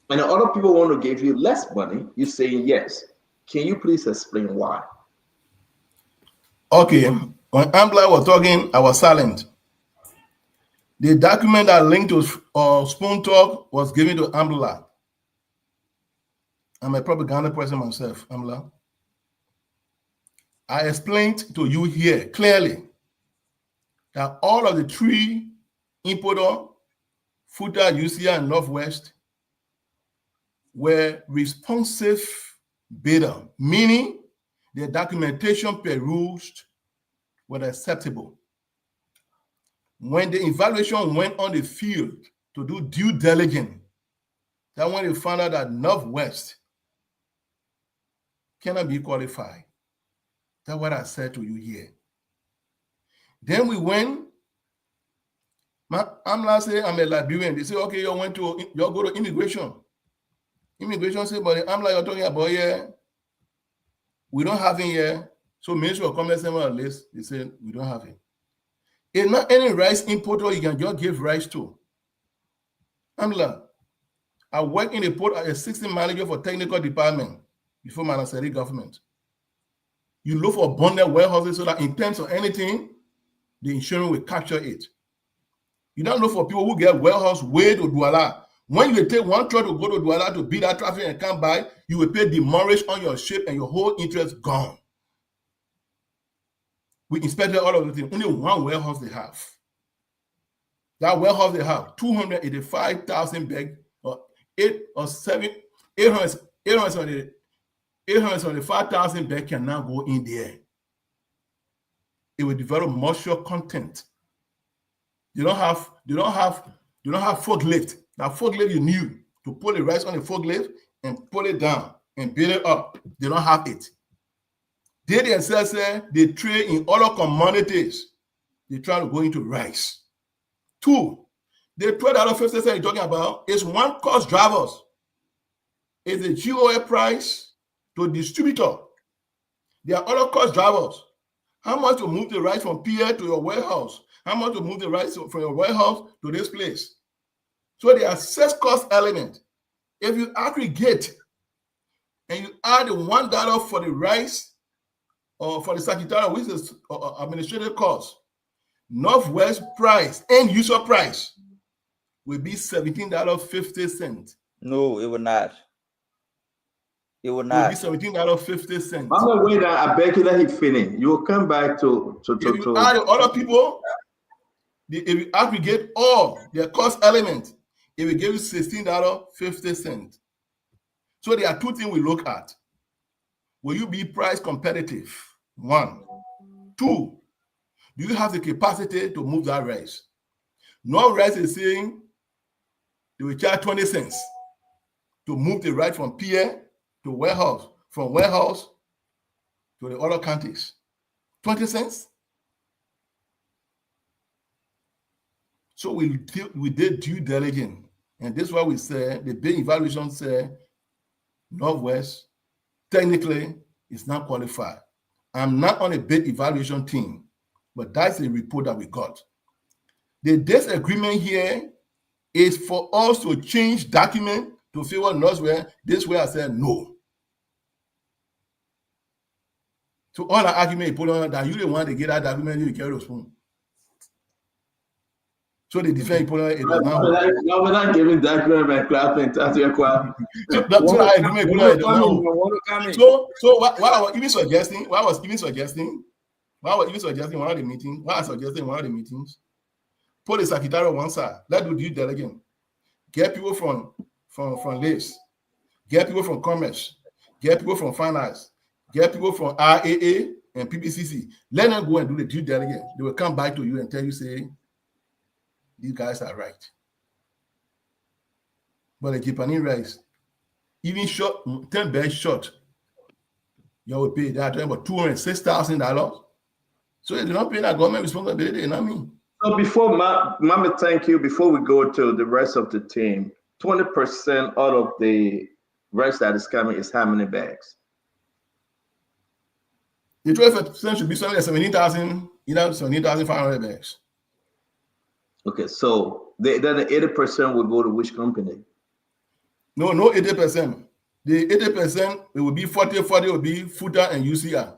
And the other people want to give you less money, you say yes. Can you please explain why? Okay, when Ambler was talking, I was silent. The document that linked to Spoon Talk was given to Ambler. I'm a propaganda person myself, Ambler. I explained to you here clearly that all of the three importers, FUTA, UCI, and Northwest, were responsive bidder, meaning their documentation perused was acceptable. When the evaluation went on the field to do due diligence, that when they found out that Northwest cannot be qualified. That's what I said to you here. Then we went. I'm not saying I'm a Liberian. They say, okay, you go to immigration. Immigration say, but I'm like, you're talking about here. We don't have it here. So Ministry of Commerce on the list. They say we don't have it. It's not any rice importer you can just give rice to. Amla, I worked in the port as assistant manager for technical department before Manaseri government. You look for bonded warehouses so that in terms of anything, the insurance will capture it. You don't look for people who get warehouse way to Douala. When you take one truck to go to Douala to beat that traffic and come by, you will pay demurrage on your ship and your whole interest gone. We inspected all of the things. Only one warehouse they have. That warehouse they have 285,000 bags, or 875,000 bags can now go in there. It will develop moisture content. They don't have forklift. That forklift you knew to pull the rice on the forklift and pull it down and build it up. They don't have it. They themselves say they trade in other commodities. They try to go into rice. 2, the $12.50 you're talking about is one cost drivers. It's the GOA price to distributor. There are other cost drivers. How much to move the rice from pier to your warehouse? How much to move the rice from your warehouse to this place? So the access cost element, if you aggregate and you add the $1 for the rice or for the secretariat, which is administrative cost, Northwest price, end user price will be $17.50. No, it will not. It will It not. will be $17.50. Mama, wait, I beg you, let him finish. You will come back to If you add the other people, if you aggregate all their cost elements, it will give you $16.50. So there are 2 things we look at. Will you be price competitive? 1. 2, do you have the capacity to move that rice? No rice is saying they will charge 20 cents to move the rice from pier to warehouse, from warehouse to the other counties. 20 cents? So we did due diligence. And this is why we say the big evaluation said Northwest technically is not qualified. I'm not on a bid evaluation team, but that's the report that we got. The disagreement here is for us to change document to favor Northwest. This way I said no. So all the argument you put on that you didn't want to get that document, you carry the spoon. So the defense you put on it does not work. No, we're not giving document by clapping. That's your question. So that's what I agree with. So what I was even suggesting, one of the meetings, put the secretary on one side, let's do due diligence. Get people from LACE, get people from commerce, get people from finance, get people from RAA and PPCC. Let them go and do the due diligence. They will come back to you and tell you, say, these guys are right. But the Japanese rice, even short, 10 bags short, you will pay that about $206,000. So if you're not paying that government responsibility, you know what I mean? So before, Mama, thank you. Before we go to the rest of the team, 20% out of the rice that is coming is how many bags? The 12% should be something like 17,000, 17,500 bags. Okay, so then the 80% will go to which company? No 80%. The 80%, it will be 40 will be FUTA and UCR.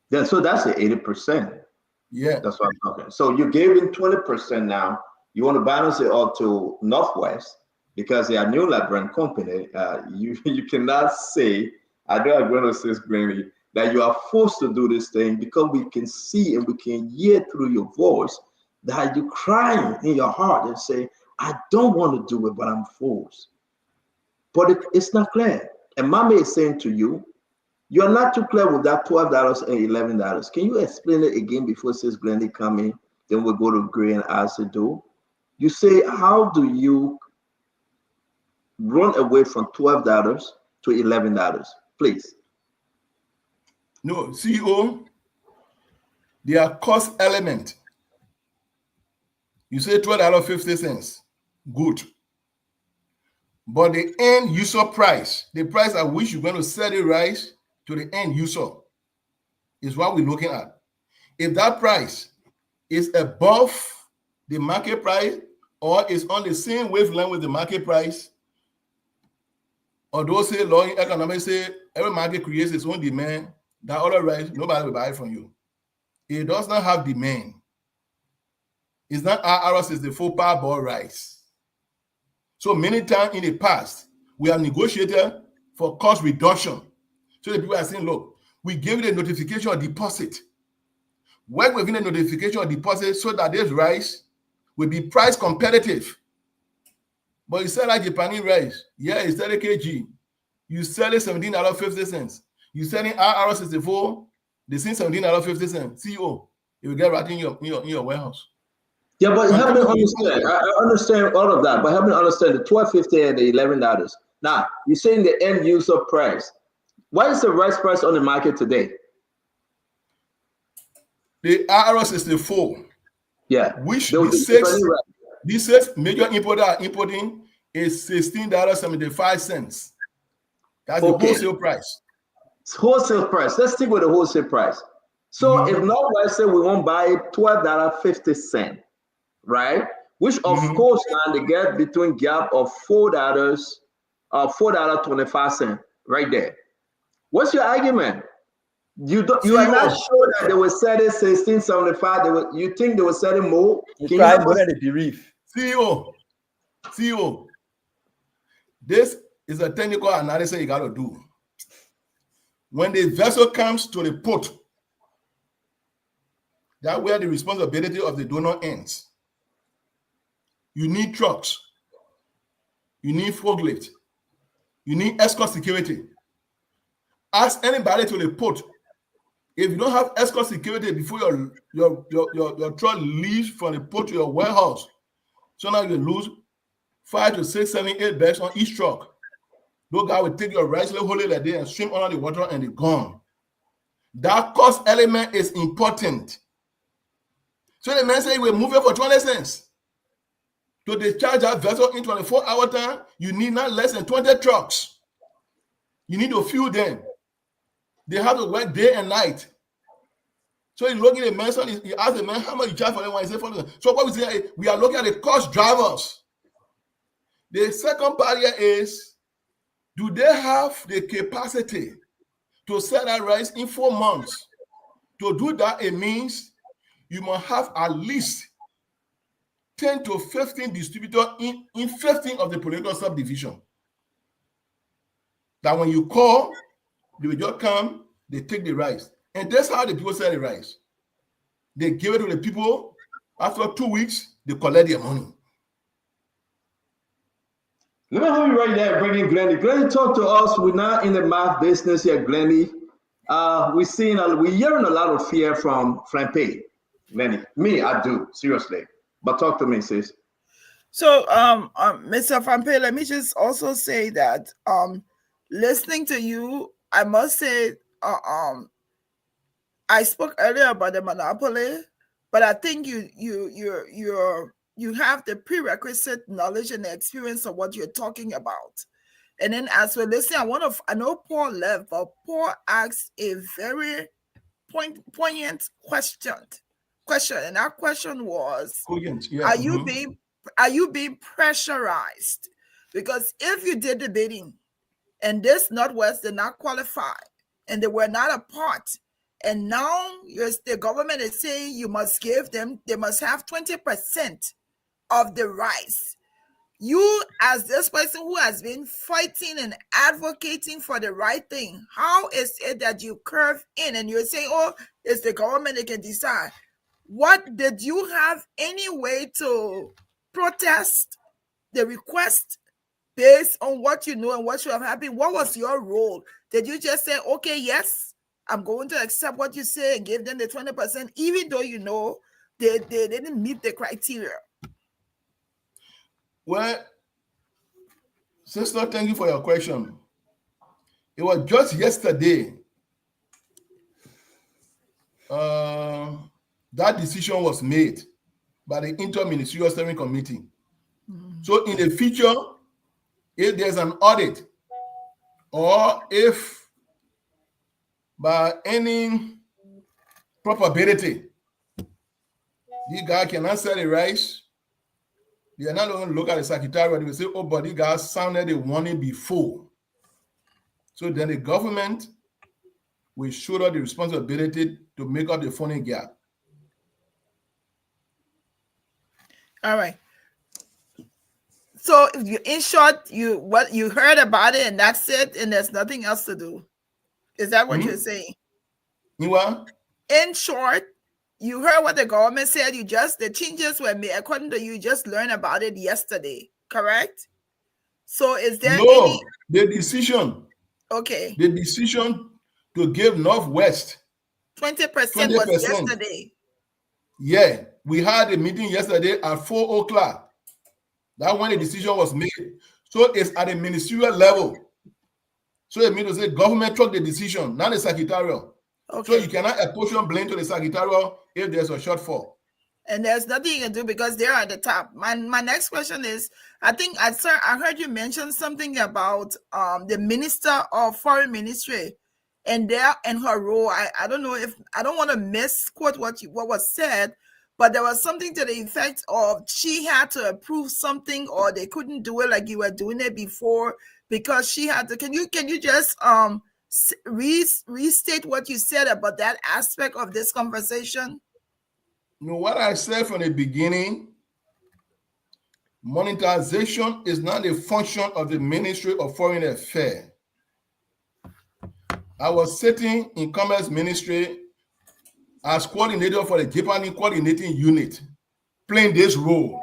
Yeah, so that's the 80%. Yeah. That's what I'm talking. So you gave in 20% now. You want to balance it out to Northwest because they are new brand company. You cannot say, I don't agree with this, Granny, that you are forced to do this thing because we can see and we can hear through your voice that you crying in your heart and say, I don't want to do it, but I'm forced. But it's not clear. And Mama is saying to you, you're not too clear with that $12 and $11. Can you explain it again before Sis Glendy come in? Then we'll go to Gray and Asido. You say, how do you run away from $12 to $11? Please. No, CEO, their cost element. You say $12.50. Good. But the end user price, the price at which you're going to sell the rice to the end user, is what we're looking at. If that price is above the market price or is on the same wavelength with the market price, or those say law in economics say every market creates its own demand, that other rice, nobody will buy it from you. It does not have demand. It's not ours, it's the full parboiled rice. So many times in the past, we have negotiated for cost reduction. So the people are saying, look, we give you the notification of deposit. Work within the notification of deposit so that this rice will be price competitive. But you sell like Japanese rice, yeah, it's 30 kg. You sell it $17.50. You sell it RR64, they sell $17.50. CEO, you will get right in your warehouse. Yeah, but help me understand. I understand all of that, but help me understand the $12.50 and the $11. Now, you're saying the end user price. What is the rice price on the market today? The RR64. Yeah. Which the six major importer are importing is $16.75. That's the wholesale price. It's wholesale price. Let's stick with the wholesale price. So if Northwest say we won't buy it $12.50, right? Which of course now they get between gap of $4 or $4.25 right there. What's your argument? You are not sure that they were selling $16.75. You think they were selling more? CEO, this is a technical analysis you got to do. When the vessel comes to the port, that's where the responsibility of the donor ends. You need trucks. You need forklift. You need escort security. Ask anybody to the port. If you don't have escort security before your truck leaves from the port to your warehouse, so now you lose 5 to 6, 7, 8 bags on each truck. Those guys will take your rice, hold it like that, and swim under the water, and they're gone. That cost element is important. So the man said he will move it for 20 cents. To discharge that vessel in 24-hour time, you need not less than 20 trucks. You need to fuel them. They have to work day and night. So you look at the man, you ask the man how much you charge for them. He said, so what we say, we are looking at the cost drivers. The second part here is, do they have the capacity to sell that rice in 4 months? To do that, it means you must have at least 10 to 15 distributors in 15 of the political subdivision. That when you call, they will just come, they take the rice. And that's how the people sell the rice. They give it to the people. After 2 weeks, they collect their money. Let me hold you right there, bring in Glenny. Glenny, talk to us. We're not in the math business here, Glenny. We're hearing a lot of fear from Flampe. Glenny, me, I do, seriously. But talk to me, sis. So, Mr. Flampe, let me just also say that listening to you, I must say, I spoke earlier about the monopoly, but I think you have the prerequisite knowledge and the experience of what you're talking about. And then as we're listening, I know Paul left, but Paul asked a very poignant question. And that question was, are you being pressurized? Because if you did the bidding and this Northwest did not qualify and they were not a part, and now the government is saying you must give them, they must have 20% of the rice. You, as this person who has been fighting and advocating for the right thing, how is it that you curve in and you're saying, oh, it's the government that can decide? What did you have any way to protest the request based on what you know and what should have happened? What was your role? Did you just say, okay, yes, I'm going to accept what you say and give them the 20%, even though you know they didn't meet the criteria? Well, sister, thank you for your question. It was just yesterday that decision was made by the Inter-Ministerial Steering Committee. So in the future, if there's an audit or if by any probability the guy cannot sell the rice, They are not going to look at the secretariat. They will say, oh, but you guys sounded a warning before. So then the government will shoulder the responsibility to make up the funding gap. All right. So in short, what you heard about it and that's it, and there's nothing else to do. Is that what you're saying? You what? In short, you heard what the government said. The changes were made according to you. Just learned about it yesterday, correct? So is there the decision? Okay. The decision to give Northwest 20% was yesterday. Yeah, we had a meeting yesterday at 4 o'clock. That's when the decision was made. So it's at a ministerial level. So it means to say government took the decision, not the secretarial. Okay. So you cannot apportion blame to the secretarial if there's a shortfall. And there's nothing you can do because they're at the top. My next question is, I think I heard you mention something about the Minister of Foreign Ministry and her role. I don't know if I don't want to misquote what was said, but there was something to the effect of she had to approve something or they couldn't do it like you were doing it before because she had to. Can you just restate what you said about that aspect of this conversation? You know what I said from the beginning? Monetization is not a function of the Ministry of Foreign Affairs. I was sitting in Commerce Ministry as coordinator for the Japanese coordinating unit, playing this role,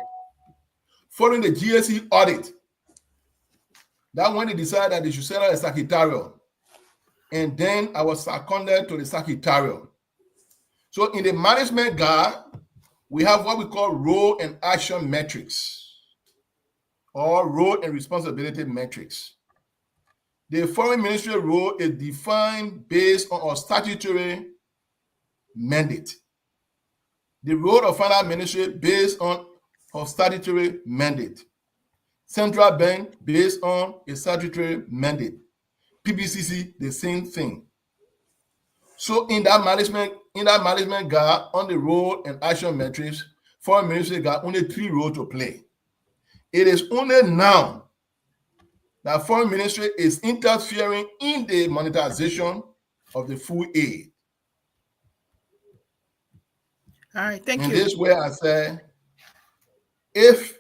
following the GSE audit. That when they decided that they should set up a secretarial. And then I was seconded to the secretarial. So in the management guide, we have what we call role and action metrics, or role and responsibility metrics. The foreign ministry role is defined based on our statutory mandate. The role of finance ministry based on our statutory mandate. Central bank based on a statutory mandate. PBCC, the same thing. So in that management guide on the role and action metrics, foreign ministry got only 3 roles to play. It is only now that foreign ministry is interfering in the monetization of the food aid. All right, thank you. And this is where I say, if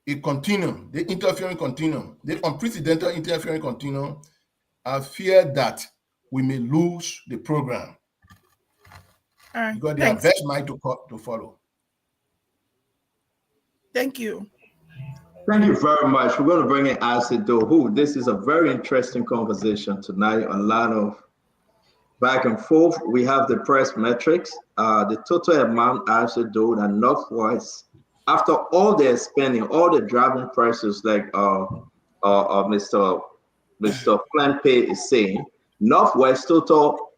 it continue, the interfering continue, the unprecedented interfering continue, I fear that we may lose the program. All right, because they are best mind to follow. Thank you. Thank you very much. We're going to bring in Asido, who this is a very interesting conversation tonight. A lot of back and forth. We have the press metrics, the total amount Asido and Northwest. After all their spending, all the driving prices, like Mr. Flampe is saying, Northwest total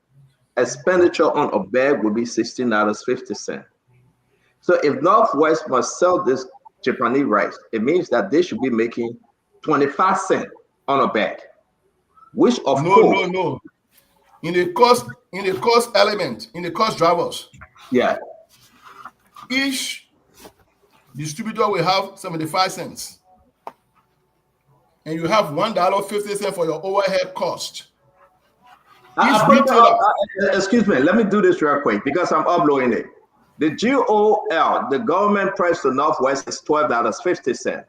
expenditure on a bag would be $16.50. So if Northwest must sell this Japanese rice, it means that they should be making 25 cents on a bag, which of course. No. In the cost element, in the cost drivers. Yeah. Each distributor will have 75 cents. And you have $1.50 for your overhead cost. Excuse me, let me do this real quick because I'm uploading it. The GOL, the government price to Northwest, is $12.50.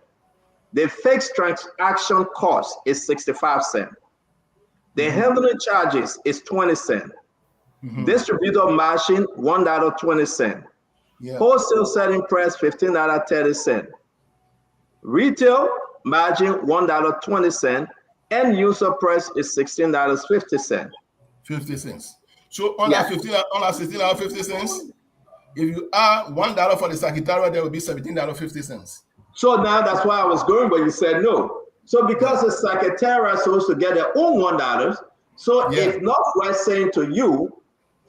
The fixed transaction cost is 65 cents. The handling charges is 20 cents. Distributor margin, $1.20. Yeah. Wholesale selling price, $15.30. Retail margin, $1.20. End user price is $16.50. 50 cents. So on that $16.50, if you add $1 for the secretariat, there will be $17.50. So now that's why I was going, but you said no. So because the secretariat is supposed to get their own $1, so if Northwest saying to you,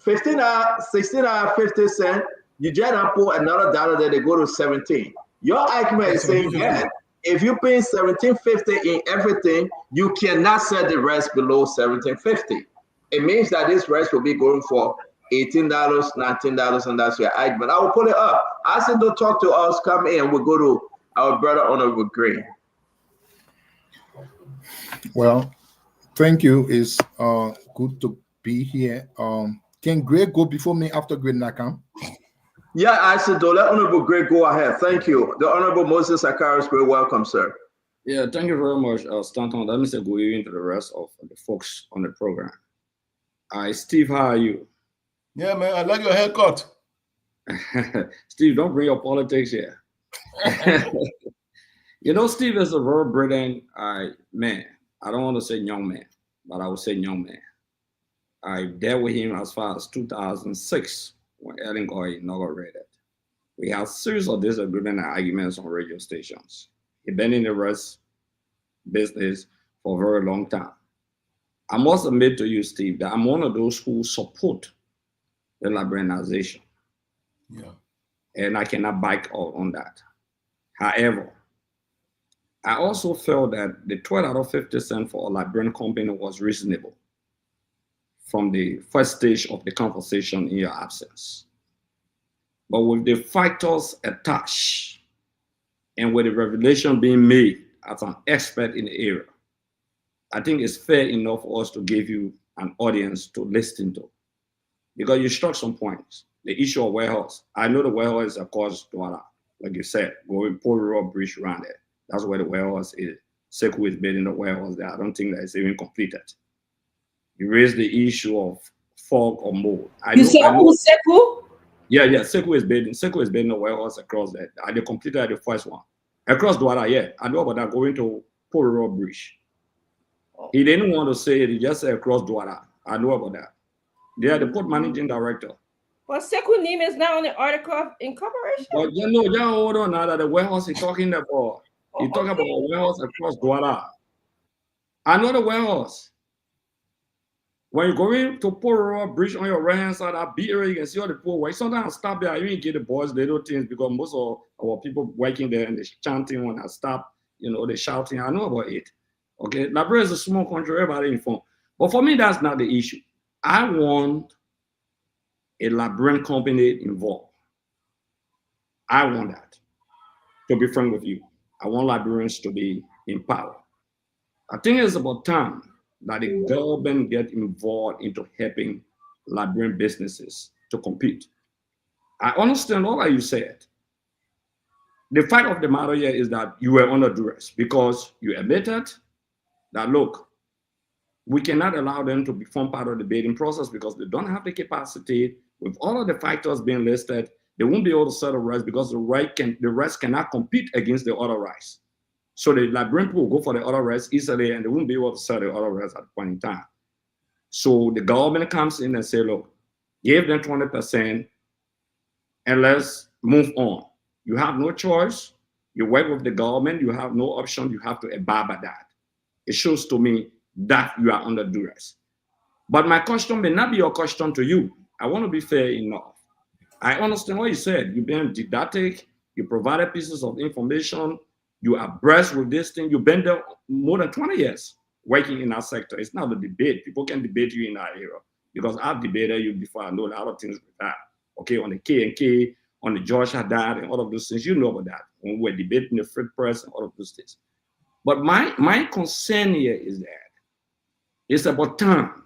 $16.50, you just put another dollar there, they go to 17. Your argument is saying that if you pay $17.50 in everything, you cannot sell the rest below $17.50. It means that this rice will be going for $18, $19, and that's your argument. I will put it up. I said, don't talk to us, come in, we'll go to Our brother Honorable Gray. Well, thank you. It's good to be here. Can Gray go before me after Gray Nakam? Yeah, I said, let Honorable Gray go ahead. Thank you. The Honorable Moses Akaris Gray, welcome, sir. Yeah, thank you very much, Stanton. Let me say good evening to the rest of the folks on the program. Hi, Steve, how are you? Yeah, man, I like your haircut. Steve, don't bring your politics here. You know, Steve is a very brilliant man. I don't want to say young man, but I would say young man. I dealt with him as far as 2006 when Ellen Goy inaugurated. We had a series of disagreements and arguments on radio stations. He's been in the rest business for a very long time. I must admit to you, Steve, that I'm one of those who support the liberalization. Yeah. And I cannot back out on that. However, I also felt that the 12 out of 50 cents for a Liberian company was reasonable from the first stage of the conversation in your absence. But with the factors attached and with the revelation being made as an expert in the area, I think it's fair enough for us to give you an audience to listen to. Because you struck some points. The issue of warehouse. I know the warehouse is across Douala, like you said, going Port Royal Bridge around there. That's where the warehouse is. Sekou is building the warehouse there. I don't think that it's even completed. You raised the issue of fog or mold. Sekou? Yeah, Sekou is building the warehouse across there. They completed the first one. Across Douala, yeah. I know about that, going to Port Royal Bridge. He didn't want to say it, he just said across Douala. I know about that. They are the port managing director. Well, Sekou name is not on the article of incorporation. But you know, yeah, hold on now that the warehouse he's talking about. He's talking about a warehouse across Douala. I know the warehouse. When you go into Port Royal Bridge on your right hand side, that big area, you can see all the poor work. Sometimes I stop there, I even get the boys little things because most of our people working there and they're chanting when I stop, you know, they're shouting. I know about it. Okay, Liberia is a small country, everybody informed. But for me, that's not the issue. I want a Liberian company involved. I want that. To be frank with you, I want Liberians to be in power. I think it's about time that the government get involved into helping Liberian businesses to compete. I understand all that you said. The fact of the matter here is that you were under duress because you admitted that, look, we cannot allow them to become part of the bidding process because they don't have the capacity. With all of the factors being listed, they won't be able to sell the rice because the rice cannot compete against the other rice. So the Liberian people will go for the other rice easily and they won't be able to sell the other rice at the point in time. So the government comes in and say, look, give them 20% and let's move on. You have no choice. You work with the government. You have no option. You have to abide by that. It shows to me that you are under duress. But my question may not be your question to you. I want to be fair enough. I understand what you said. You've been didactic. You provided pieces of information. You are abreast with this thing. You've been there more than 20 years working in our sector. It's not a debate. People can debate you in our area because I've debated you before. I know a lot of things with that. Okay, on the K&K, on the George Haddad and all of those things. You know about that. When we're debating the free press and all of those things. But my concern here is that it's about time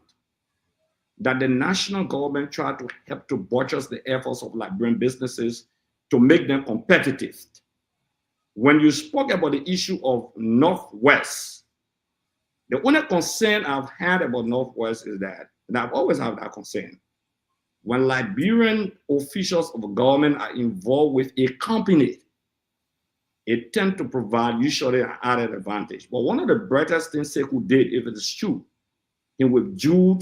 that the national government try to help to buttress the efforts of Liberian businesses to make them competitive. When you spoke about the issue of Northwest, the only concern I've had about Northwest is that, and I've always had that concern, when Liberian officials of the government are involved with a company, it tends to provide usually an added advantage. But one of the brightest things Sekou did, if it is true, he withdrew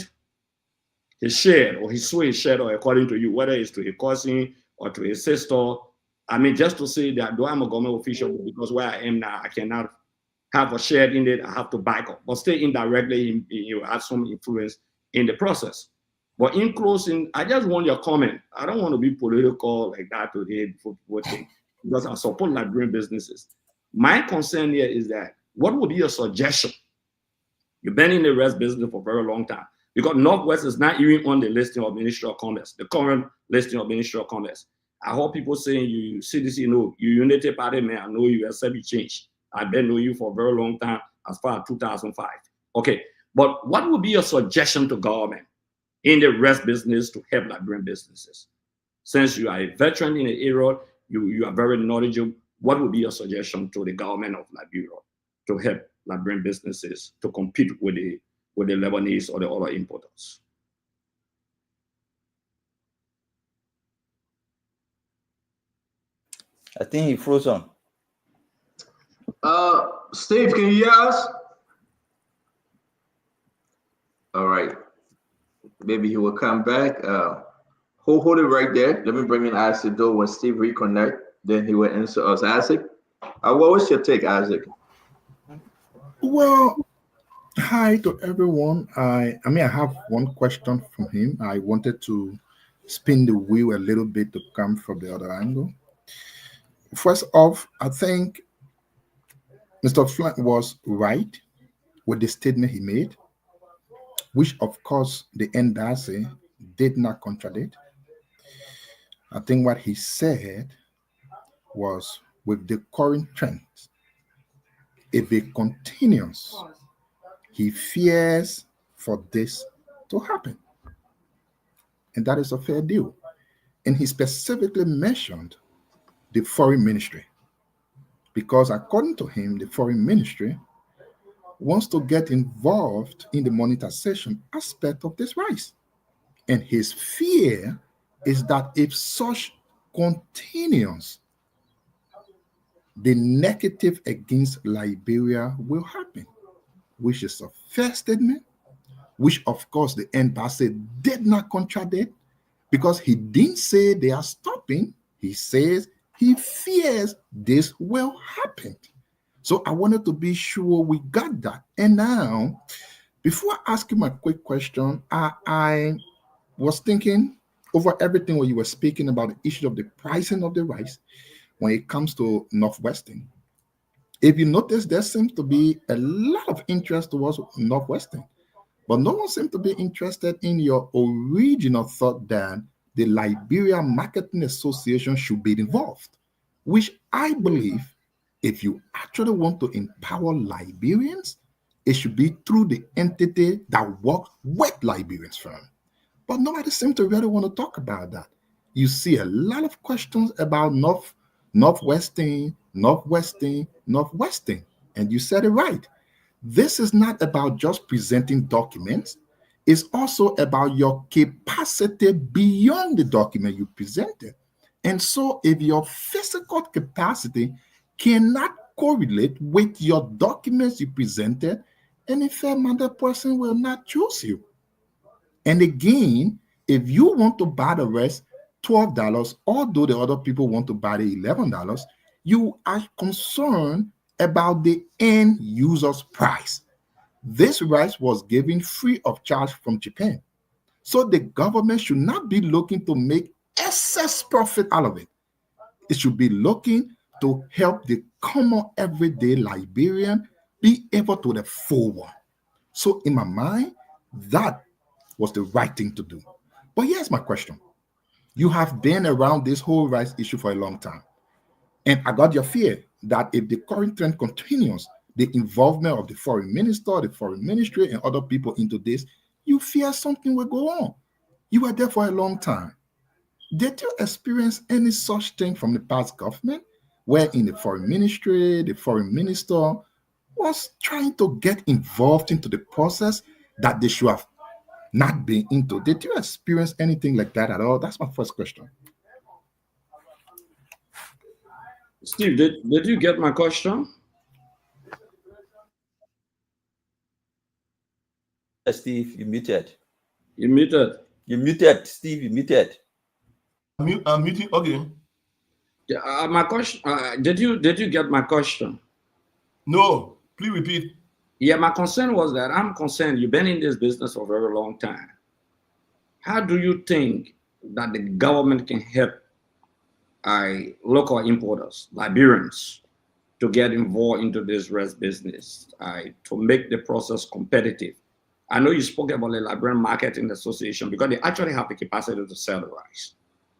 his share or he sold his share, or according to you, whether it's to his cousin or to his sister. I mean, just to say that though I'm a government official, because where I am now, I cannot have a share in it, I have to back up. But still indirectly, you have some influence in the process. But in closing, I just want your comment. I don't want to be political like that today before people think, because I support Liberian businesses. My concern here is that, what would be your suggestion? You've been in the rest business for a very long time. Because Northwest is not even on the listing of Ministry of Commerce, the current listing of Ministry of Commerce. I heard people saying you CDC, no, you Unity Party man, I know you accept change. I've been knowing you for a very long time, as far as 2005. Okay, but what would be your suggestion to government in the rest business to help Liberian businesses? Since you are a veteran in the area, you are very knowledgeable, what would be your suggestion to the government of Liberia to help Liberian businesses to compete with the Lebanese or the other importers? I think he froze on. Steve, can you hear us? All right. Maybe he will come back. Hold it right there. Let me bring in Isaac though. When Steve reconnect, then he will answer us. Isaac, what was your take, Isaac? Well, hi to everyone. I mean, I have one question from him. I wanted to spin the wheel a little bit to come from the other angle. First off, I think Mr. Flint was right with the statement he made, which of course the NDASE did not contradict. I think what he said was, with the current trends, if it continues, he fears for this to happen. And that is a fair deal. And he specifically mentioned the foreign ministry, because according to him, the foreign ministry wants to get involved in the monetization aspect of this rice. And his fear is that if such continues, the negative against Liberia will happen, which is a fair statement, which of course the embassy did not contradict, because he didn't say they are stopping. He says he fears this will happen. So I wanted to be sure we got that. And now, before asking my quick question, I was thinking over everything when you were speaking about the issue of the pricing of the rice when it comes to Northwestern. If you notice, there seems to be a lot of interest towards Northwestern, but no one seems to be interested in your original thought that the Liberia Marketing Association should be involved, which I believe, if you actually want to empower Liberians, it should be through the entity that works with Liberians first. But nobody seems to really want to talk about that. You see a lot of questions about Northwestern, and you said it right. This is not about just presenting documents. It's also about your capacity beyond the document you presented. And so if your physical capacity cannot correlate with your documents you presented, any fair-minded person will not choose you. And again, if you want to buy the rest $12, although the other people want to buy the $11, you are concerned about the end user's price. This rice was given free of charge from Japan. So the government should not be looking to make excess profit out of it. It should be looking to help the common everyday Liberian be able to the full one. So in my mind, that was the right thing to do. But here's my question. You have been around this whole rice issue for a long time. And I got your fear that if the current trend continues, the involvement of the foreign minister, the foreign ministry, and other people into this, you fear something will go on. You were there for a long time. Did you experience any such thing from the past government, where in the foreign ministry, the foreign minister was trying to get involved into the process that they should have not been into? Did you experience anything like that at all? That's my first question. Steve, did you get my question? Steve, you muted. You muted. You muted, Steve. You muted. I'm muting. Okay. Yeah, my question. Did you get my question? No. Please repeat. Yeah, my concern was that I'm concerned. You've been in this business for a very long time. How do you think that the government can help local importers, Liberians, to get involved into this rice business, to make the process competitive? I know you spoke about the Liberian Marketing Association because they actually have the capacity to sell the rice.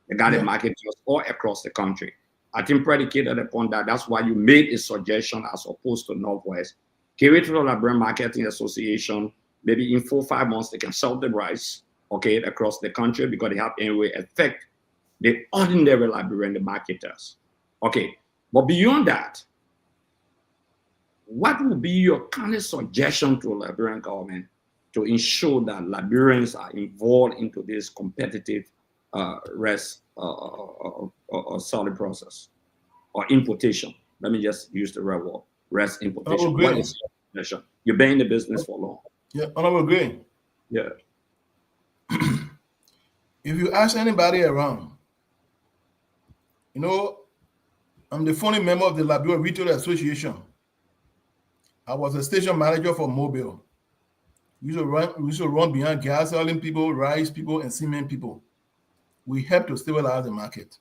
They got a market just all across the country. I think predicated upon that, that's why you made a suggestion as opposed to Northwest. Territorial Liberian Marketing Association, maybe in 4 or 5 months, they can sell the rice, okay, across the country because they have anyway affect the ordinary Liberian marketers. Okay, but beyond that, what would be your kind of suggestion to the Liberian government to ensure that Liberians are involved into this competitive rice selling process or importation? Let me just use the right word, rice importation. What is your suggestion? You've been in the business for long. Yeah, Honorable Green. Yeah. If you ask anybody around, you know, I'm the founding member of the Liberia Retail Association. I was a station manager for Mobile. We used to run behind gas selling people, rice people, and cement people. We help to stabilize the market.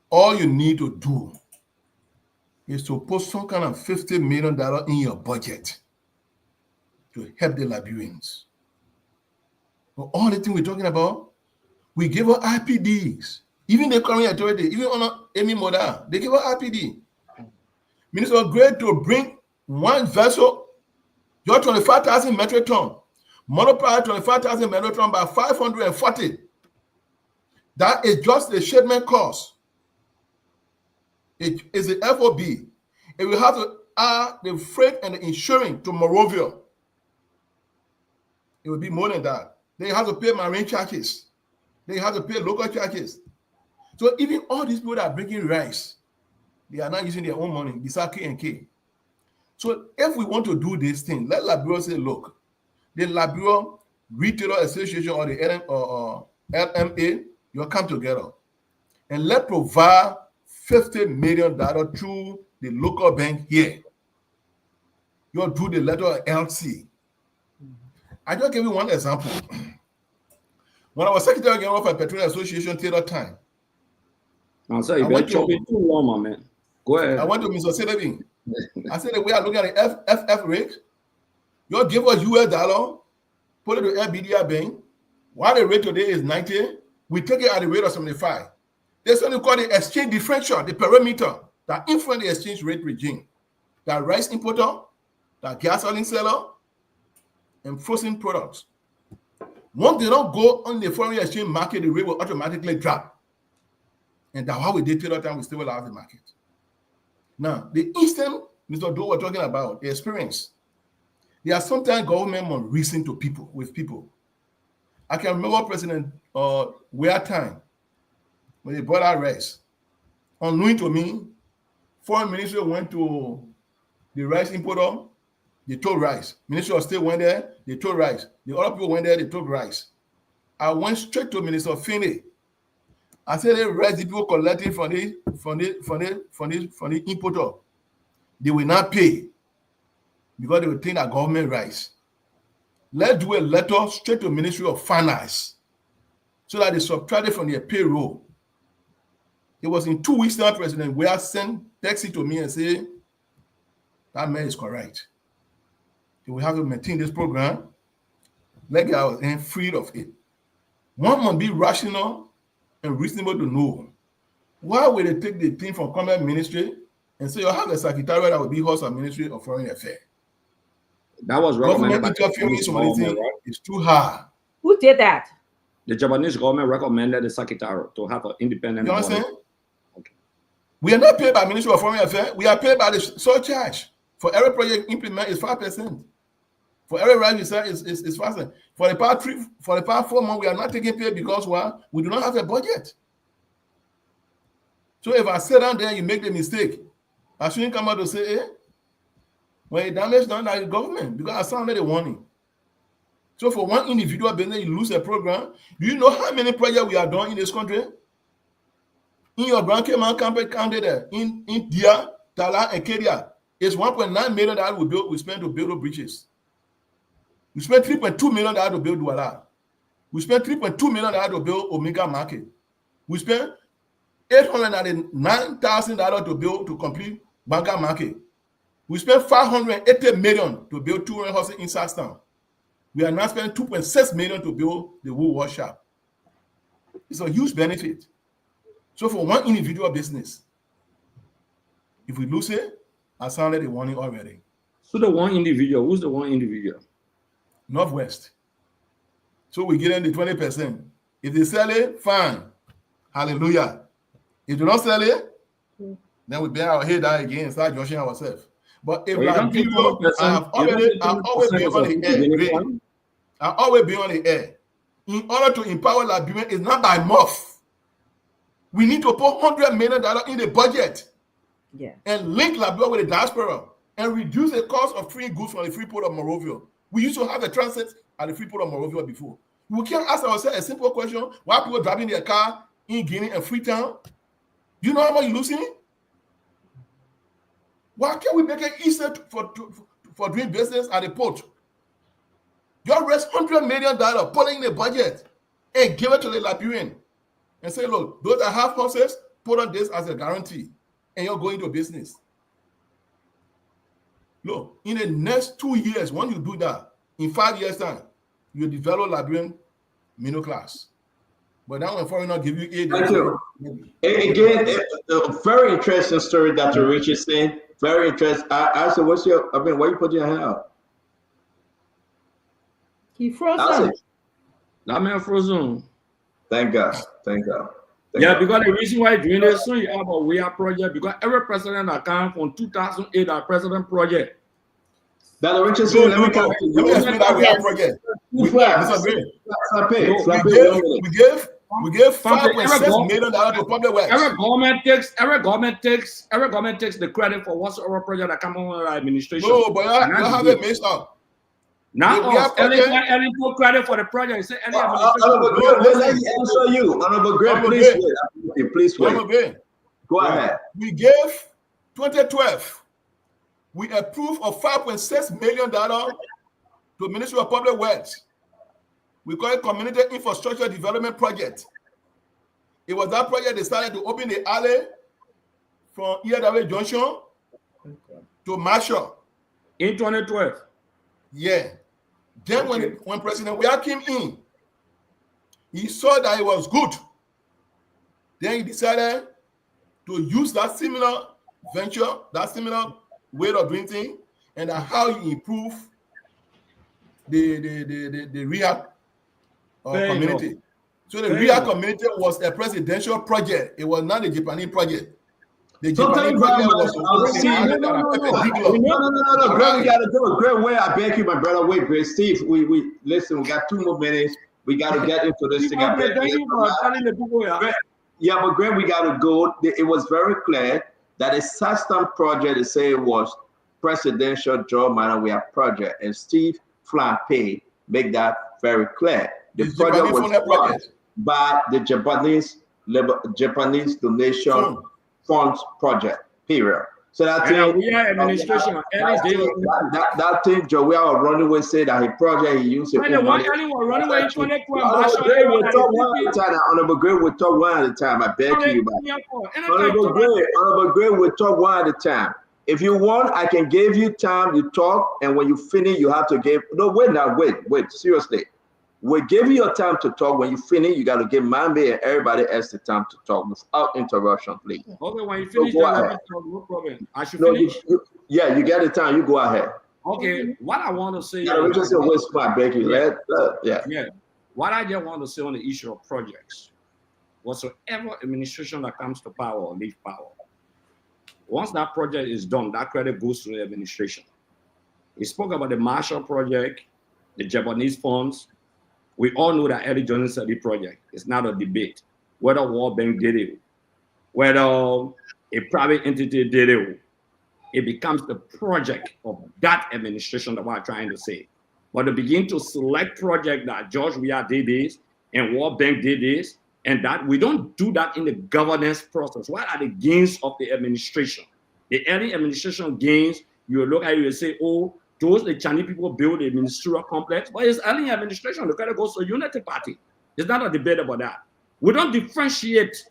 All you need to do is to put some kind of $50 million in your budget to help the Liberians. But all the thing we're talking about, we give out IPDs. Even the current authority, even on Amy Moda, they give out IPD. Minister, great to bring one vessel, your 25,000 metric ton, multiply 25,000 metric ton by 540. That is just the shipment cost. It is the FOB. If we have to add the freight and the insurance to Monrovia, it will be more than that. They have to pay marine charges. They have to pay local charges. So even all these people that are bringing rice, they are not using their own money, besides K&K. So if we want to do this thing, let Liberia say, look, the Liberia Retailer Association or the LMA, you'll come together and let provide $50 million through the local bank here. You'll do the letter of LC. I just give you one example. When I was Secretary General for Petroleum Association till that time, I'm sorry, you better chop it too long, my man. Go ahead. I went to Mr. Sedevin. I said, we are looking at the FF rate. You give us US dollar, put it to FBDI bank. While the rate today is 90, we take it at the rate of 75. There's something called the exchange differential, the parameter that influence the exchange rate regime. That rice importer, that gasoline seller, and frozen products. Once they don't go on the foreign exchange market, the rate will automatically drop. And that's how we did till that time, we stabilize the market. Now, the instant Mr. Doe was talking about, the experience, there are sometimes government must reason to people, with people. I can remember President Weah time, when they brought out rice. Unknowing to me, foreign ministry went to the rice importer, they took rice. Ministry of State went there, they took rice. The other people went there, they took rice. I went straight to Minister Finney. I said, the rice the people collecting from the importer, they will not pay because they will think that government rice. Let's do a letter straight to Ministry of Finance so that they subtract it from their payroll. It was in 2 weeks now, President Weah sent taxi to me and say, that man is correct. We have to maintain this program. Let get our hand free of it. One must be rational and reasonable to know. Why would they take the thing from Commerce Ministry and say you have a secretariat that will be host of Ministry of Foreign Affairs? That was recommended by the Japanese government, right? It's too hard. Who did that? The Japanese government recommended the secretariat to have an independent. You understand? Okay. We are not paid by Ministry of Foreign Affairs. We are paid by the surcharge. For every project implement is 5%. For every right we say is faster. For the past 4 months, we are not taking pay because we do not have a budget. So if I sit down there, you make the mistake, I shouldn't come out to say, when it damage done by the government, because I sounded a warning. So for one individual business, you lose a program. Do you know how many projects we are done in this country? In your Grand Cayman County there, in Dia, Tala, and Kedia, it's $1.9 million we spent to build the bridges. We spent $3.2 million to build Douala. We spent $3.2 million to build Omega Market. We spent $899,000 to complete Banga Market. We spent $580 million to build 200 houses in Southtown. We are now spending $2.6 million to build the wool workshop. It's a huge benefit. So for one individual business, if we lose it, I sounded the warning already. So the one individual, who's the one individual? Northwest. So we give them the 20%. If they sell it, fine. Hallelujah. If they don't sell it, then we bear our head down again and start joshing ourselves. But if like people, I've always been on the air. I've always been on the air. In order to empower Liberian, it's not by mouth. We need to put $100 million in the budget. Yeah. And link Liberia with the diaspora and reduce the cost of free goods from the free port of Monrovia. We used to have a transit at the free port of Monrovia before. We can ask ourselves a simple question: why are people driving their car in Guinea and Freetown? Do you know how much you're losing? Why can't we make it easier for doing business at the port? You raise $100 million, put it in the budget, and give it to the Liberian, and say, look, those that have horses, put on this as a guarantee, and you're going to business. Look, in the next 2 years, when you do that, in 5 years' time, you develop Liberian middle class. But now when foreigners give you aid, thank you. Again, a very interesting story Dr. Rich is saying. Very interesting. I said, why you put your hand out? He frozen. That man frozen. Thank God. Thank God. Because the reason why doing this, so you have a We Are project, because every president that came from 2008, our president project. Dr. Richardson, let me explain that We Are project. We gave $5.6 million to public works. Every government takes the credit for whatsoever project that come on our administration. No, but I have it mixed up. Now, Ellie put credit for the project. He said, answer you. Honorable Greg, please wait. Go ahead. We gave 2012. We approved of $5.6 million to Ministry of Public Works. We call it Community Infrastructure Development Project. It was that project they started to open the alley from ERW Junction to Marshall. In 2012? Yeah. Then when President Weah came in, he saw that it was good. Then he decided to use that similar venture, that similar way of doing things, and how you improve the rehab community. So the rehab community was a presidential project. It was not a Japanese project. The Japanese project was no. Greg, we gotta do it. Greg, wait, I beg you, my brother. Wait, Greg, Steve, we listen. We got 2 more minutes. We got to get into this thing. Yeah, but Greg, we got to go. It was very clear that a System project, they say, was presidential Joe Manawiya project, and Steve Flampe make that very clear. The project was funded by the Japanese donation funds project. Period. So that thing, we are administration. That thing, Joe, we are running away. Say that his project he used it. Honorable Greg, we'll talk one at a time. I beg you, Honorable Greg, we'll talk one at a time. If you want, I can give you time. You talk, and when you finish, you have to give. No, wait. Seriously, we give you your time to talk. When you finish, you got to give Mambi and everybody else the time to talk without interruption, please. Okay, when you finish, no problem. I should finish. You get the time. You go ahead. Okay, what I want to say. What I just want to say on the issue of projects, whatsoever administration that comes to power or leave power, once that project is done, that credit goes to the administration. We spoke about the Marshall project, the Japanese funds. We all know that Eddie Johnson said the project. It's not a debate. Whether World Bank did it, whether a private entity did it, it becomes the project of that administration. That's what I'm trying to say. But to begin to select project that George Weah did this and World Bank did this, and that we don't do that in the governance process. What are the gains of the administration? The early administration gains, you look at it and say, oh, those the Chinese people build a ministerial complex, but it's early administration. Look at it goes to Unity Party. It's not a debate about that. We don't differentiate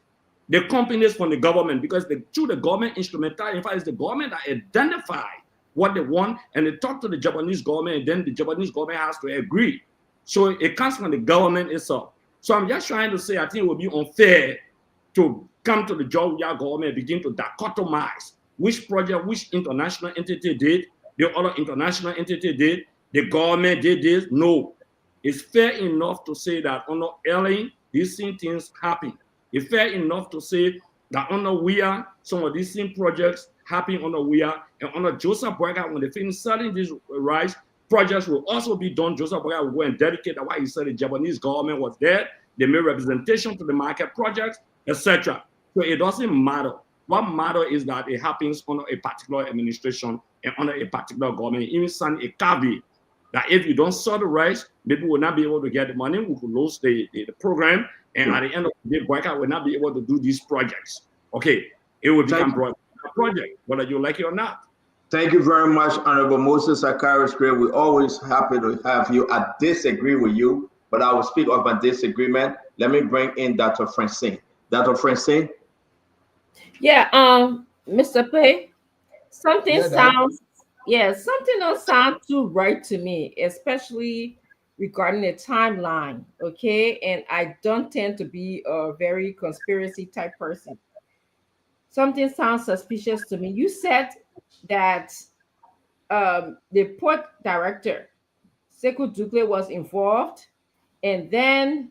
the companies from the government because through the government instrumental, in fact, it's the government that identify what they want and they talk to the Japanese government, and then the Japanese government has to agree. So it comes from the government itself. So I'm just trying to say, I think it would be unfair to come to the Georgia government and begin to dichotomize which project, which international entity did, the other international entity did, the government did this. No, it's fair enough to say that under Ellen, these things happen. It's fair enough to say that under WIA, some of these same projects happen under WIA, and under Joseph Boyka, when they finish selling these rights, projects will also be done. Joseph Boyka will go and dedicate. That's why he said the Japanese government was there. They made representation to the market projects, etc. So it doesn't matter. What matters is that it happens under a particular administration and under a particular government. Even sign a caveat that if you don't sell the rights, people will not be able to get the money. We could lose the program. And at the end of the day, Boyka will not be able to do these projects. Okay, it will become a project, whether you like it or not. Thank you very much, Honorable Moses Akaris Gray. We're always happy to have you. I disagree with you, but I will speak of my disagreement. Let me bring in Dr. Francine. Dr. Francine? Yeah, Mr. Pei, something don't sound too right to me, especially regarding the timeline, okay? And I don't tend to be a very conspiracy type person. Something sounds suspicious to me. You said that the port director, Sekou Dukle, was involved, and then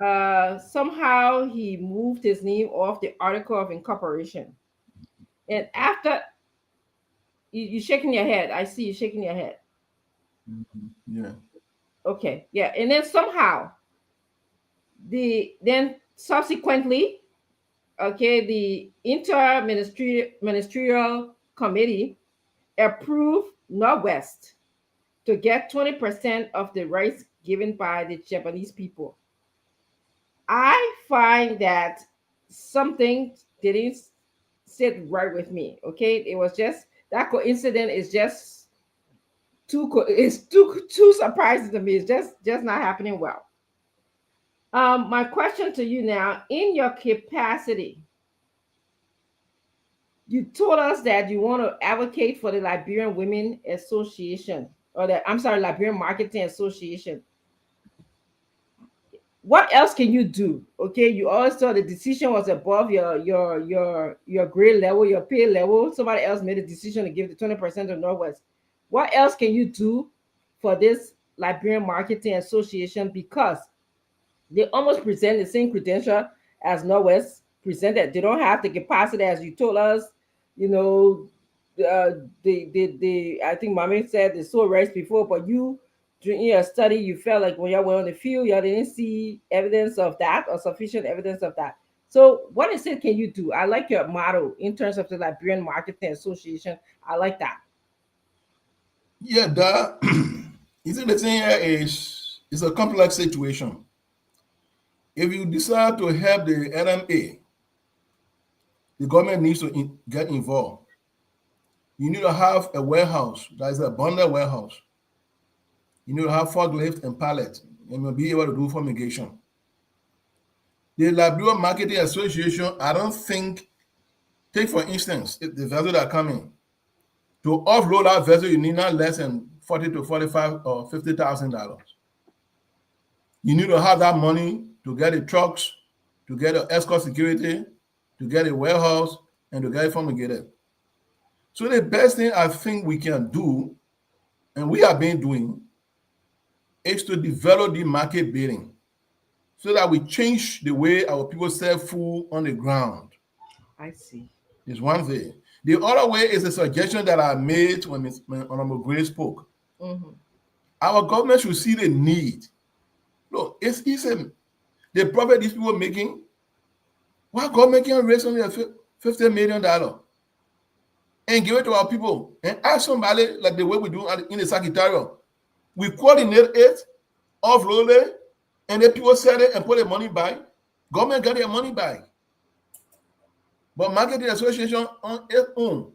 somehow he moved his name off the article of incorporation. And after, you're shaking your head. I see you shaking your head. Yeah. Okay, yeah. And then somehow, then subsequently, okay, the interministerial committee approved Northwest to get 20% of the rights given by the Japanese people. I find that something didn't sit right with me. Okay, it was just that coincidence is just too surprising to me. It's just not happening well. My question to you now, in your capacity, you told us that you want to advocate for the Liberian Women Association, or Liberian Marketing Association. What else can you do? Okay, you always thought the decision was above your grade level, your pay level. Somebody else made a decision to give the 20% to Northwest. What else can you do for this Liberian Marketing Association? Because they almost present the same credential as Northwest presented. They don't have the capacity, as you told us. You know, I think Mommy said they saw rights before, but you, during your study, you felt like when you were on the field, you didn't see evidence of that or sufficient evidence of that. So what is it can you do? I like your motto in terms of the Liberian Marketing Association. I like that. Yeah, that isn't the thing here is it's a complex situation. If you decide to help the LMA, the government needs to get involved. You need to have a warehouse that is a bonded warehouse. You need to have forklift and pallet, and you'll be able to do fumigation. The Liberian Marketing Association, I don't think, take for instance, the vessel that come in. To offload that vessel, you need not less than $40,000 to $45,000 or $50,000. You need to have that money to get the trucks, to get the escort security, to get a warehouse, and to get it fumigated. So the best thing I think we can do, and we have been doing, is to develop the market bidding so that we change the way our people sell food on the ground. I see. It's one thing. The other way is a suggestion that I made when Honorable Gray spoke. Mm-hmm. Our government should see the need. Look, it's easy. The profit these people are making, why government can raise only $50 million and give it to our people and ask somebody like the way we do in the Secretariat. We coordinate it, offload it, and then people sell it and put the money back. Government got their money back. But Marketing Association on its own,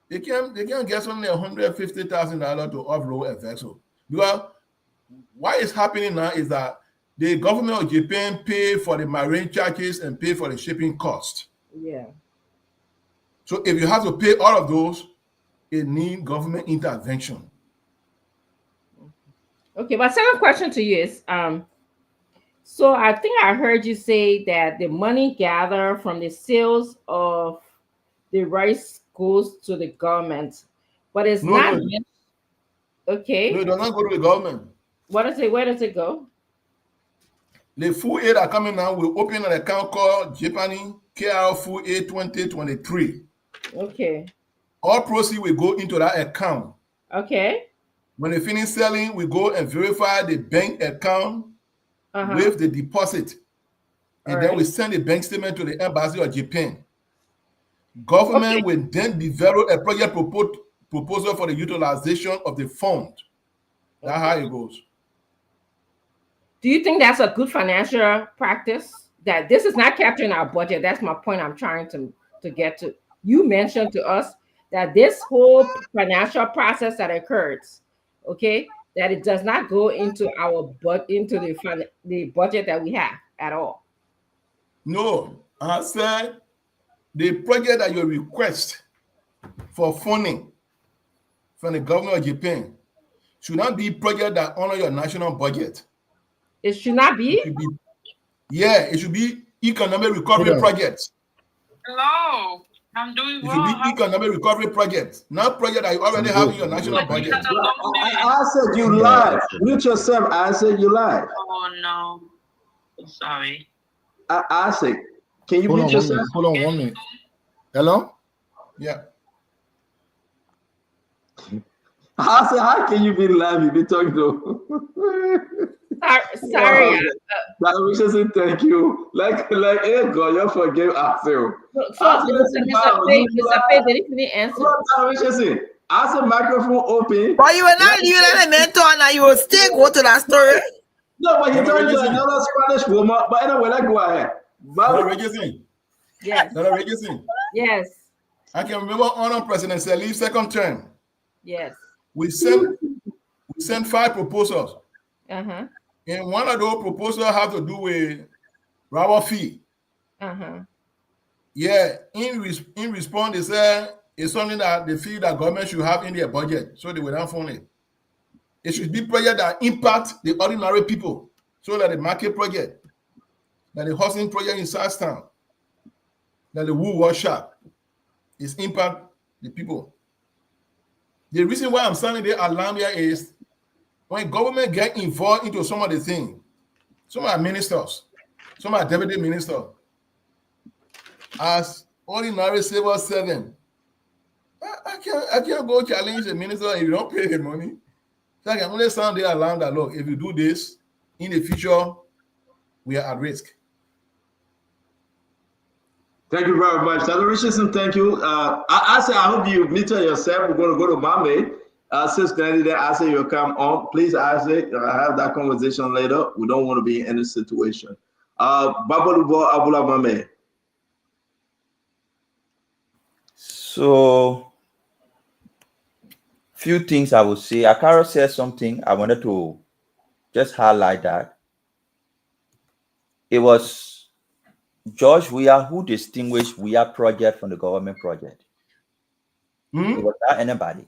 they can get only $150,000 to offload a vessel. Because what is happening now is that the government of Japan pay for the marine charges and pay for the shipping cost. Yeah. So if you have to pay all of those, it needs government intervention. Okay, my second question to you is, So I think I heard you say that the money gathered from the sales of the rice goes to the government, but it's not. No, okay. No, it does not go to the government. What does it? Where does it go? The food aid are coming now. We'll open an account called Japanese KR Food Aid 2023. Okay. All proceeds will go into that account. Okay. When they finish selling, we go and verify the bank account with the deposit. And then we send a bank statement to the embassy of Japan. Government will then develop a project proposal for the utilization of the fund. That's how it goes. Do you think that's a good financial practice? That this is not capturing our budget. That's my point I'm trying to get to. You mentioned to us that this whole financial process that occurs, okay, that it does not go into our the budget that we have at all. No, I said the project that you request for funding from the government of Japan should not be project that honor your national budget. It should not be? It should be economic recovery projects. Hello, I'm doing well. It should be economic recovery projects, not project that you already have in your national budget. I said you lied. Mute yourself. I said you lied. Oh no, sorry. I said, can you mute yourself? Hold on 1 minute. Hello? Yeah. I said, how can you be live? You be talking to. Sorry. Richardson, thank you. Like, hey, God, you forgive us. So, Mr. Faye, did he answer? Richardson, I said microphone open. But you were not leaving a mentor and you will still go to that story. No, but he told you another Spanish woman. But anyway, let's go ahead. Richardson. Yes. Richardson. Yes. I can remember Honor President Salif's second term. Yes. We sent 5 proposals. Uh-huh. And one of those proposals have to do with rubber fee. Uh-huh. Yeah, in response, they said it's something that they feel that government should have in their budget, so they will not fund it. It should be project that impact the ordinary people, so that the market project, that the housing project in Southtown, that the wool workshop is impact the people. The reason why I'm standing there alarm here is when government get involved into some of the things, some are ministers, some are deputy ministers, as ordinary civil servant, I can't go challenge the minister if you don't pay the money. So I can only stand there alarm that, look, if you do this, in the future, we are at risk. Thank you very much. Dr. Richardson, thank you. I hope you meet yourself. We're going to go to Bombay. Since candidate, I say you'll come on. Please, Isaac, have that conversation later. We don't want to be in any situation. Babalubo Abula Bombay. So, few things I would say. Akara said something. I wanted to just highlight that. It was George Weah who distinguished Weah project from the government project. It was not anybody.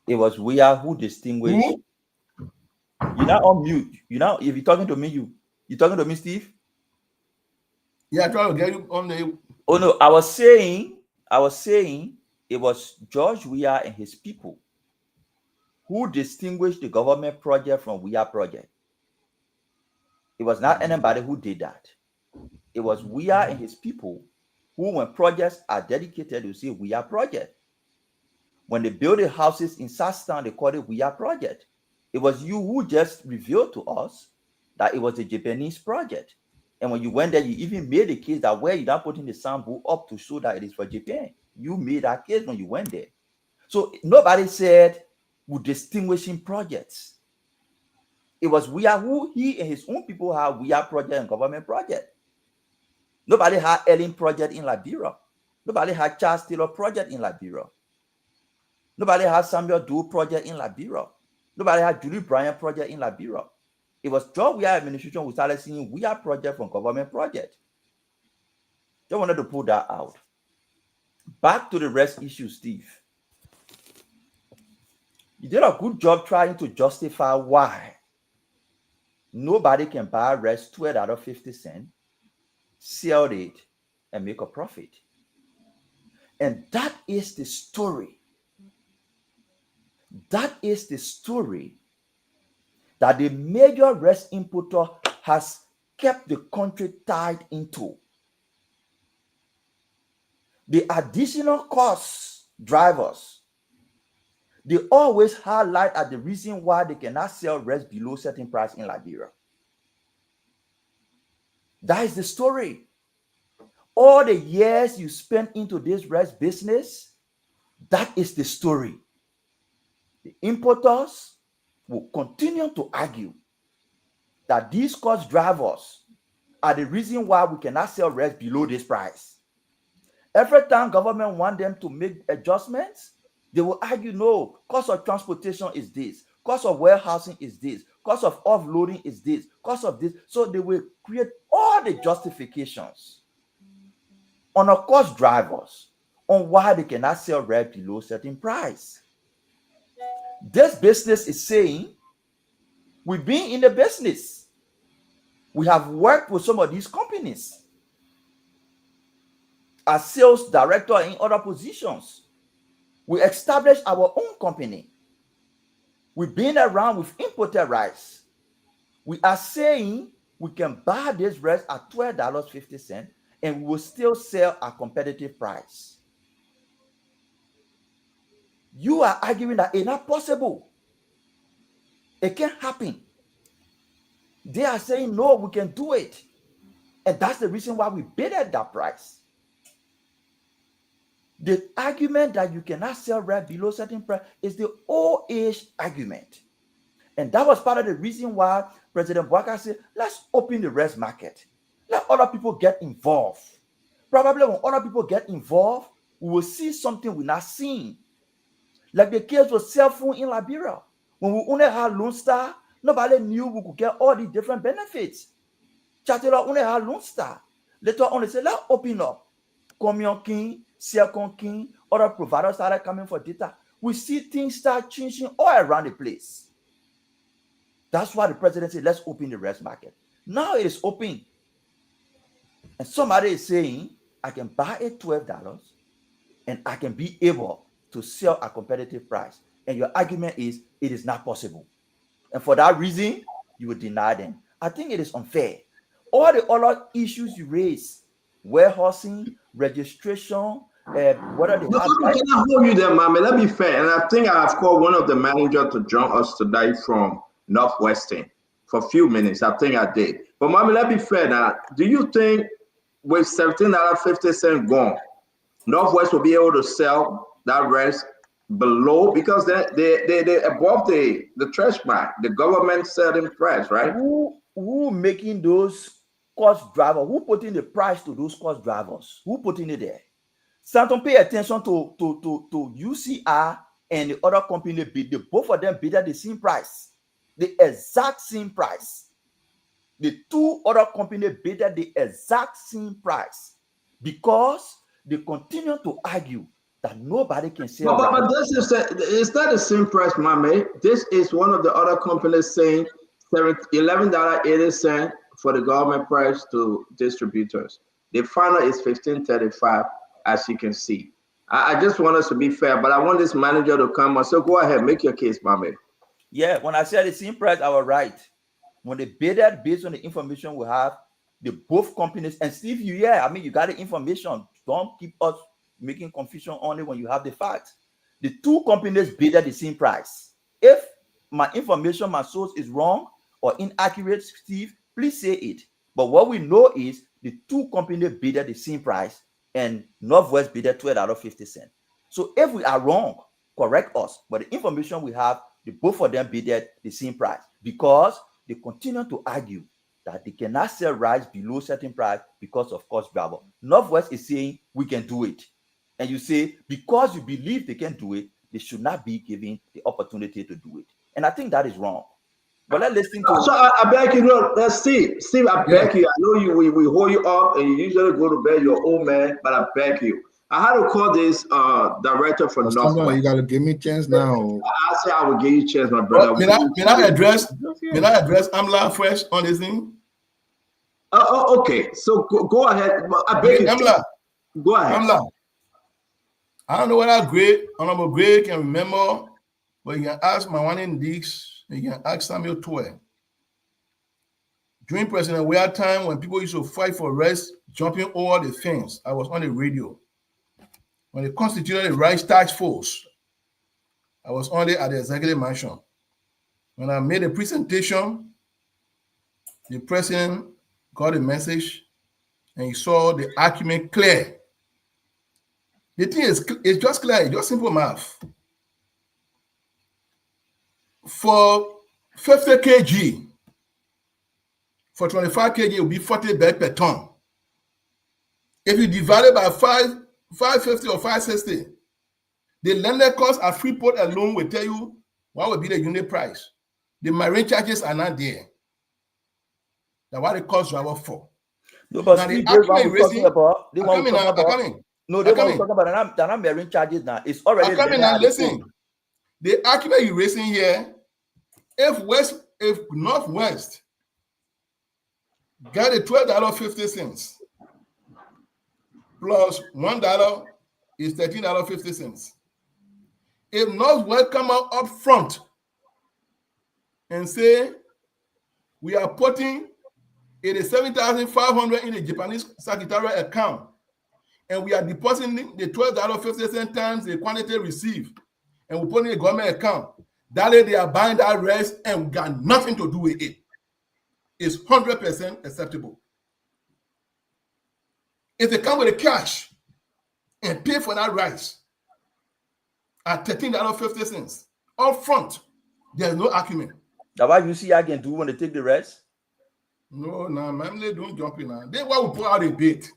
It was Weah who distinguished. You're not on mute. You know, if you're talking to me, you talking to me, Steve? Yeah, I try to get you on the. Oh no, I was saying it was George Weah and his people who distinguished the government project from Weah project. It was not anybody who did that. It was Weah and his people who, when projects are dedicated, you say Weah project. When they build the houses in Southtown, they call it Weah project. It was you who just revealed to us that it was a Japanese project. And when you went there, you even made the case that where you're not putting the sample up to show that it is for Japan. You made that case when you went there. So nobody said we're distinguishing projects. It was Weah who he and his own people had Weah project and government project. Nobody had Ellen project in Liberia. Nobody had Charles Taylor project in Liberia. Nobody had Samuel Doe project in Liberia. Nobody had Julie Bryant project in Liberia. It was George Weah administration who started seeing Weah project from government project. Just wanted to pull that out. Back to the rest issue, Steve. You did a good job trying to justify why Nobody can buy rice $12.50, sell it, and make a profit. And that is the story. That is the story that the major rice importer has kept the country tied into. The additional cost drivers, they always highlight as the reason why they cannot sell rice below certain price in Liberia. That is the story. All the years you spent into this rice business, that is the story. The importers will continue to argue that these cost drivers are the reason why we cannot sell rice below this price. Every time government want them to make adjustments, they will argue, no, cost of transportation is this, cost of warehousing is this, cost of offloading is this, cost of this. So they will create all the justifications on a cost drivers on why they cannot sell rice below certain price. This business is saying, we've been in the business. We have worked with some of these companies as sales director in other positions. We established our own company. We've been around with imported rice. We are saying we can buy this rice at $12.50 and we will still sell at competitive price. You are arguing that it's not possible. It can't happen. They are saying, no, we can do it. And that's the reason why we bid at that price. The argument that you cannot sell rice below certain price is the old age argument. And that was part of the reason why President Boubacar said, let's open the rice market. Let other people get involved. Probably when other people get involved, we will see something we're not seeing. Like the case with cell phone in Liberia. When we only had Lone Star, nobody knew we could get all the different benefits. Chatela only had Lone Star. Later on, they said, let's open up. Comion King, Siakon King, other providers started coming for data. We see things start changing all around the place. That's why the president said, let's open the rice market. Now it is open. And somebody is saying, I can buy it $12 and I can be able to sell at competitive price. And your argument is, it is not possible. And for that reason, you would deny them. I think it is unfair. All the other issues you raise, warehousing, registration, whether they no, I cannot hold you there, Mama. Let me be fair. And I think I have called one of the managers to join us today from Northwestern for a few minutes. I think I did. But Mama, let me be fair now. Do you think with $17.50 gone, Northwest will be able to sell that rice below, because they above the threshold, the government selling price, right? Who making those cost drivers? Who putting the price to those cost drivers? Who putting it there? So don't pay attention to UCR and the other company bid. Both of them bid at the same price, the exact same price. The two other companies bid at the exact same price because they continue to argue that nobody can sell. But this is it's not the same price, Mame. This is one of the other companies saying $11.80 for the government price to distributors. The final is $15.35, as you can see. I just want us to be fair, but I want this manager to come on. So go ahead, make your case, Mame. Yeah, when I said the same price, I was right. When they bidded based on the information we have, the both companies, and Steve, you got the information. Don't keep us making confusion only when you have the facts. The two companies bid at the same price. If my information, my source is wrong or inaccurate, Steve, please say it. But what we know is the two companies bid at the same price and Northwest bid at $12.50. So if we are wrong, correct us. But the information we have, the both of them bid at the same price because they continue to argue that they cannot sell rice below certain price because of cost driver. Northwest is saying we can do it. And you say, because you believe they can do it, they should not be given the opportunity to do it. And I think that is wrong. But let's listen to. So I beg you, look, Steve, I beg you. I know we hold you up and you usually go to bed, you're old man, but I beg you. I had to call this director for Northwest. You gotta give me a chance now. I said I will give you a chance, my brother. May I address Amla fresh on this thing? Okay. So go ahead. I beg you. Amla, go ahead. Amla. I don't know whether Honorable Gray can remember, but you can ask Mawane Dix, you can ask Samuel Toy. During President Weah time, when people used to fight for rest, jumping over the fence, I was on the radio. When they constituted the Rights Task Force, I was only at the executive mansion. When I made a presentation, the president got a message and he saw the argument clear. The thing is, it's just clear, it's just simple math. For 50 kg, for 25 kg, it will be 40 bag per ton. If you divide it by 550 or 560, the landed cost at Freeport alone will tell you what will be the unit price. The marine charges are not there. That's what it costs driver for. No, but now, the argument raising about, they want to talk about, coming. No, they want to talk about they're not marine charges now. It's already coming now. Listen, the argument you're raising here, if Northwest got a $12.50 plus $1 is $13.50. If Northwest come out up front and say we are putting 87,500 in the Japanese secretarial account, and we are depositing the $12.50 times the quantity received, and we put in a government account, that way they are buying that rest and we got nothing to do with it. It's 100% acceptable. If they come with the cash and pay for that rice at $13.50 up front, there's no argument. That's why you see I can do when they take the rest? No, man, they don't jump in now. They want to put out a bait.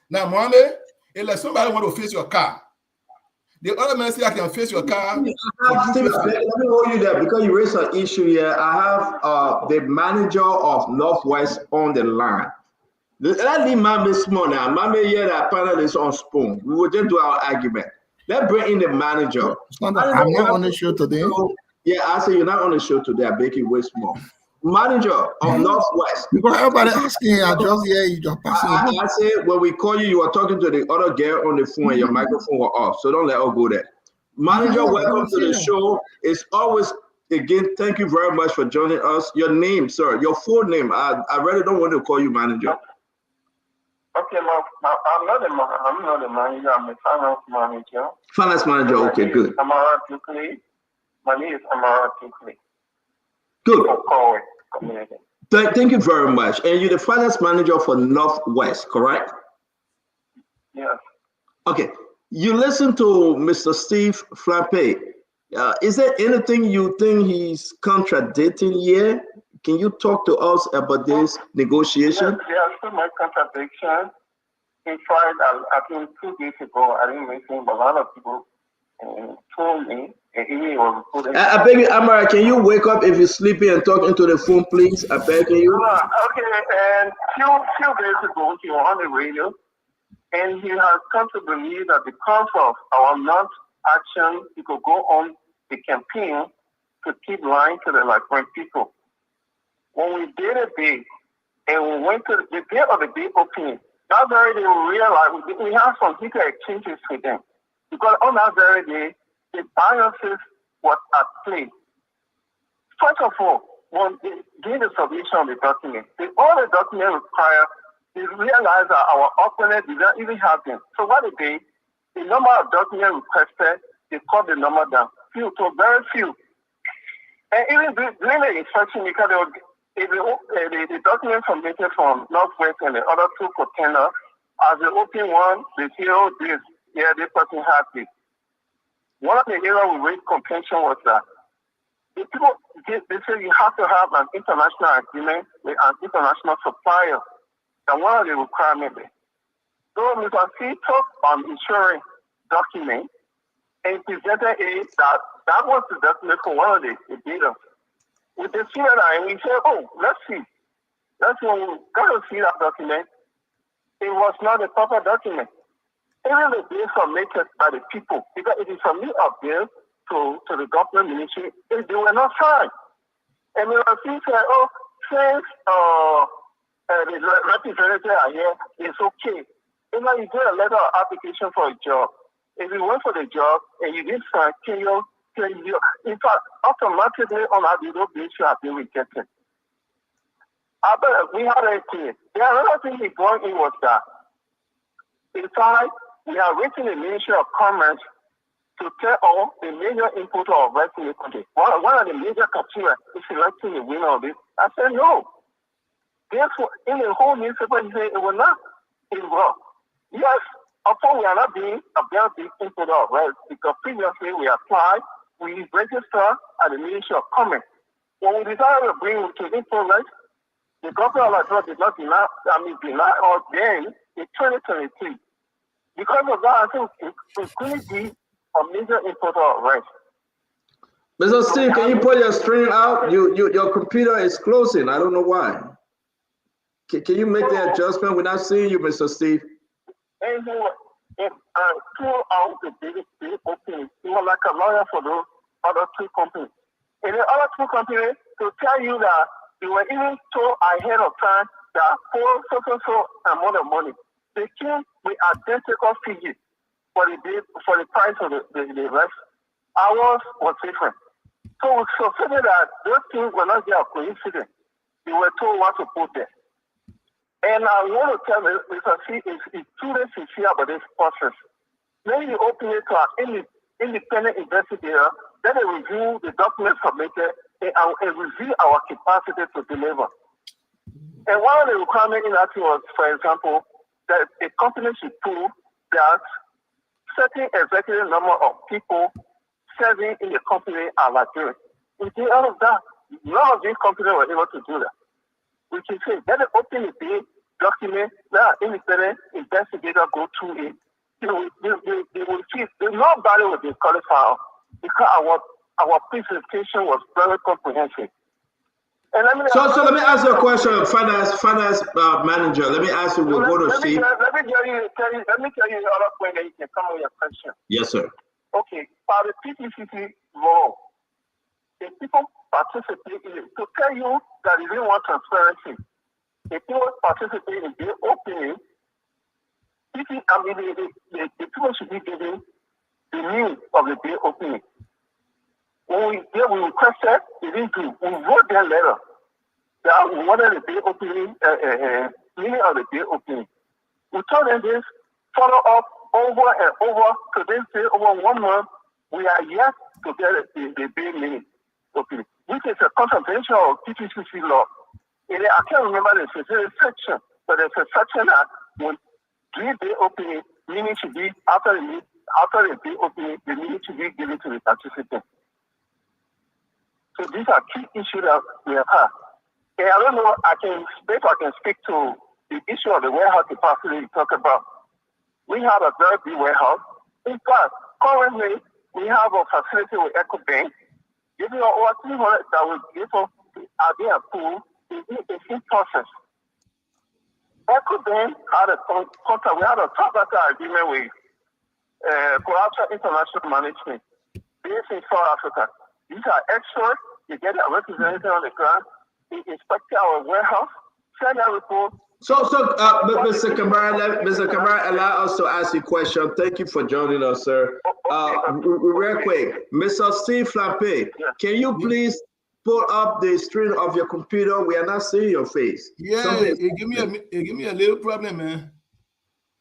Now, Mohammed, if like somebody want to face your car, the other man say I can face your car. Let me hold you there because you raised an issue here. I have the manager of Northwest on the line. Let leave Mame small now. Mame here that panel is on spoon. We will just do our argument. Let's bring in the manager. I'm not on the show today. Yeah, I say you're not on the show today. I beg you way small. Manager of Northwest. Because everybody asking, I just hear you just passing. I say when we call you, you are talking to the other girl on the phone and your microphone was off. So don't let her go there. Manager, welcome to the show. It's always, again, thank you very much for joining us. Your name, sir, your full name. I really don't want to call you manager. Okay, I'm not a manager. I'm a finance manager. Finance manager, okay, good. Amara Tukli. My name is Amara Tukli. Good. Thank you very much. And you're the finance manager for Northwest, correct? Yes. Okay. You listen to Mr. Steve Flampe. Is there anything you think he's contradicting here? Can you talk to us about this negotiation? Yes, there are so much contradiction. In fact, I think 2 days ago, I didn't mention, but a lot of people told me. I beg you, Amara, can you wake up if you're sleeping and talk into the phone, please? I beg you. Okay, and few days ago, he was on the radio, and he has come to believe that because of our non-action, he could go on the campaign to keep lying to the Liberian people. When we did a bid, and we went to the day of the bid opening, that very day we realized we have some bigger exchanges with them. Because on that very day, the biases was at play. First of all, when they did the submission of the document, all the document required, they realized that our opponent did not even have them. So what they did, the number of documents requested, they cut the number down. Few to very few. And even during the inspection, because the documents submitted from Northwest and the other two contenders, as the open one, they say, oh, this person has this. One of the areas we raised contention was that the people, they say you have to have an international agreement with an international supplier. And one of the requirements is. So Mr. C took on ensuring document and presented that was the document for one of the bidders. With the CNI, and we said, oh, let's see. That's when we got to see that document. It was not a proper document. Even the bill submitted by the people, because if you submit a bill to the government ministry, they were not signed. And when I said, oh, since the representatives are here, it's okay. You know, you get a letter of application for a job. If you went for the job and you didn't sign, in fact, automatically on our video base, you have been rejected. We had a thing. The other thing we brought in was that, in fact, we have written the Ministry of Commerce to tell all the major importers of rice in the country. One of the major criteria is selecting the winner of this. I said, no. Therefore, in the whole newspaper, he said it will not involve. Yes, of course, we are not being a very big importer of rice because previously we applied, we registered at the Ministry of Commerce. When we decided to bring to import rice, the government of Nigeria did not deny us then in 2023. Because of that, I think it could be a major importer of rice. Mr. Steve, can you pull your screen out? Your computer is closing. I don't know why. Can you make the adjustment? We're not seeing you, Mr. Steve. And throughout the big opening, he was like a lawyer for those other two companies. And the other two companies, to tell you that they were even told ahead of time that for so amount of money. They came with identical figures for the price of the rest. Ours was different. So we suspected that those things were not just a coincidence. They were told what to put there. And I want to tell you, Mr. C, it's too late to hear about this process. When you open it to an independent investigator, then they review the documents submitted and review our capacity to deliver. And one of the requirements in that was, for example, that a company should prove that certain executive number of people serving in the company are Nigerian. We did all of that. None of these companies were able to do that. We can say, let the open the document, let an independent investigator go through it. They will see, nobody will be qualified because our presentation was very comprehensive. And let me ask you a question, finance manager. Let me ask you. We'll go to Steve. Let me tell you another point that you can come with your question. Yes, sir. Okay, for the PTCC law, the people participate in it. To tell you that they didn't want transparency, the people participate in the opening. The people should be given the news of the day opening. When we requested, they didn't do. We wrote their letter that we wanted the day opening, meaning of the day opening. We told them this, follow up over and over to this day, over 1 month. We are yet to get the day meaning opening, which is a contravention of PTCC law. And I can't remember the specific section, but there's a section that when the day opening, meaning should be after the day opening, the meaning should be given to the participant. So these are key issues that we have had. And I don't know, I can speak to the issue of the warehouse capacity you talk about. We have a very big warehouse. In fact, currently, we have a facility with EcoBank. Giving over 300 that will give us being approved in process. EcoBank had a contract. We had a contract agreement with Corruption International Management based in South Africa. These are experts. They get a representative on the ground. They inspect our warehouse, send a report. Mr. Kamara, allow us to ask you a question. Thank you for joining us, sir. Real quick, Mr. Steve Flampe, can you please pull up the screen of your computer? We are not seeing your face. Yeah, it give me a little problem, man.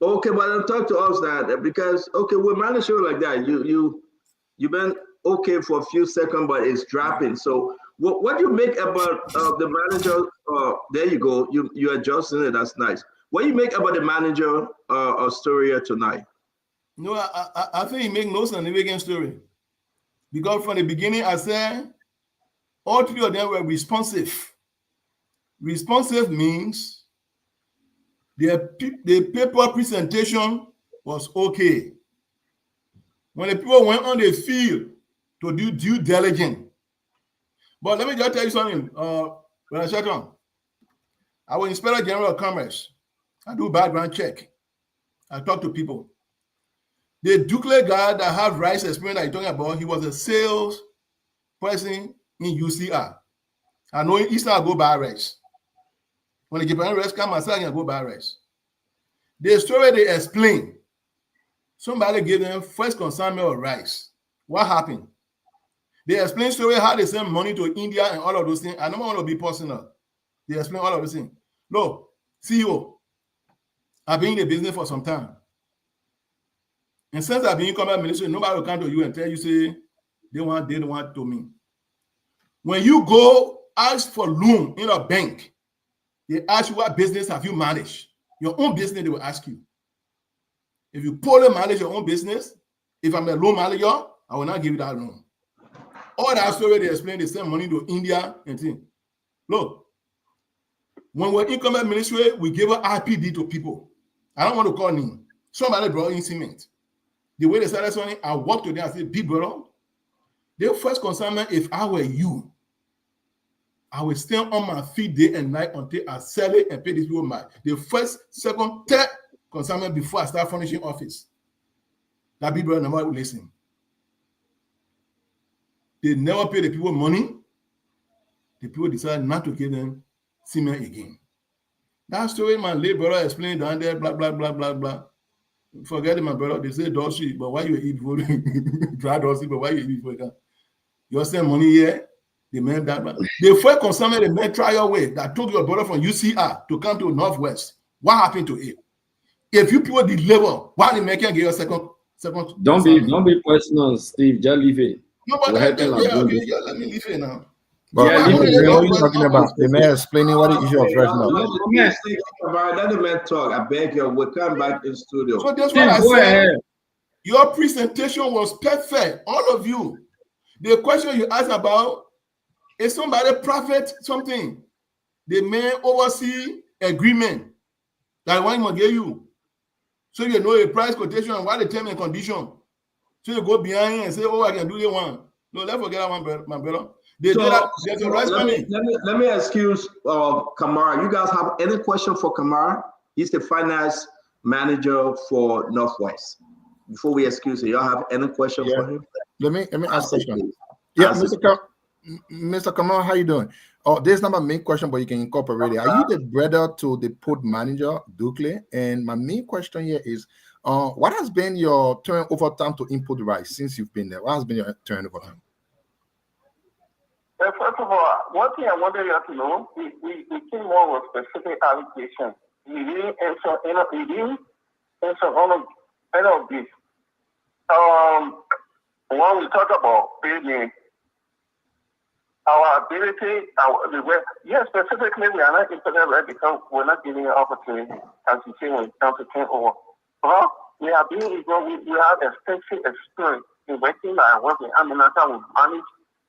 Okay, but don't talk to us that because we'll manage you like that. You've been okay for a few seconds, but it's dropping. So what do you make about the manager? There you go. You adjusting it. That's nice. What do you make about the manager story tonight? No, I think he make no sense in the story. Because from the beginning, I said all three of them were responsive. Responsive means the paper presentation was okay. When the people went on the field to do due diligence. But let me just tell you something. When I shut on, I was Inspector General of Commerce. I do background check. I talk to people. The Ducle guy that have rice experience that you're talking about, he was a sales person in UCR. I know he's not go buy rice. When the Japan rice come and say I can go buy rice. The story they explain, somebody gave them first consignment of rice. What happened? They explain story how they send money to India and all of those things. I don't want to be personal. They explain all of those things. Look, CEO, I've been in the business for some time. And since I've been in commerce ministry, nobody will come to you and tell you, say, they don't want to me. When you go ask for loan in a bank, they ask you what business have you managed. Your own business, they will ask you. If you poorly manage your own business, if I'm a loan manager, I will not give you that loan. All that story they explain, they send money to India and things. Look, when we're in commerce ministry, we give an IPD to people. I don't want to call name. Somebody brought in cement. The way they started something, I walked to them and said, big brother, their first consignment, if I were you, I will stand on my feet day and night until I sell it and pay these people the first, second, third consignment before I start furnishing office. That big brother never listen. They never pay the people money. The people decide not to give them cement again. That story my late brother explained down there, blah, blah, blah, blah, blah. Forget it, my brother. They say Dorsey, but why you eat before dry Dorsey, but why you eat before you can? You send money here, the man that the first consignment, the man try your way that took your brother from UCR to come to Northwest. What happened to it? If you people deliver, why the man can't give you a second? Don't be personal, Steve. Just leave it. No, but let me leave it now. But what are you talking about? The man explaining what the issue of fresh now. Let the man talk. I beg you, we'll come back in studio. So that's what I said. Your presentation was perfect. All of you. The question you asked about is somebody profit something. The man oversee agreement that one will give you. So you know a price quotation and what the term and condition. So you go behind and say, oh, I can do the one. No, let's forget that one, my brother. Let me excuse Kamara. You guys have any question for Kamara? He's the finance manager for Northwest. Before we excuse him, y'all have any question for him? Let me ask a question. Yeah, Mr. Kamara, how you doing? Oh, this is not my main question, but you can incorporate it. Are you the brother to the port manager, Ducle? And my main question here is, what has been your turnover time to input rice since you've been there? What has been your turnover time? First of all, one thing I wanted you to know, we came more with specific allocation. We didn't answer all of this. When we talk about building our ability, specifically we are not interested right because we're not giving an opportunity, as you say, when it comes to turnover. But we are being able, we have extensive experience in working like working. I mean, that's how we manage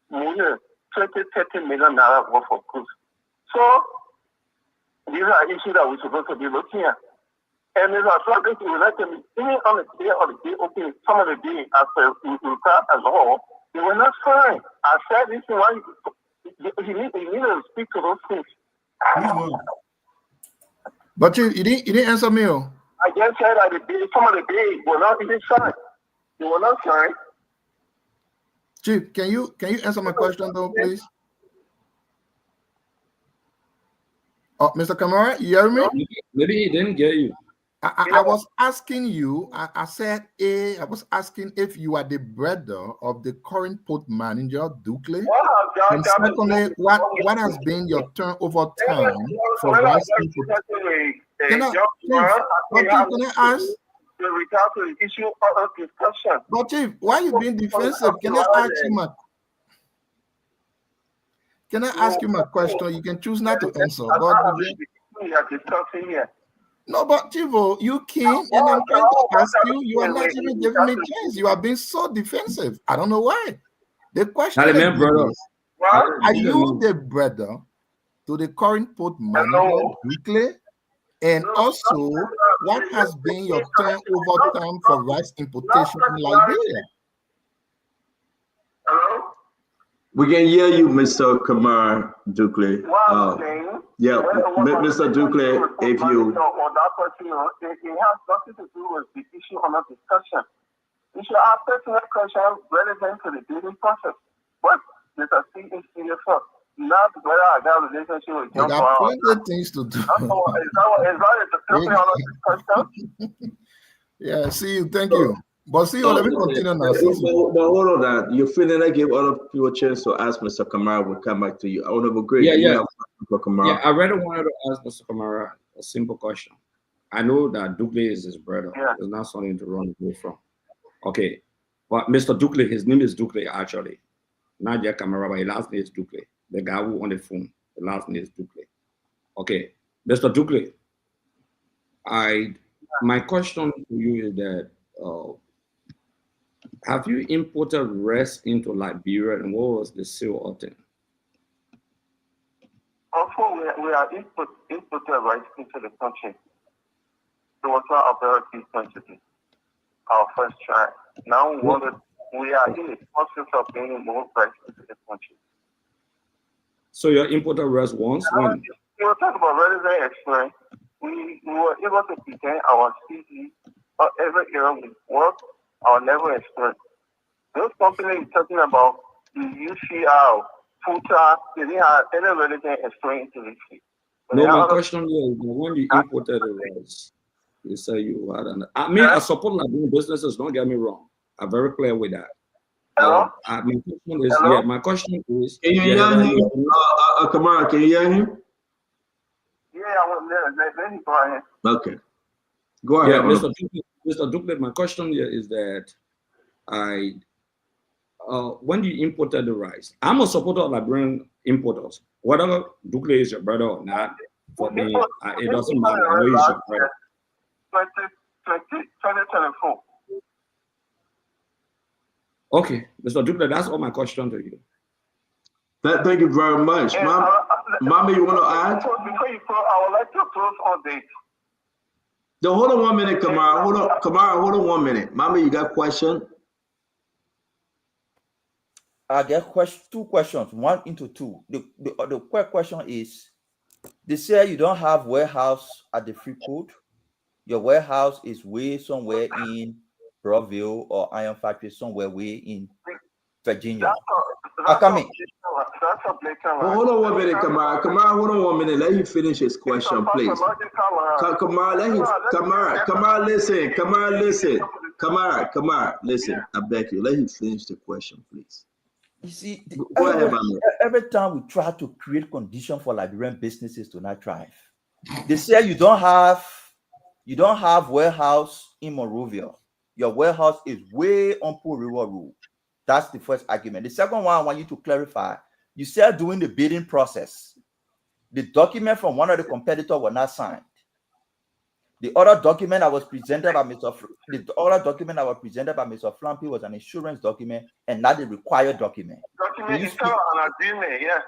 more 20-30 million naira worth of goods. So these are issues that we're supposed to be looking at. And there's a struggle to let them, even on the day, okay, some of the day after we start as all, they were not fine. I said this is why you need to speak to those things. But you didn't answer me. I just said that some of the days were not even signed. They were not signed. Chief, can you answer my question though, please? Oh, Mr. Kamara, you hear me? Maybe he didn't get you. I was asking you, I said, I was asking if you are the brother of the current port manager, Ducle. And secondly, what has been your turnover time for rice input? Can I ask? Regard to the issue of discussion. But Chief, why are you being defensive? Can I ask you my question? You can choose not to answer. But we are discussing here. No, but Chivo, you came and I'm trying to ask you. You are not even giving me a chance. You are being so defensive. I don't know why. The question is, are you the brother to the current port manager, Ducle? And also, what has been your turnover time for rice importation in Liberia? Hello? We can hear you, Mr. Kamara Ducle. Yeah, Mr. Ducle, if you... On that question, it has nothing to do with the issue on that discussion. You should ask personal questions relevant to the bidding process. What Mr. C is serious for? Not whether I got a relationship with You John got Paul. plenty of things to do. Is that a filthy question? Yeah, see you. Thank you. But see you. Let me continue now. But hold on, that you're feeling like give other people a chance to ask Mr. Kamara. We'll come back to you. I want to go great. Yeah. Kamara. Yeah, I really wanted to ask Mr. Kamara a simple question. I know that Dukley is his brother. Yeah. It's not something to run away from. Okay. But Mr. Dukley, his name is Dukley actually. Not Jack Kamara, but his last name is Dukley. The guy who on the phone, the last name is Dukley. Okay. Mr. Dukley, my question to you is that have you imported rice into Liberia, and what was the sale of them? Also, we are imported rice into the country. It was not a very big quantity. Our first try. Now we are in the process of bringing more rice into the country. So you imported rice once? When? We were talking about relevant experience. We were able to present our CV every year we work, our level experience. Those companies you're talking about, the UCR, Futa, they didn't have any relevant experience to this. No, my question is when you imported the rice, you say you had an. I mean, I support Liberian businesses, don't get me wrong. I'm very clear with that. Hello? My question is. Can you hear him? Kamara, can you hear him? Yeah, I was there. Let me go ahead. Okay. Go ahead. Yeah, Mr. Dukley, my question here is that when you imported the rice, I'm a supporter of Liberian importers. Whether Dukley is your brother or not, for me, it doesn't matter. I know he's your brother. 2024. Okay, Mr. Dukley, that's all my question to you. Thank you very much. Mommy, you want to add? Before you close, I would like to close on this. Hold on 1 minute, Kamara. Hold on 1 minute. Mommy, you got a question? I get two questions, one into two. The quick question is, they say you don't have warehouse at the Freeport. Your warehouse is way somewhere in Broadville or Iron Factory, somewhere way in Virginia. That's a blatant lie. Hold on 1 minute, Kamara. Kamara, hold on 1 minute. Let him finish his question, please. Kamara, listen. Kamara, listen. I beg you. Let him finish the question, please. You see, Go ahead, every time we try to create conditions for Liberian businesses to not thrive, they say you don't have warehouse in Monrovia. Your warehouse is way on Poor River Road. That's the first argument. The second one I want you to clarify. You said during the bidding process, the document from one of the competitors was not signed. The other document that was presented by Mr. Flampy was an insurance document and not the required document. An agreement, yeah.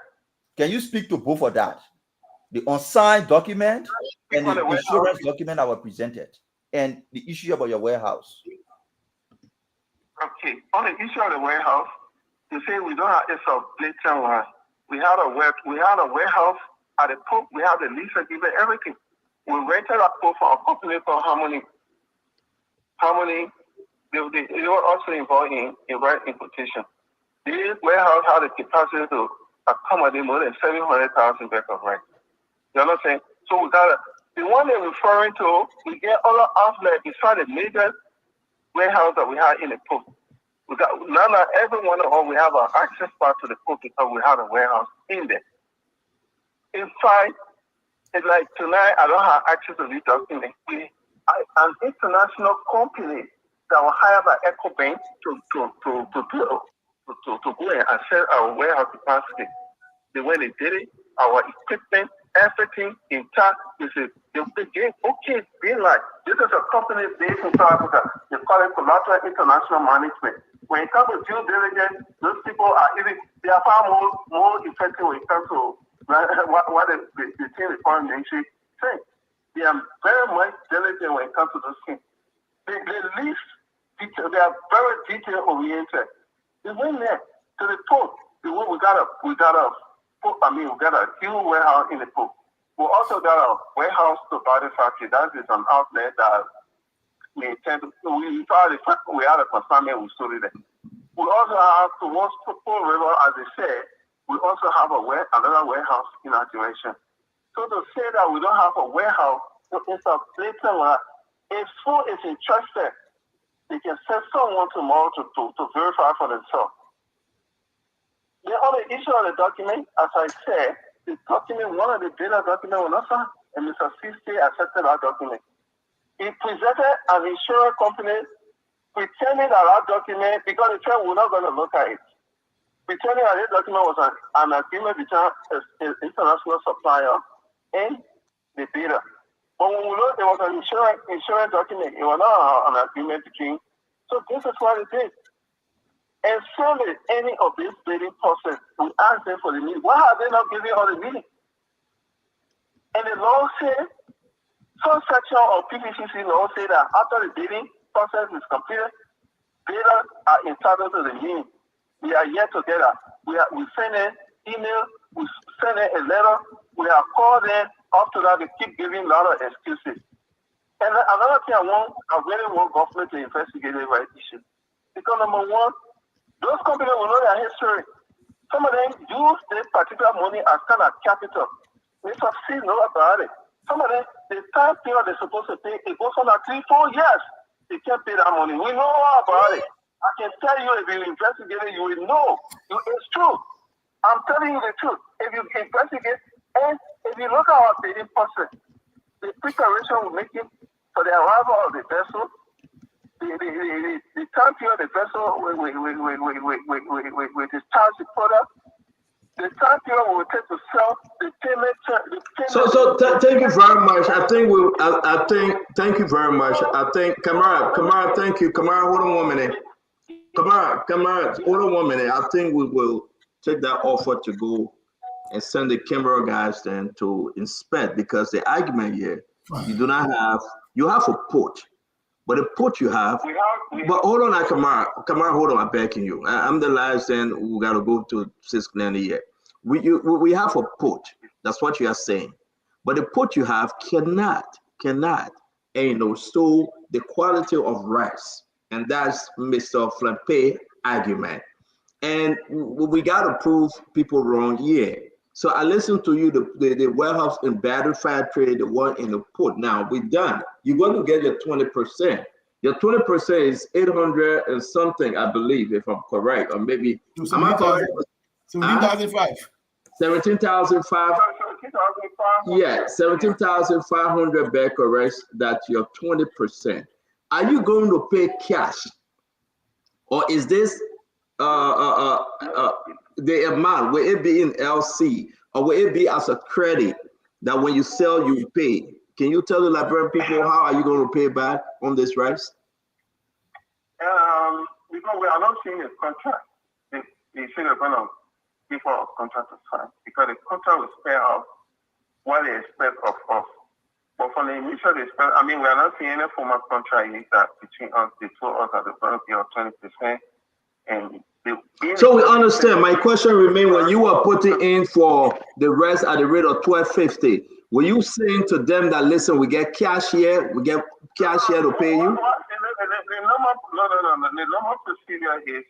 Can you speak to both of that? The unsigned document and the insurance document that were presented, and the issue about your warehouse. Okay, on the issue of the warehouse, you say we don't have a blatant line. We had a warehouse at the port. We had the lease agreement, everything. We rented a port for a company called Harmony. They were also involved in right importation. This warehouse had the capacity to accommodate more than 700,000 bags of rice. You know what I'm saying? So we got the one they're referring to. We get other outlets beside the major warehouse that we had in the port. We got every one of them. We have an access part to the port because we have a warehouse in there. In fact, it's like tonight I don't have access to this document. An international company that was hired by EcoBank to go and sell our warehouse capacity. The way they did it, our equipment, everything intact. They gave being like, this is a company based in South Africa. They call it Collateral International Management. When it comes to due diligence, those people they are far more effective when it comes to what the team is foreign ministry saying. They are very much diligent when it comes to those things. They least detail. They are very detail oriented. They went there to the port. We got a huge warehouse in the port. We also got a warehouse to buy the factory. That is an outlet that we intend to, we had a consignment with Solid. We also have towards Pearl River, as they said, we also have another warehouse in our direction. So to say that we don't have a warehouse, it's a later if someone is interested, they can send someone tomorrow to verify for themselves. The only issue of the document, as I said, the document, one of the data documents was not signed, and Mr. CC accepted our document. He presented an insurance company pretending that our document, because he said we're not going to look at it, pretending that this document was an agreement between an international supplier and the bidder. But when we looked, there was an insurance document. It was not an agreement between. So this is what it is. And certainly any of these bidding process, we ask them for the meeting. Why are they not giving all the meeting? And the law says, some section of PPCC law say that after the bidding process is completed, bidders are entitled to the meeting. We are yet together. We send an email, we send a letter, we have called them. Up to that, they keep giving a lot of excuses. And another thing I really want government to investigate the right issue. Because number one, those companies will know their history. Some of them use this particular money as kind of capital. They succeed, know about it. Some of them, the time period they're supposed to pay, it goes on at 3-4 years. They can't pay that money. We know all about it. I can tell you, if you investigate it, you will know. It's true. I'm telling you the truth. If you investigate, and if you look at our bidding process, the preparation we're making for the arrival of the vessel, the time period of the vessel, we discharge the product, the time period we will take to sell, the payment. Thank you very much. Thank you very much. I think Kamara, thank you. Kamara, hold on 1 minute. Kamara, hold on 1 minute. I think we will take that offer to go and send the camera guys then to inspect, because the argument here, you have a port, but the port you have, but hold on, Kamara, hold on, I'm backing you. I'm the last, then we got to go to 690 here. We have a port, that's what you are saying, but the port you have cannot, store the quality of rice, and that's Mr. Flampe argument. And we got to prove people wrong here. So I listened to you, the warehouse and battery factory, the one in the port. Now we're done. You're going to get your 20%. Your 20% is 800 and something, I believe, if I'm correct, or maybe 17,500. 17,500. Yeah, 17,500 becquerels. That's your 20%. Are you going to pay cash, or is this the amount? Will it be in LC, or will it be as a credit that when you sell you pay? Can you tell the Liberian people how are you going to pay back on this rice? Because we are not seeing a contract. They say they're going to give us a contract to sign, because the contract will spell out what they expect of us. But for the initial, we are not seeing any formal contract that between us. They told us that they're going to pay us 20%. And so we understand. My question remains: when you are putting in for the rest at the rate of $12.50, were you saying to them that, listen, we get cash here, to pay you? No. The normal procedure is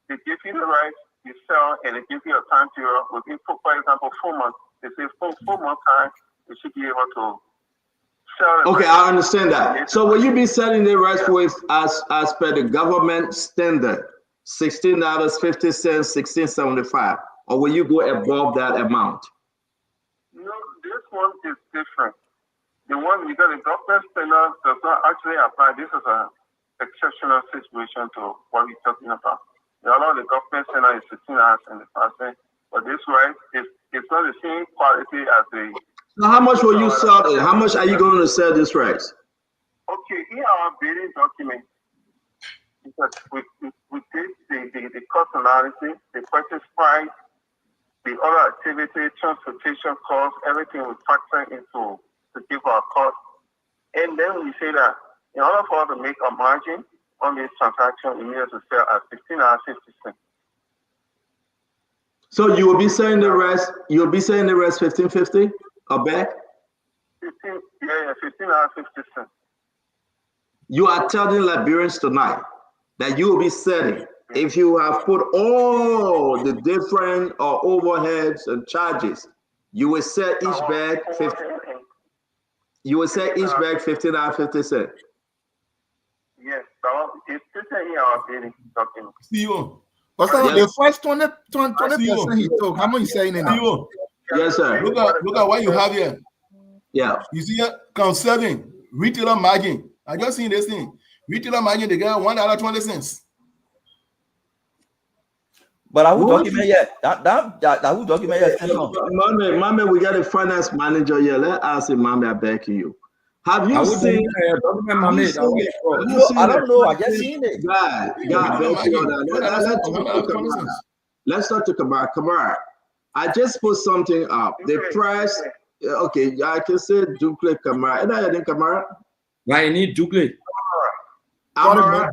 they give you the rice, you sell, and they give you a time period. Within, for example, 4 months. They say 4 months time, you should be able to sell. Okay, I understand that. So will you be selling the rice with as per the government standard? $16.50, $16.75, or will you go above that amount? No, this one is different. The one because the government standard does not actually apply. This is an exceptional situation to what we're talking about. The other the government standard is 16 hours and the percent, but this rice it's not the same quality as the. So how much will you sell it? How much are you going to sell this rice? Okay, here our bidding document. Because we did the cost analysis, the purchase price, the other activity, transportation costs, everything we factor into to give our cost. And then we say that in order for us to make a margin on this transaction, we need to sell at 16.50 So you will be selling the rest, $15.50 a bag? 15.50. You are telling Liberians tonight that you will be setting, if you have put all the different overheads and charges, you will set each bag 50. You will set each bag $15.50. Yes, so it's just here I'm getting talking. CEO. The first 20% he took, how much you saying in CEO. Yes, sir. Look at what you have here. Yeah. You see here, concerning retailer margin. I just seen this thing. Retailer margin, they get $1.20. But I will document yet. That will document yet. Mama, we got a finance manager here. Let's ask him, Mama, I beg you. Have you seen? I don't know. I just seen it. Let's talk to Kamara. Kamara, I just put something up. The price. Okay, I can say Ducle Kamara. And I think Kamara. Why you need Ducle? Amara,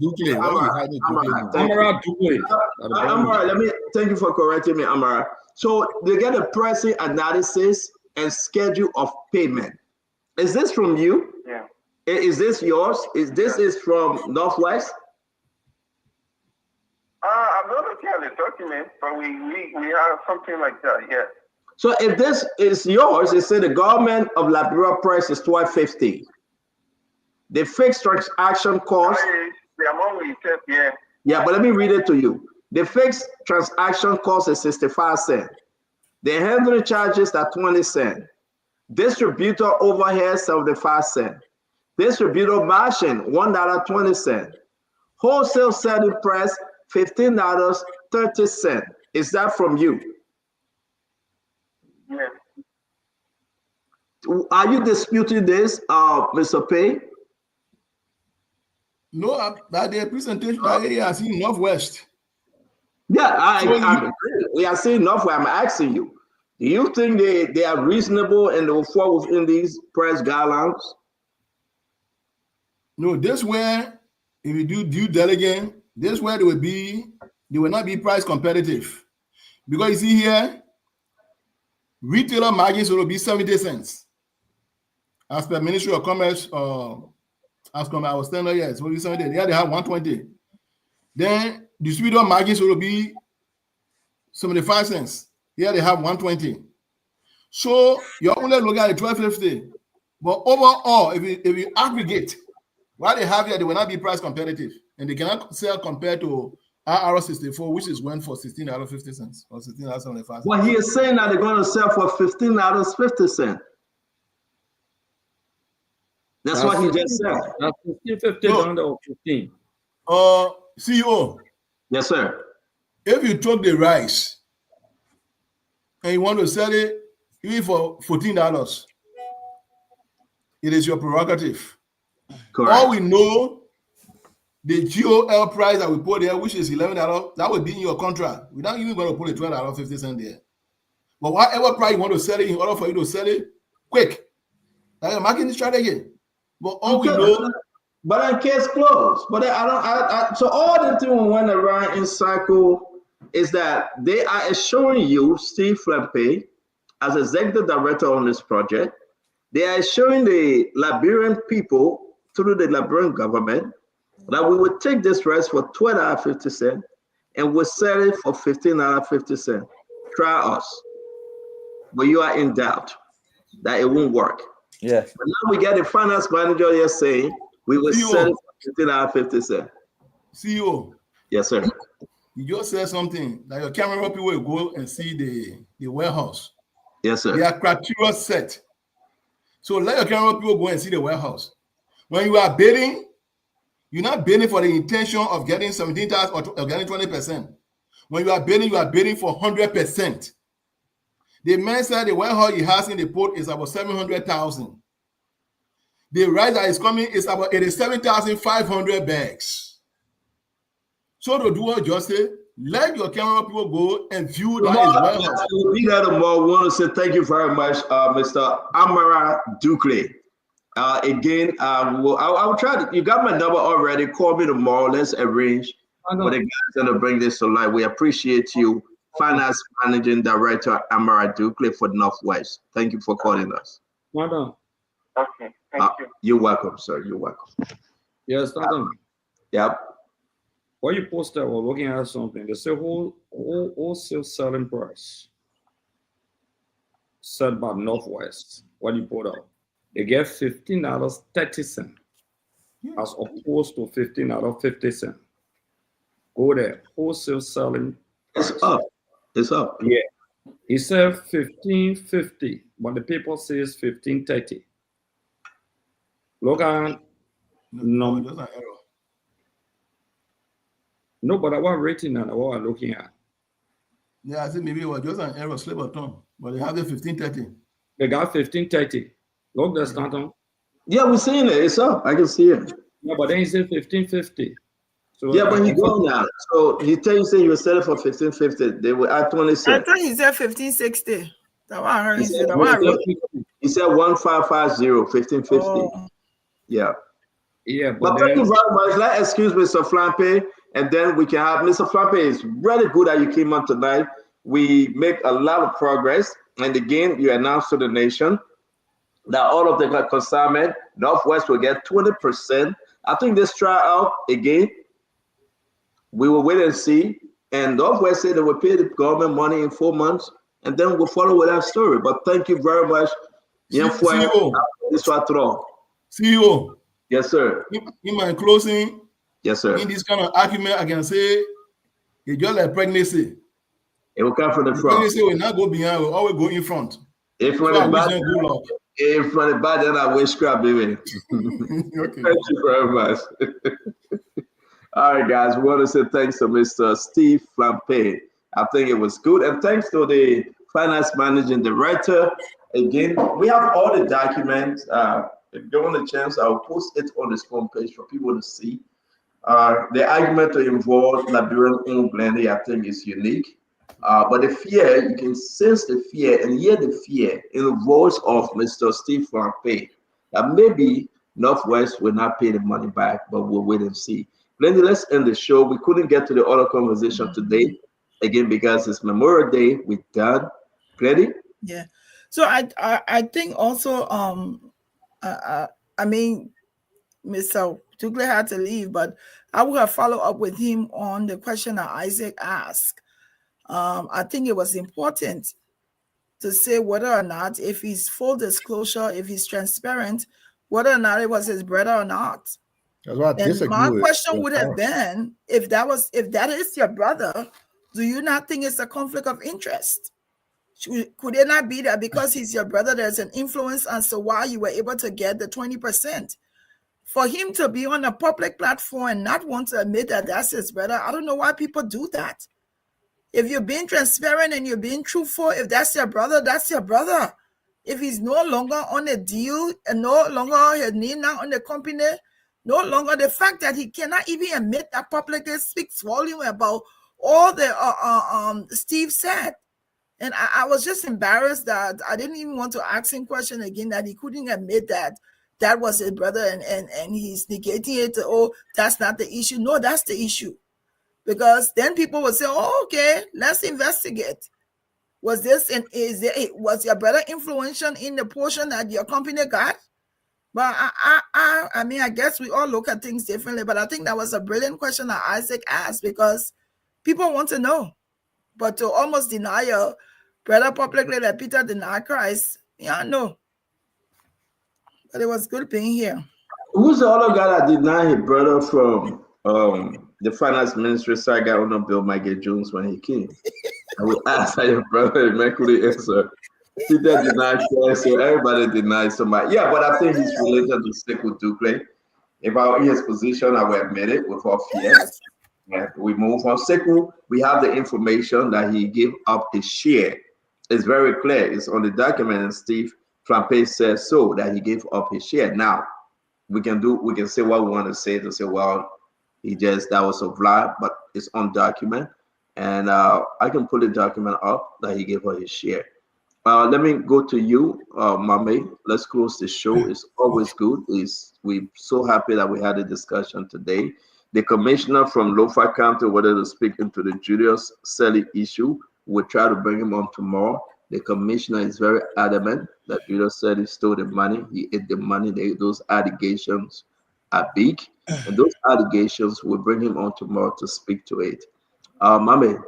let me thank you for correcting me, Amara. So they get a pricing analysis and schedule of payment. Is this from you? Yeah. Is this yours? Is from Northwest? I'm not looking at the document, but we have something like that, yes. So if this is yours, it said the government of Liberia price is $12.50. The fixed transaction cost. The amount we said, yeah. Yeah, but let me read it to you. The fixed transaction cost is 65 cents. The handling charges are 20 cents. Distributor overhead 75 cents. Distributor margin $1.20. Wholesale selling price $15.30. Is that from you? Yes. Are you disputing this, Mr. Payne? No, that the presentation I see Northwest. Yeah, we are saying Northwest. I'm asking you. Do you think they are reasonable and they will fall within these price guidelines? No, this where if you do due diligence, this where they will not be price competitive. Because you see here, retailer margins will be 70 cents. As per Ministry of Commerce, as I was telling you, yes, they have 120. Then distributor margins will be 75 cents. Here they have 120. So you're only looking at the 12.50. But overall, if you aggregate what they have here, they will not be price competitive. And they cannot sell compared to RR64, which is went for $16.50 or $16.75. Well, he is saying that they're going to sell for $15.50. That's what he just said. That's 15 or 15. CEO. Yes, sir. If you took the rice and you want to sell it even for $14, it is your prerogative. Correct. All we know, the GOL price that we put there, which is $11, that would be in your contract. We're not even going to put a $12.50 there. But whatever price you want to sell it, in order for you to sell it quick, that's a marketing strategy. But all we know, but in case closed. But so all the thing we went around in cycle is that they are assuring you, Steve Flempe, as executive director on this project, they are assuring the Liberian people through the Liberian government that we would take this rice for $12.50 and we'll sell it for $15.50. Try us. But you are in doubt that it won't work. Yes. But now we get the finance manager here saying we will sell it for $15.50. CEO. Yes, sir. You just said something that your camera people will go and see the warehouse. Yes, sir. They are criteria set. So let your camera people go and see the warehouse. When you are bidding, you're not bidding for the intention of getting 17,000 or getting 20%. When you are bidding for 100%. The man said the warehouse he has in the port is about 700,000. The rice that is coming is about 87,500 bags. So to do what just say, let your camera people go and view that warehouse. We want to say thank you very much, Mr. Amara Ducle. Again, I will try to. You got my number already. Call me tomorrow. Let's arrange for the guys going to bring this to life. We appreciate you. Finance Managing Director Amara Ducle for Northwest. Thank you for calling us. Okay, thank you. You're welcome, sir. You're welcome. Yes, Stanton. Yep. What you posted, we're looking at something. They say wholesale selling price set by Northwest. What you put up? They get $15.30 as opposed to $15.50. Go there. Wholesale selling price. It's up. It's up. Yeah. He said $15.50, but the paper says $15.30. Look at no, that's an error. No, but I was rating and what I'm looking at. Yeah, I think maybe it was just an error, slip of tongue. But they have the 1530. They got 1530. Look, that's Stanton. Yeah, we're seeing it. It's up. I can see it. Yeah, but then he said 1550. So yeah, but he going now. So he tells you will sell it for 1550. They will add 20 cents. I thought he said 1560. That's what I heard. He said 1550, 1550. Oh. Yeah. Yeah, but thank you very much. Let's excuse Mr. Flampe, and then we can have Mr. Flampe. Is really good that you came on tonight. We make a lot of progress, and again, you announced to the nation that all of the consignment, Northwest will get 20%. I think this try out again. We will wait and see. And Northwest said they will pay the government money in 4 months, and then we'll follow with that story. But thank you very much. CEO. Yes, sir. In my closing, yes, sir. In this kind of argument, I can say it's just like pregnancy. It will come from the front. Pregnancy will not go behind, will always go in front. If from the back, then I wish scrap, baby. Okay. Thank you very much. All right, guys, we want to say thanks to Mr. Steve Flampe. I think it was good. And thanks to the finance managing director. Again, we have all the documents. If you want a chance, I'll post it on this homepage for people to see. The argument to involve Liberian England, I think, is unique. But the fear, you can sense the fear and hear the fear in the voice of Mr. Steve Flampe that maybe Northwest will not pay the money back, but we'll wait and see. Plenty, let's end the show. We couldn't get to the other conversation today, again, because it's Memorial Day. We're done. Plenty? Yeah. So I think also, I mean, Mr. Tukle had to leave, but I would have followed up with him on the question that Isaac asked. I think it was important to say whether or not, if he's full disclosure, if he's transparent, whether or not it was his brother or not. That's what I disagree my with. question would have been, if that is your brother, do you not think it's a conflict of interest? Could it not be that because he's your brother, there's an influence as to why you were able to get the 20%? For him to be on a public platform and not want to admit that that's his brother, I don't know why people do that. If you're being transparent and you're being truthful, if that's your brother, that's your brother. If he's no longer on a deal and no longer his name now on the company, no longer the fact that he cannot even admit that publicly speaks volume about all the Steve said. And I was just embarrassed that I didn't even want to ask him question again, that he couldn't admit that that was his brother and he's negating it. Oh, that's not the issue. No, that's the issue. Because then people would say, oh, okay, let's investigate. Was your brother influential in the portion that your company got? But I mean, I guess we all look at things differently, but I think that was a brilliant question that Isaac asked because people want to know. But to almost deny your brother publicly that Peter denied Christ, yeah, no. But it was good being here. Who's the other guy that denied his brother from the finance ministry side? I don't know, Bill Michael Jones when he came. I will ask your brother, and couldn't answer. Peter denied Christ, so everybody denied somebody. Yeah, but I think he's related to Sekou Tukle. If I were in his position, I would admit it without fear. Yes. Yeah, we move on. Sekou, we have the information that he gave up his share. It's very clear. It's on the document, and Steve Flampe says so, that he gave up his share. Now, we can say what we want to say to say, well, that was a lie, but it's on document. And I can put the document up that he gave up his share. Let me go to you, Mame. Let's close the show. It's always good. We're so happy that we had a discussion today. The commissioner from Lofa County wanted to speak into the Julius Selly issue. We'll try to bring him on tomorrow. The commissioner is very adamant that Julius Selly stole the money. He ate the money. Those allegations are big, and those allegations will bring him on tomorrow to speak to it. Mame.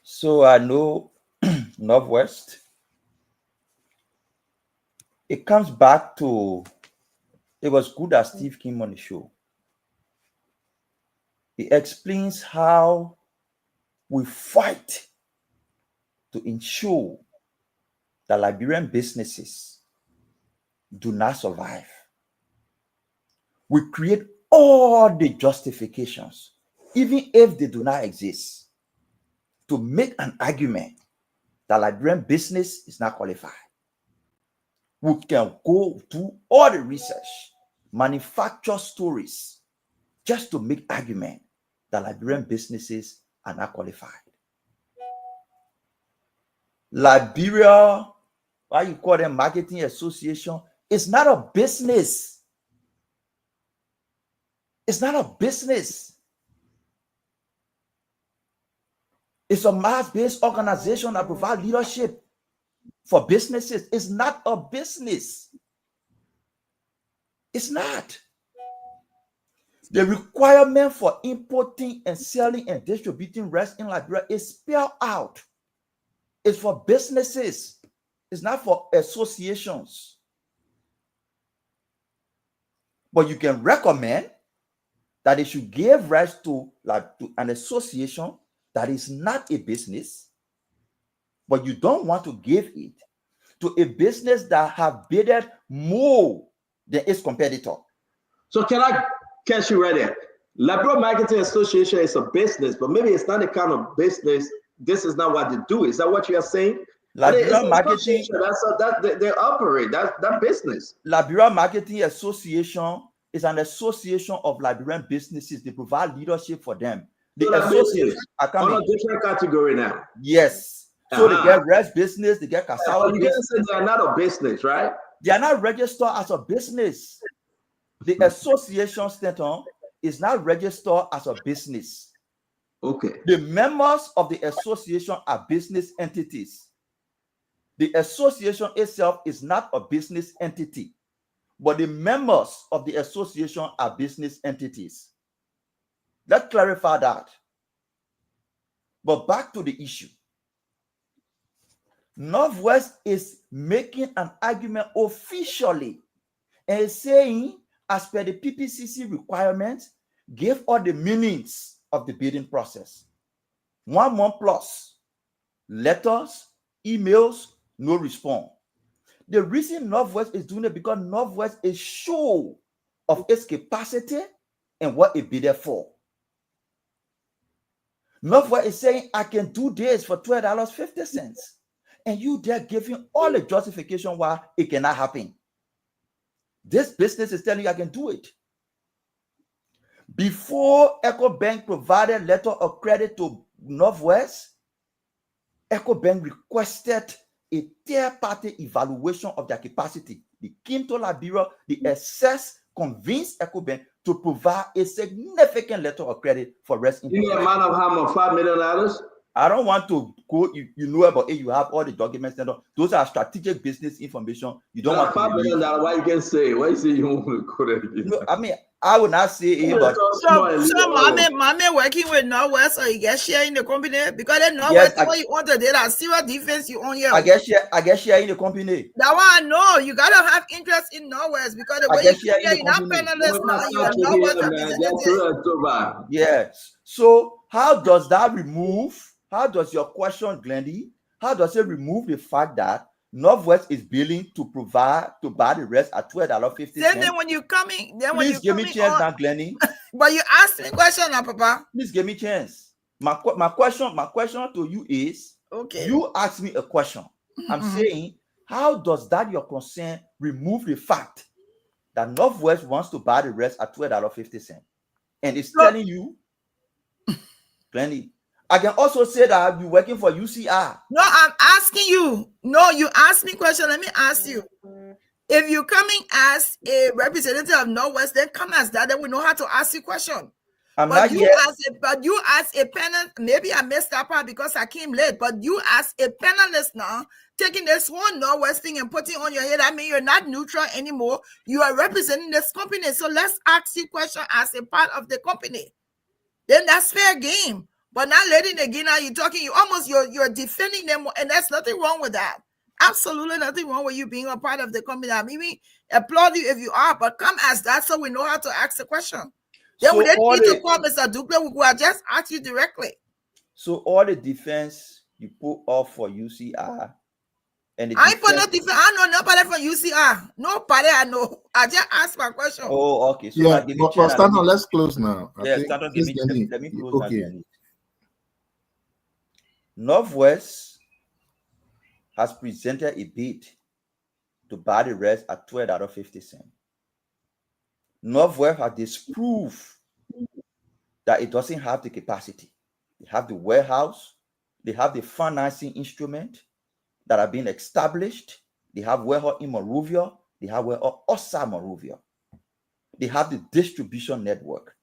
So I know Northwest. It comes back to, it was good that Steve came on the show. He explains how we fight to ensure that Liberian businesses do not survive. We create all the justifications, even if they do not exist, to make an argument that Liberian business is not qualified. We can go do all the research, manufacture stories, just to make argument that Liberian businesses are not qualified. Liberia, why you call them marketing association, is not a business. It's not a business. It's a mass-based organization that provides leadership for businesses. It's not a business. It's not. The requirement for importing and selling and distributing rice in Liberia is spelled out. It's for businesses. It's not for associations. But you can recommend that they should give rights to an association that is not a business, but you don't want to give it to a business that have bidded more than its competitor. So can I catch you right there? Liberia Marketing Association is a business, but maybe it's not the kind of business. This is not what they do. Is that what you are saying? Liberia Marketing, they operate that business. Liberia Marketing Association is an association of Liberian businesses. They provide leadership for them. The associates are coming on a different category now. Yes. So they get rice business, they get cassava. You can say they are not a business, right? They are not registered as a business. The association Stanton is not registered as a business. Okay. The members of the association are business entities. The association itself is not a business entity, but the members of the association are business entities. Let's clarify that. But back to the issue. Northwest is making an argument officially and saying, as per the PPCC requirements, give all the meanings of the bidding process. 1 month plus, letters, emails, no response. The reason Northwest is doing it because Northwest is sure of its capacity and what it bidded for. Northwest is saying, I can do this for $12.50. And you there giving all the justification why it cannot happen. This business is telling you I can do it. Before EcoBank provided letter of credit to Northwest, EcoBank requested a third-party evaluation of their capacity. They came to Liberia, the SS convinced EcoBank to provide a significant letter of credit for rest. In the amount of how much? $5 million? I don't want to go. You know about it. You have all the documents. Those are strategic business information. You don't want $5 million. Why you can say? Why you say you want to go there? No, I mean, I would not say it, but so mommy working with Northwest, so you get share in the company because then Northwest what you want to do that serious defense you own here. I guess share in the company. That one I know you gotta have interest in Northwest because the way you're not panelist now, you are Northwest representative. Yes. So how does that remove? How does your question, Glendy? How does it remove the fact that Northwest is willing to buy the rest at $12.50? Then when you coming, please give me chance now, Glendy. But you asked me a question now, Papa. Please give me chance. My question to you is, okay. You asked me a question. I'm saying, how does that your concern remove the fact that Northwest wants to buy the rest at $12.50? And it's telling you, Glendy, I can also say that you're working for UCR. No, I'm asking you. No, you asked me a question. Let me ask you. If you coming as a representative of Northwest, then come as that. Then we know how to ask you a question. But you as a panel, maybe I missed that part because I came late. But you as a panelist now, taking this whole Northwest thing and putting on your head, I mean, you're not neutral anymore. You are representing this company. So let's ask you question as a part of the company. Then that's fair game. But not letting again, now you're talking, you're defending them, and there's nothing wrong with that. Absolutely nothing wrong with you being a part of the company. I mean, we applaud you if you are, but come as that so we know how to ask the question. Then So we didn't all need to the call Mr. Duple. We could just ask you directly. so all the defense you put off for UCR and the I ain't put no defense. defense. I know nobody from UCR. Nobody I know. I just asked my question. Oh, okay. So Yeah, now give me but chance. Stanton, let's close now. I Yeah, think Stanton, this let me close now. okay. Jenny. Northwest has presented a bid to buy the rest at $12.50. Northwest has disproved that it doesn't have the capacity. They have the warehouse, they have the financing instrument that are being established. They have warehouse in Monrovia, they have warehouse outside Monrovia. They have the distribution network.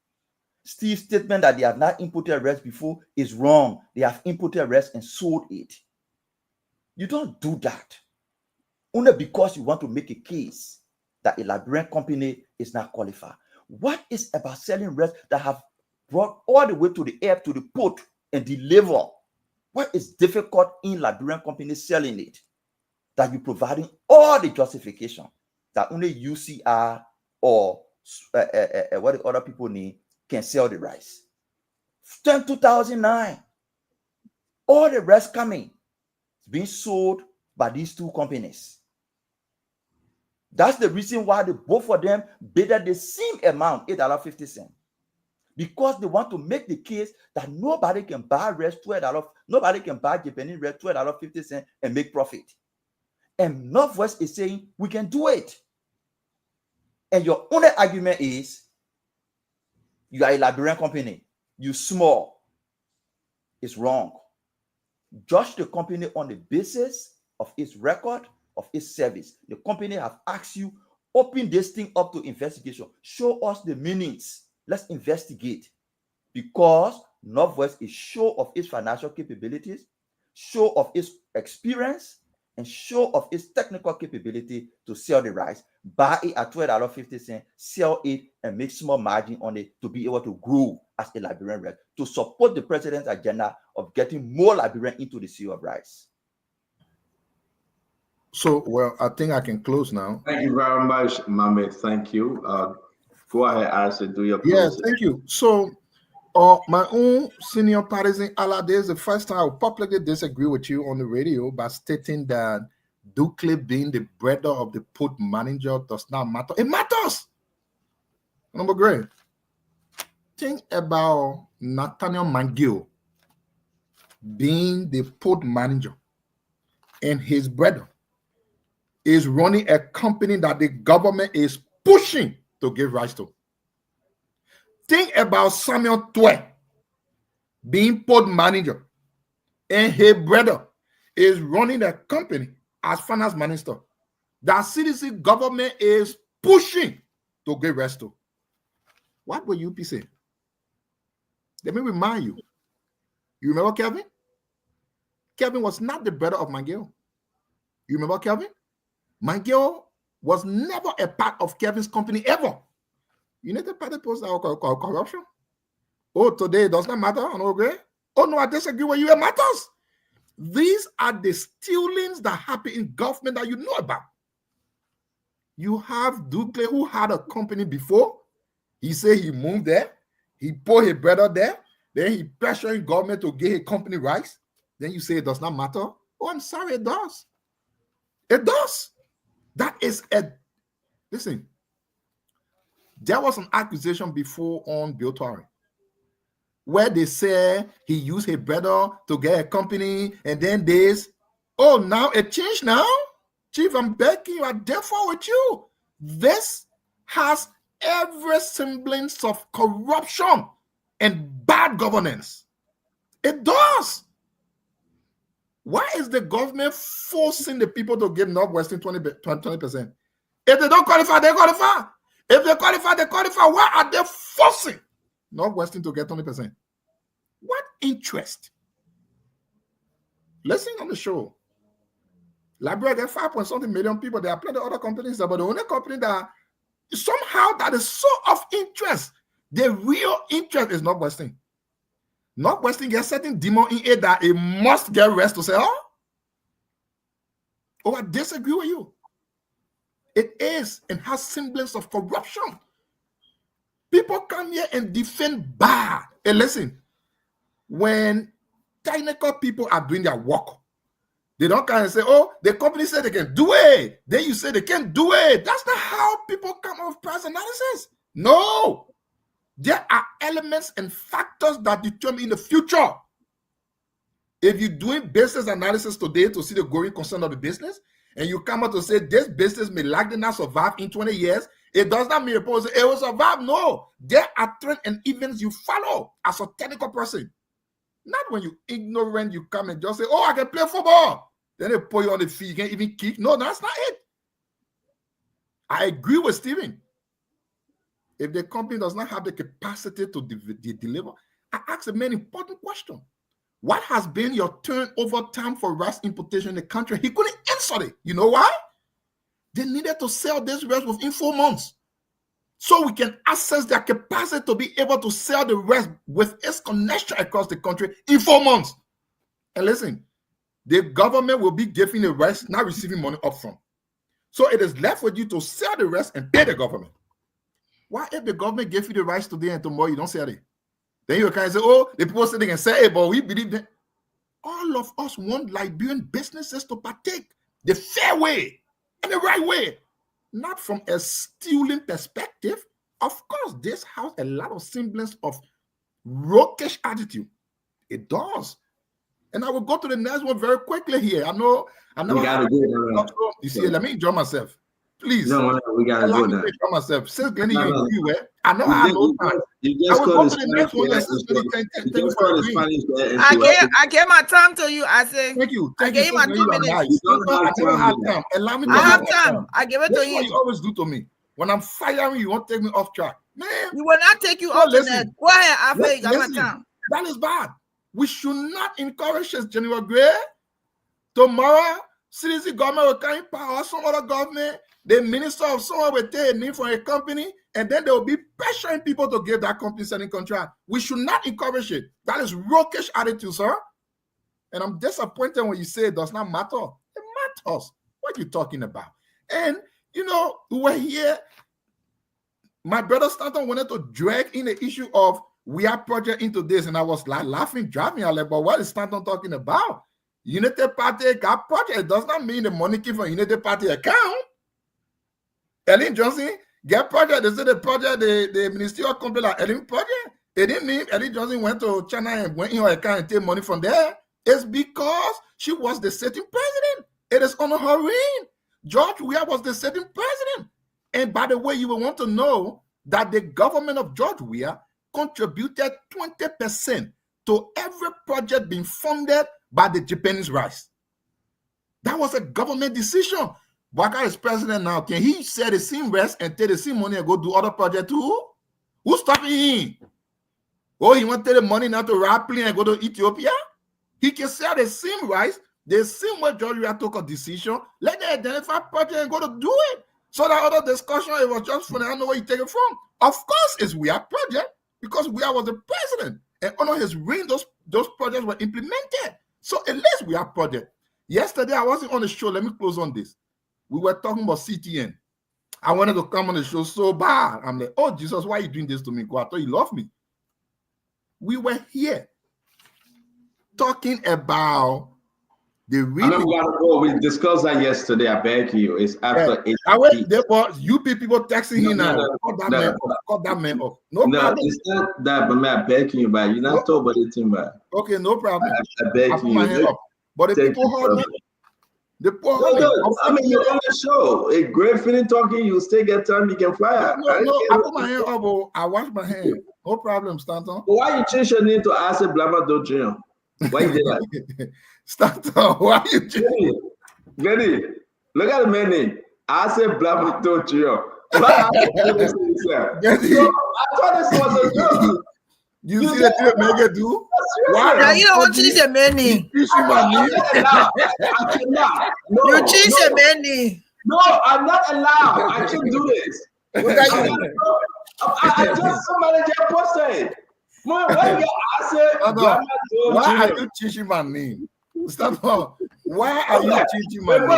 Steve's statement that they have not imported rest before is wrong. They have imported rest and sold it. You don't do that only because you want to make a case that a Liberian company is not qualified. What is about selling rest that have brought all the way to the air, to the port, and deliver? What is difficult in Liberian companies selling it? That you're providing all the justification that only UCR or what the other people need can sell the rice. Since 2009, all the rest coming is being sold by these two companies. That's the reason why both of them bidded the same amount, $8.50. Because they want to make the case that nobody can buy rest $12. Nobody can buy Japanese rest $12.50 and make profit. And Northwest is saying we can do it. And your only argument is you are a Liberian company, you small. It's wrong. Judge the company on the basis of its record, of its service. The company have asked you, open this thing up to investigation. Show us the meanings. Let's investigate. Because Northwest is show of its financial capabilities, show of its experience, and show of its technical capability to sell the rice, buy it at $12.50, sell it, and make small margin on it to be able to grow as a Liberian rest, to support the president's agenda of getting more Liberian into the sea of rice. So, well, I think I can close now. Thank you very much, Mohammed. Thank you. Go ahead, Isaac, do your Yes, closing. thank you. So, my own senior partisan ally, this is the first time I will publicly disagree with you on the radio by stating that Ducle being the brother of the port manager does not matter. It matters. Number great. Think about Nathaniel Mangill being the port manager and his brother is running a company that the government is pushing to give rights to. Think about Samuel Twe being port manager and his brother is running a company as finance minister that CDC government is pushing to give rights to. What will you be saying? Let me remind you. You remember Kelvin? Kelvin was not the brother of Mangill. You remember Kelvin? Mangill was never a part of Kelvin's company ever. United Party posts are corruption. Oh, today it does not matter. I don't agree. Oh, no, I disagree with you. It matters. These are the stealings that happen in government that you know about. You have Ducle who had a company before. He said he moved there. He put his brother there. Then he pressuring government to get his company rights. Then you say it does not matter. Oh, I'm sorry, it does. It does. That is a, listen, there was an accusation before on Bill Torrey where they say he used his brother to get a company and then this. Oh, now it changed now? Chief, I'm begging you, I differ with you. This has every semblance of corruption and bad governance. It does. Why is the government forcing the people to give Northwestern 20%? If they don't qualify, they qualify. If they qualify, they qualify. Why are they forcing Northwestern to get 20%. What interest? Listen on the show. Liberia get 5.something million people. There are plenty of other companies there, but the only company that somehow that is so of interest, the real interest is Northwestern. Northwestern gets certain demon in it that it must get rest to say, oh, I disagree with you. It is and has semblance of corruption. People come here and defend bad. And listen, when technical people are doing their work, they don't come and say, oh, the company said they can do it. Then you say they can't do it. That's not how people come up with price analysis. No. There are elements and factors that determine in the future. If you're doing business analysis today to see the going concern of the business, and you come out to say this business may likely not survive in 20 years, it does not mean it will survive. No. There are trends and events you follow as a technical person. Not when you ignorant, you come and just say, oh, I can play football. Then they put you on the field, you can't even kick. No, that's not it. I agree with Stephen. If the company does not have the capacity to deliver, I ask a very important question. What has been your turnover time for rice importation in the country? He couldn't answer it. You know why? They needed to sell this rice within 4 months. So we can access their capacity to be able to sell the rice with its connection across the country in 4 months. And listen, the government will be giving the rice, not receiving money upfront. So it is left with you to sell the rice and pay the government. Why if the government gave you the rice today and tomorrow you don't sell it? Then you can say, oh, the people say they can sell it, but we believe that all of us want Liberian businesses to partake the fair way and the right way, not from a stealing perspective. Of course, this has a lot of semblance of roguish attitude. It does. And I will go to the next one very quickly here. I know. We gotta go. You see, let me enjoy myself. Please. No, we gotta go now. Enjoy myself. Since Glenny, you agree, I know I know time. You just call I gave my time to you. I said, thank you. I gave my 2 minutes. I don't have time. Allow me to I have time. I give it to you. What you always do to me. When I'm firing, you won't take me off track. Man, you will not take you off track. Go ahead. I got my time. That is bad. We should not encourage this, General Gray. Tomorrow, citizen government will come in power, some other government, the minister of someone will take a name for a company, and then they will be pressuring people to give that company selling contract. We should not encourage it. That is roguish attitude, sir. And I'm disappointed when you say it does not matter. It matters. What are you talking about? And, you know, we were here. My brother Stanton wanted to drag in the issue of we are project into this, and I was like laughing, driving. I was like, but what is Stanton talking about? United Party got project. It does not mean the money came from United Party account. Ellen Johnson get project. They said the project, the ministerial company like Ellen project. It didn't mean Ellen Johnson went to China and went in her account and take money from there. It's because she was the sitting president. It is on her reign. George Weah was the sitting president. And by the way, you will want to know that the government of George Weah contributed 20% to every project being funded by the Japanese rice. That was a government decision. Baka is president now. Can he sell the same rice and take the same money and go do other projects too? Who's stopping him? Oh, he want to take the money now to Rapplin and go to Ethiopia? He can sell the same rice, the same way George Weah took a decision. Let them identify project and go to do it. So that other discussion, it was just funny. I don't know where you take it from. Of course, it's Weah project because Weah was the president. And under his reign, those projects were implemented. So at least Weah project. Yesterday, I wasn't on the show. Let me close on this. We were talking about CTN. I wanted to come on the show so bad. I'm like, oh, Jesus, why are you doing this to me? God, I thought you love me. We were here talking about the real. We discussed that yesterday. I beg you. It's after 8. I went there was UP people texting him now. Cut that man off. No problem. It's not that, but man, I beg you, man. You're not talking about it, man. Okay, no problem. I beg you. But the people heard me. The poor I mean, you're on the show. A great feeling talking, you still get time, you can fly. No, I put my hand up, I wash my hand. No problem, Stanton. But why you change your name to Ase Blamado Jr.? Why you did that? Stanton, why you change? Benny, look at the man name. Ase Blamado Jr. I thought this was a joke. You see the thing that Mega do? Now you don't change your many. You change your many. No, I'm not allowed. I can't do this. I just somebody just posted. Why are you changing my name? Stop. Why are you changing my name?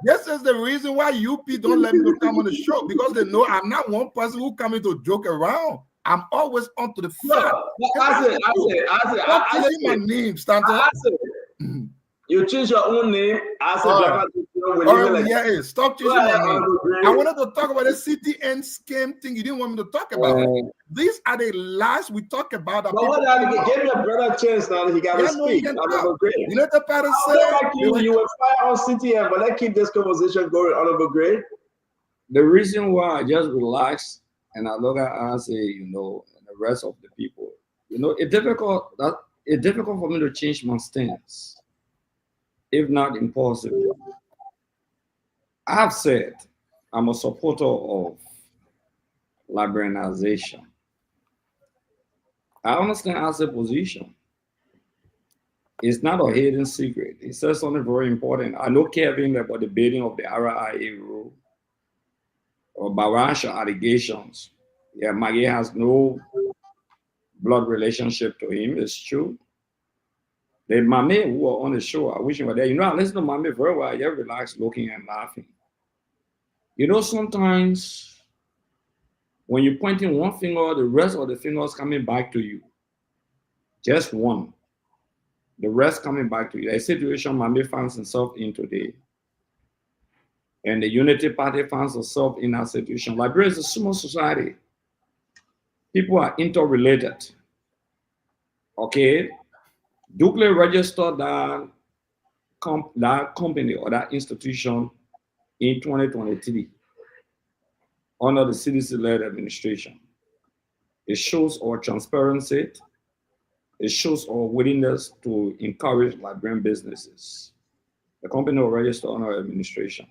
This is the reason why UP don't let me to come on the show, because they know I'm not one person who coming to joke around. I'm always on to the fact. I said my name, Stanton. You change your own name. Stop changing my name. I wanted to talk about the CTN scam thing. You didn't want me to talk about it. These are the lies we talk about. Give your brother a chance now. He got to speak. You know the pattern said you were fired on CTN, but let's keep this conversation going. Honorable Gray. The reason why I just relax and I look at and say, and the rest of the people, it's difficult for me to change my stance, if not impossible. I've said I'm a supporter of liberalization. I understand as a position. It's not a hidden secret. It says something very important. I know Kevin about the debating of the RIA rule or Baransha allegations. Yeah, Maggie has no blood relationship to him. It's true. The Mame who are on the show, I wish you were there. I listen to Mame very well. You're relaxed, looking and laughing. Sometimes when you're pointing one finger, the rest of the fingers coming back to you. Just one. The rest coming back to you. A situation Mame finds himself in today. And the Unity Party finds itself in that situation. Liberia is a small society. People are interrelated. Okay? Dukley registered that company or that institution in 2023 under the CDC-led administration. It shows our transparency. It shows our willingness to encourage Liberian businesses. The company was registered under our administration.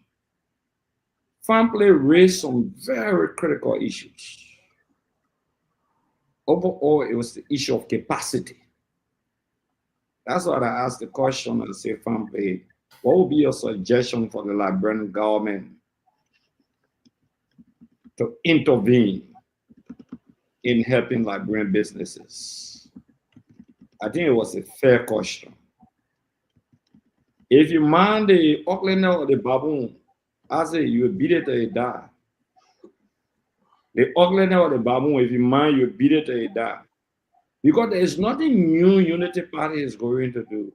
FarmPlay raised some very critical issues. Overall, it was the issue of capacity. That's why I asked the question and say, FarmPlay, what would be your suggestion for the Liberian government to intervene in helping Liberian businesses? I think it was a fair question. If you mind the Aucklander or the baboon, I say you beat it till you die. The Aucklander or the baboon, if you mind, you beat it till you die. Because there is nothing new Unity Party is going to do.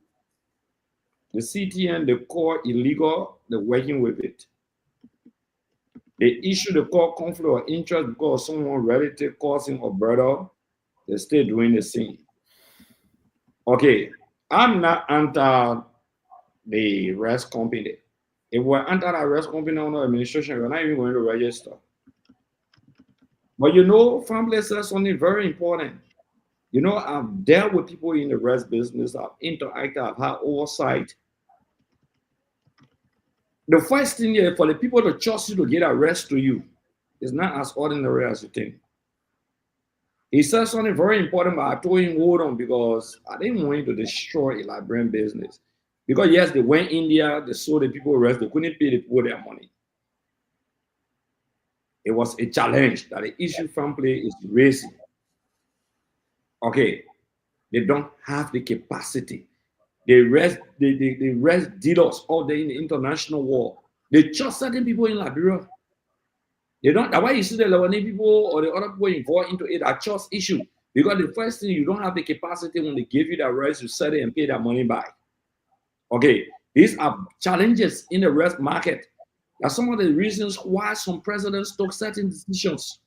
The CTN, the core illegal, they're working with it. They issue the core conflict of interest because someone relative causing a brother, they're still doing the same. Okay, I'm not anti the rest company. If we're anti the rest company under administration, we're not even going to register. But FarmPlay says something very important. I've dealt with people in the rest business, I've interacted, I've had oversight. The first thing here for the people to trust you to get a rest to you is not as ordinary as you think. He said something very important, but I told him, hold on, because I didn't want him to destroy a Liberian business. Because yes, they went India, they sold the people rest, they couldn't pay the people their money. It was a challenge that the issue FarmPlay is raising. Okay, they don't have the capacity. They rest dealers out there in the international war. They trust certain people in Liberia. They don't. That's why you see the Lebanese people or the other people involved into it are trust issue. Because the first thing, you don't have the capacity when they give you that rest, you sell it and pay that money back. Okay, these are challenges in the rest market. That's some of the reasons why some presidents took certain decisions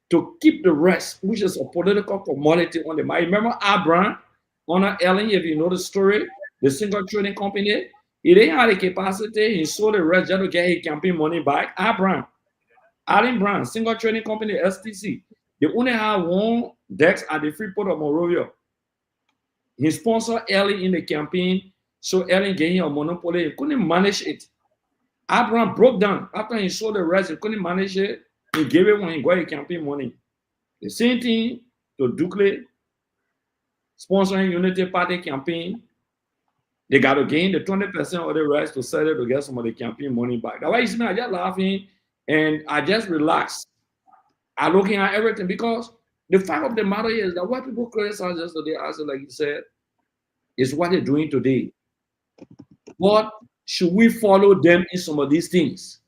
to keep the rest, which is a political commodity on the market. Remember Abraham, Honor Ellen, if you know the story, the single trading company, he didn't have the capacity, he sold the rest just to get his campaign money back. Abraham, Allen Brown, single trading company, STC, they only have one desk at the Freeport of Monrovia. He sponsored Ellen in the campaign, so Ellen gained a monopoly. He couldn't manage it. Abraham broke down after he sold the rest, he couldn't manage it. He gave it when he got a campaign money. The same thing to Dukley, sponsoring Unity Party campaign. They got to gain the 20% of the rest to sell it to get some of the campaign money back. That's why you see me, I just laughing and I just relax. I'm looking at everything because the fact of the matter is that what people criticize yesterday, as like you said, is what they're doing today. But should we follow them in some of these things?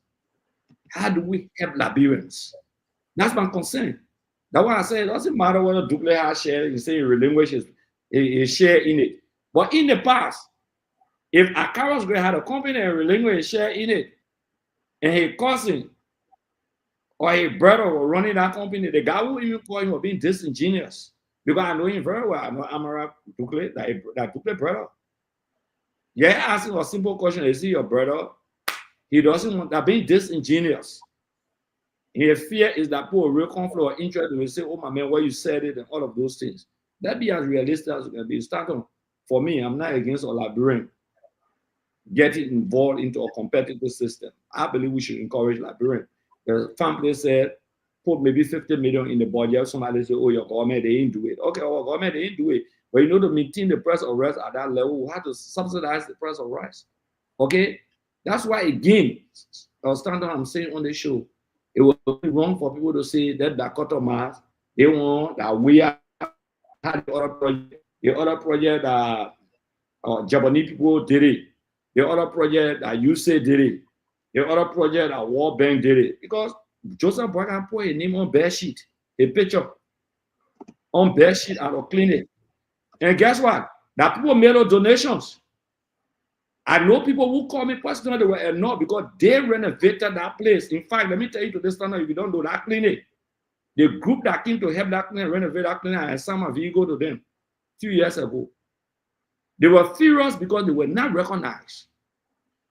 How do we help Liberians? That's my concern. That's why I say it doesn't matter whether Dukley has share, you say relinquish a share in it. But in the past, if Akaros Gray had a company and relinquish a share in it, and his cousin or his brother were running that company, the guy would even call him for being disingenuous. Because I know him very well. I know Amara Dukley, that Dukley brother. Yeah, asking a simple question, is he your brother? He doesn't want that being disingenuous. His fear is that people real conflict or interest will say, oh my man, why you said it and all of those things. That be as realistic as it can be. For me, I'm not against a Liberian getting involved into a competitive system. I believe we should encourage Liberian. The family said, put maybe 50 million in the budget. Somebody say, oh, your government, they didn't do it. Okay, our government, they didn't do it. But you know, to maintain the price of rice at that level, we have to subsidize the price of rice. Okay? That's why, again, I'm saying on the show, it would be wrong for people to say that Dakota Mass, they want that we are had the other project that Japanese people did it. The other project that USAID did it. The other project that World Bank did it. Because Joseph Boyka put a name on bear sheet, a picture on bear sheet at a clinic. And guess what? That people made those donations. I know people who call me personally, they were enough because they renovated that place. In fact, let me tell you to this standard, if you don't know that clinic, the group that came to help that clinic renovate that clinic, I assigned my vehicle to them a few years ago. They were furious because they were not recognized.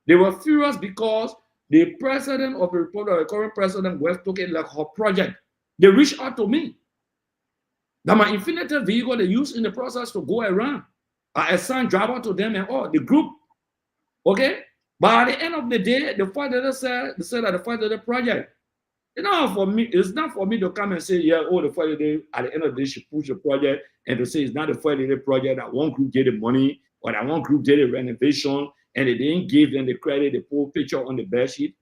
They were furious because the president of the Republic, the current president, West took it like her project. They reached out to me. That my Infinity vehicle they used in the process to go around. I assigned driver to them and all the group. Okay? But at the end of the day, the fact that they said that the fact that the project, it's not for me to come and say, yeah, oh, the fact that they, at the end of the day, should push the project and to say it's not the fact that the project that one group did the money or that one group did the renovation and they didn't give them the credit, the full picture on the bed sheet.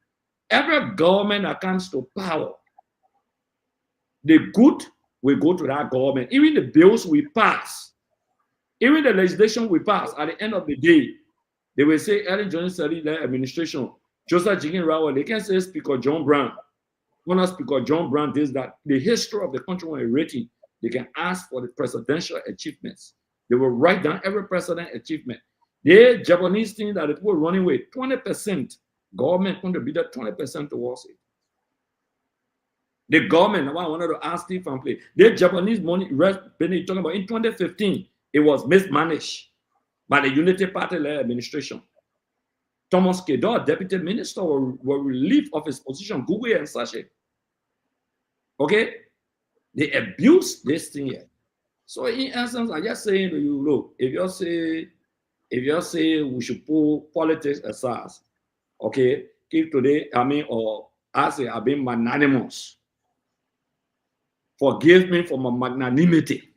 Every government that comes to power, the good will go to that government. Even the bills we pass, even the legislation we pass, at the end of the day, they will say Ellen Johnson administration, Joseph Jigen Rawa, they can say Speaker John Brown. When Speaker John Brown does that, the history of the country when rating, they can ask for the presidential achievements. They will write down every president achievement. The Japanese thing that it were running with 20%, government contributed 20% towards it. The government, I wanted to ask Steve and play. The Japanese money, talking about in 2015, it was mismanaged by the Unity Party administration. Thomas Kedor, deputy minister, were relieved of his position, Google and Sachet. Okay? They abused this thing here. So in essence, I'm just saying to you, look, if you say we should pull politics aside, okay, keep today, or I say I've been magnanimous. Forgive me for my magnanimity.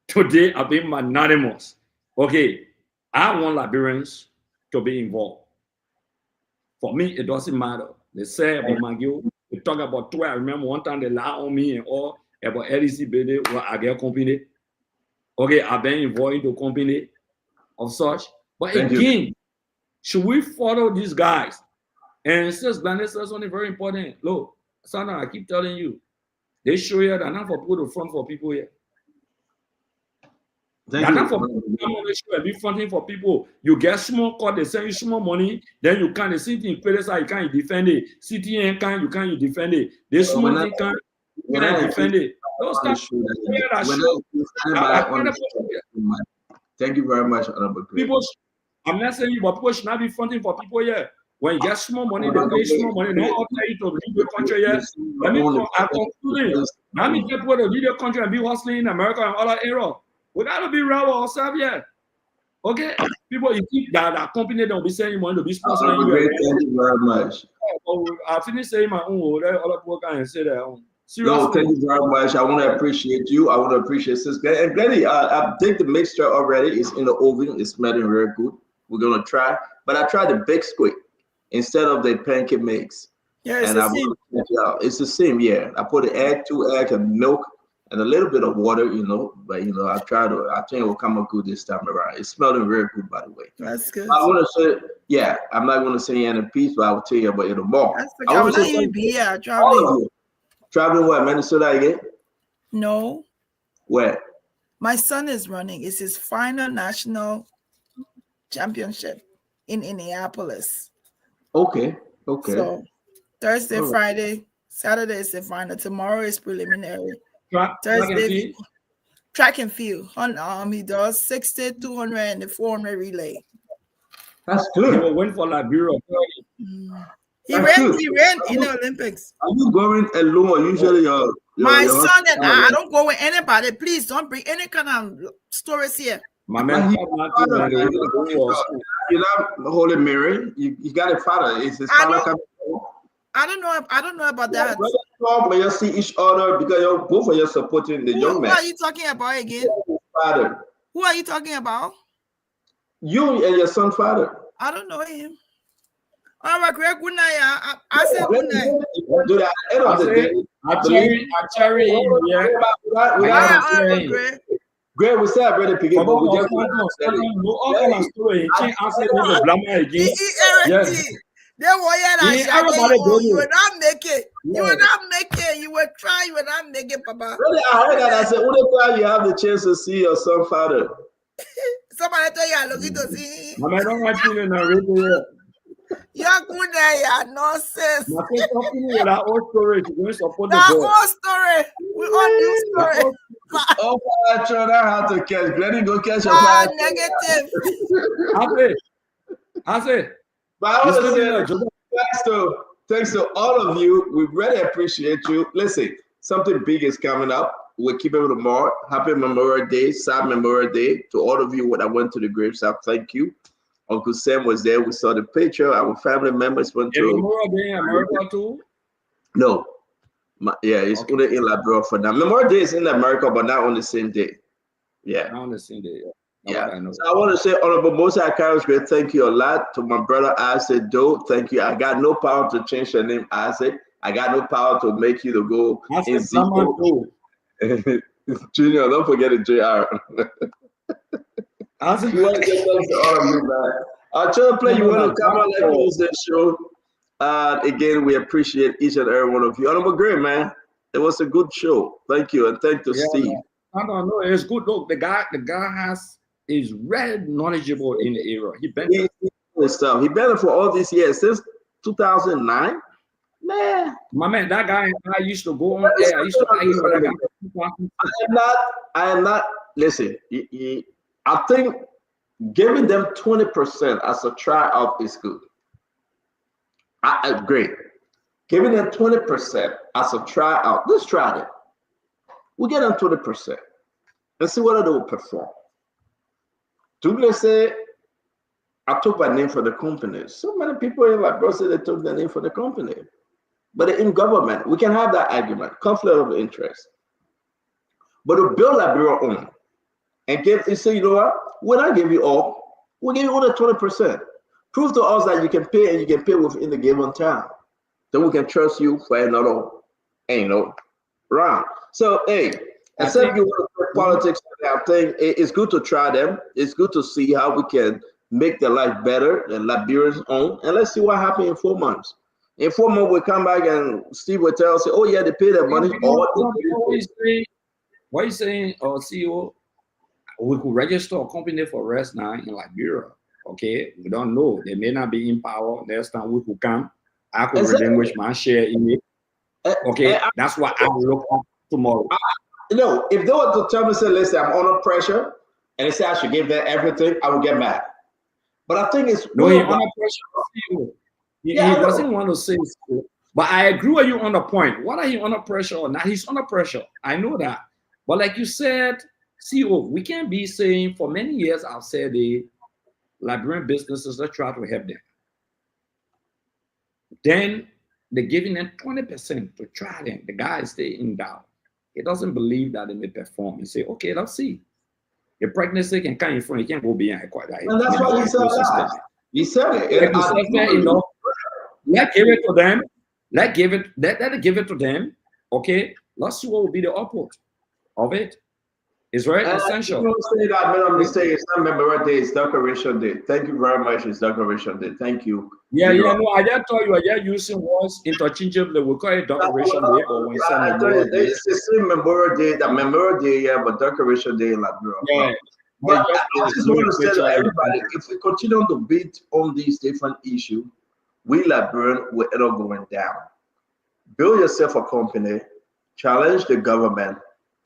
Today I've been magnanimous. Okay, I want Liberians to be involved. For me, it doesn't matter. They say about Magio, they talk about 12. I remember one time they lie on me and all about LEC building where I get company. Okay, I've been involved into company of such. But again, should we follow these guys? And since Glenn says something very important. Look, Sandra, I keep telling you, they show you that not for people to front for people here. They're not for people to come on the show and be fronting for people. You get small cut, they send you small money, then you can't see in credit, you can't defend it. CTN can, you can't defend it. They small thing can, you can't defend it. Those stuff. Thank you very much, people. I'm not saying you, but people should not be fronting for people here. When you get small money, they pay small money. No outside to leave the country here. Let me conclude. Let me get people to leave the country and be hustling in America and all that era. We gotta be real ourselves here. Okay, people, you think that company don't be saying money to be sponsoring you. Thank you very much. I finished saying my own. Other people can say that. No, thank you very much. I want to appreciate you. I want to appreciate Sister and Glenny. I think the mixture already is in the oven. It's smelling very good. We're gonna try, but I tried the big squid instead of the pancake mix. Yeah, it's and the same. It's the same. Yeah, I put an egg, 2 eggs, and milk, and a little bit of water. But I think it will come out good this time around. It's smelling very good, by the way. That's good. I want to say, yeah, I'm not going to say any piece, but I will tell you about it tomorrow. That's okay. I will let you be here. Traveling where? Minnesota again? No. Where? My son is running. It's his final national championship in Indianapolis. Okay. So Thursday, Friday, Saturday is the final. Tomorrow is preliminary. Thursday, track and field. He does 60, 200, and the 400 relay. That's good. He will win for Liberia. He ran in the Olympics. Are you going alone? Usually, my son and I don't go with anybody. Please don't bring any kind of stories here. My man, you're not Holy Mary. You got a father. Is his father coming? I don't know about that. But you see each other because you're both of you supporting the young man. Who are you talking about again? Father. Who are you talking about? You and your son, father. I don't know him. All right, Greg, good night. I said good night. Greg, we said brother Piggy, but we just you will not make it. You will not make it. You will try. You will not make it, Papa. Really, I heard that. I said, what time you have the chance to see your son, father? Somebody tell you I'm looking to see him. I don't want you in a radio. You're good there, nonsense. That old story. That story. We all new story. Oh, I try how to catch. Glenny, go catch your father. Negative. I say. But I want to say thanks to all of you. We really appreciate you. Listen, something big is coming up. We'll keep it tomorrow. Happy Memorial Day, sad Memorial Day to all of you when I went to the gravesite. Thank you. Uncle Sam was there. We saw the picture. Our family members went to Memorial Day in America too? No. It's only in Liberia for now. Memorial Day is in America, but not on the same day. Yeah. Not on the same day, Yeah. So I want to say, Honorable Moses Akarishwe, thank you a lot. To my brother Isaac Doe, thank you. I got no power to change your name, Isaac. I got no power to make you to go in Zico. Junior, don't forget the JR. Isaac, you want to get thanks to all of you, man. I'll try to play. You want to come on and close this show. Again, we appreciate each and every one of you. Honorable Gray, man. It was a good show. Thank you, and thank you, Steve. I don't know. It's good. Look, the guy is very knowledgeable in the area. He been for all these years since 2009. Man, my man, that guy I used to go on air. I used to that guy. I am not. Listen, I think giving them 20% as a tryout is good. I agree. Giving them 20% as a tryout. Let's try it. We'll get them 20%. Let's see whether they will perform. Douglas said, I took my name for the company. So many people in my bro said they took their name for the company. But in government, we can have that argument, conflict of interest. But to build Liberia own and say, you know what? When I give you all, we'll give you only 20%. Prove to us that you can pay and you can pay within the given time. Then we can trust you for another, round. So, except you want to play politics, I think it's good to try them. It's good to see how we can make their life better and Liberians own. And let's see what happens in 4 months. In 4 months, we'll come back and Steve will tell us, oh, yeah, they pay their money. What are you saying, CEO? We could register a company for rest now in Liberia. Okay, we don't know. They may not be in power. Next time we could come, I could relinquish my share in it. Okay, that's what I will look at tomorrow. If they were to tell me, say, listen, I'm under pressure, and they say I should give them everything, I will get mad. But I think it's no, he's under pressure. He doesn't want to say so. But I agree with you on the point. What are you under pressure or not? He's under pressure. I know that. But like you said, CEO, we can't be saying for many years I've said the Liberian businesses, let's try to help them. Then they're giving them 20% to try them. The guy is staying down. He doesn't believe that they may perform. He say, okay, let's see. The pregnancy can come in front, he can't go behind quite that. And that's what he said that. He said it. Let's give it to them. Let it give it to them. Okay, let's see what will be the output of it. It's very essential. Don't say that, made a mistake. It's not Memorial Day, it's Decoration Day. Thank you very much. It's Decoration Day. Thank you. Yeah, no, I just told you, I just using words interchangeably. We call it Decoration Day, or when say Memorial Day. It's the same Memorial Day, that Memorial Day, yeah, but Decoration Day in Liberia. Yeah. But I just want to tell everybody, if we continue to beat on these different issues, we Liberians will end up going down. Build yourself a company, challenge the government.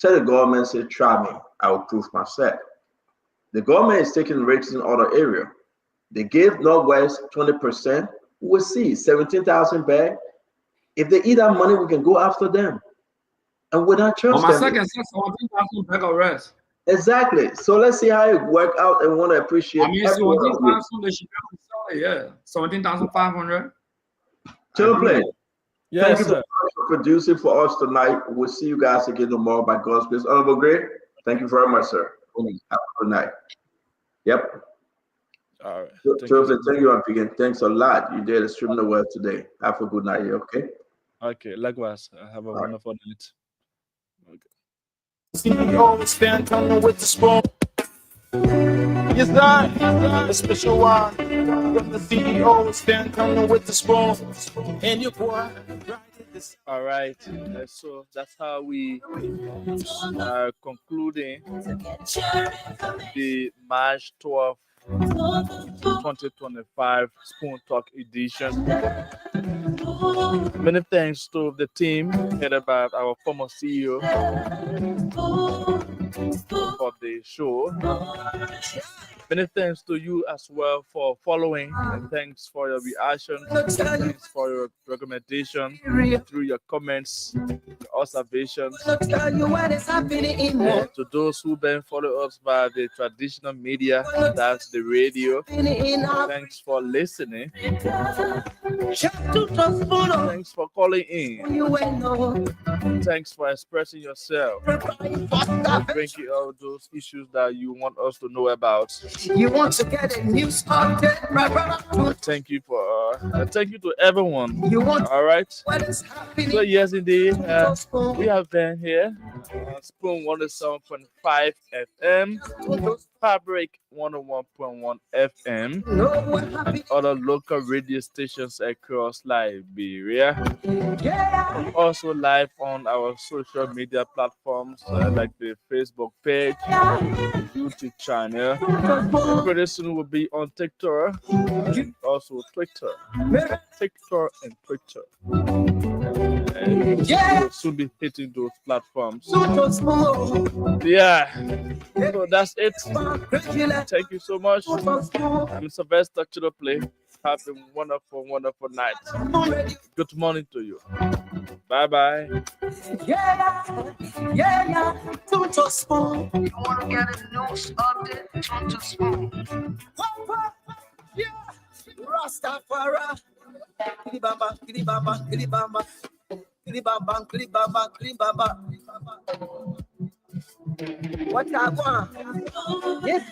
Tell the government, say, try me, I will prove myself. The government is taking risks in other areas. They gave Northwest 20%. We'll see, 17,000 back. If they eat that money, we can go after them. And we're not trusting them. Second, 17,000 back of rest. Exactly. So let's see how it work out and want to appreciate. I mean, 17,000, they should be able to sell it, yeah. 17,500. Chill play. Yes, thank you for producing for us tonight. We'll see you guys again tomorrow by God's grace. Honorable Gray, thank you very much, sir. Have a good night. Yep. All right. Thank you, Amphigan. Thanks a lot. You did extremely well today. Have a good night, okay? Okay, likewise. Have a wonderful night. Okay. CEO stand coming with the spoon. Yes, sir. A special one from the CEO stand coming with the spoon. And your boy. All right. So that's how we are concluding the March 12th, 2025 Spoon Talk edition. Many thanks to the team headed by our former CEO for the show. Many thanks to you as well for following, and thanks for your reaction. Thanks for your recommendation through your comments, your observations. To those who then follow us by the traditional media, that's the radio. Thanks for listening. Thanks for calling in. Thanks for expressing yourself. Bringing all those issues that you want us to know about. You want to get a news update, my brother? Thank you to everyone. You want all right? What is happening? So yes, indeed, we have been here. Spoon 107.5 FM, Fabric 101.1 FM, and other local radio stations across Liberia. Also live on our social media platforms like the Facebook page, YouTube channel. Pretty soon we'll be on TikTok, and also Twitter. And Twitter. And we'll soon be hitting those platforms. Yeah. So that's it. Thank you so much. I'm Sylvester Chidoplay. Have a wonderful, wonderful night. Good morning to you. Bye-bye. Yeah. Toto Spoon. You want to get a news update? Toto Spoon. Yeah. Rastafari. Kilibamba, kilibamba, kilibamba. Kilibamba, kilibamba, kilibamba. What I want? Yes,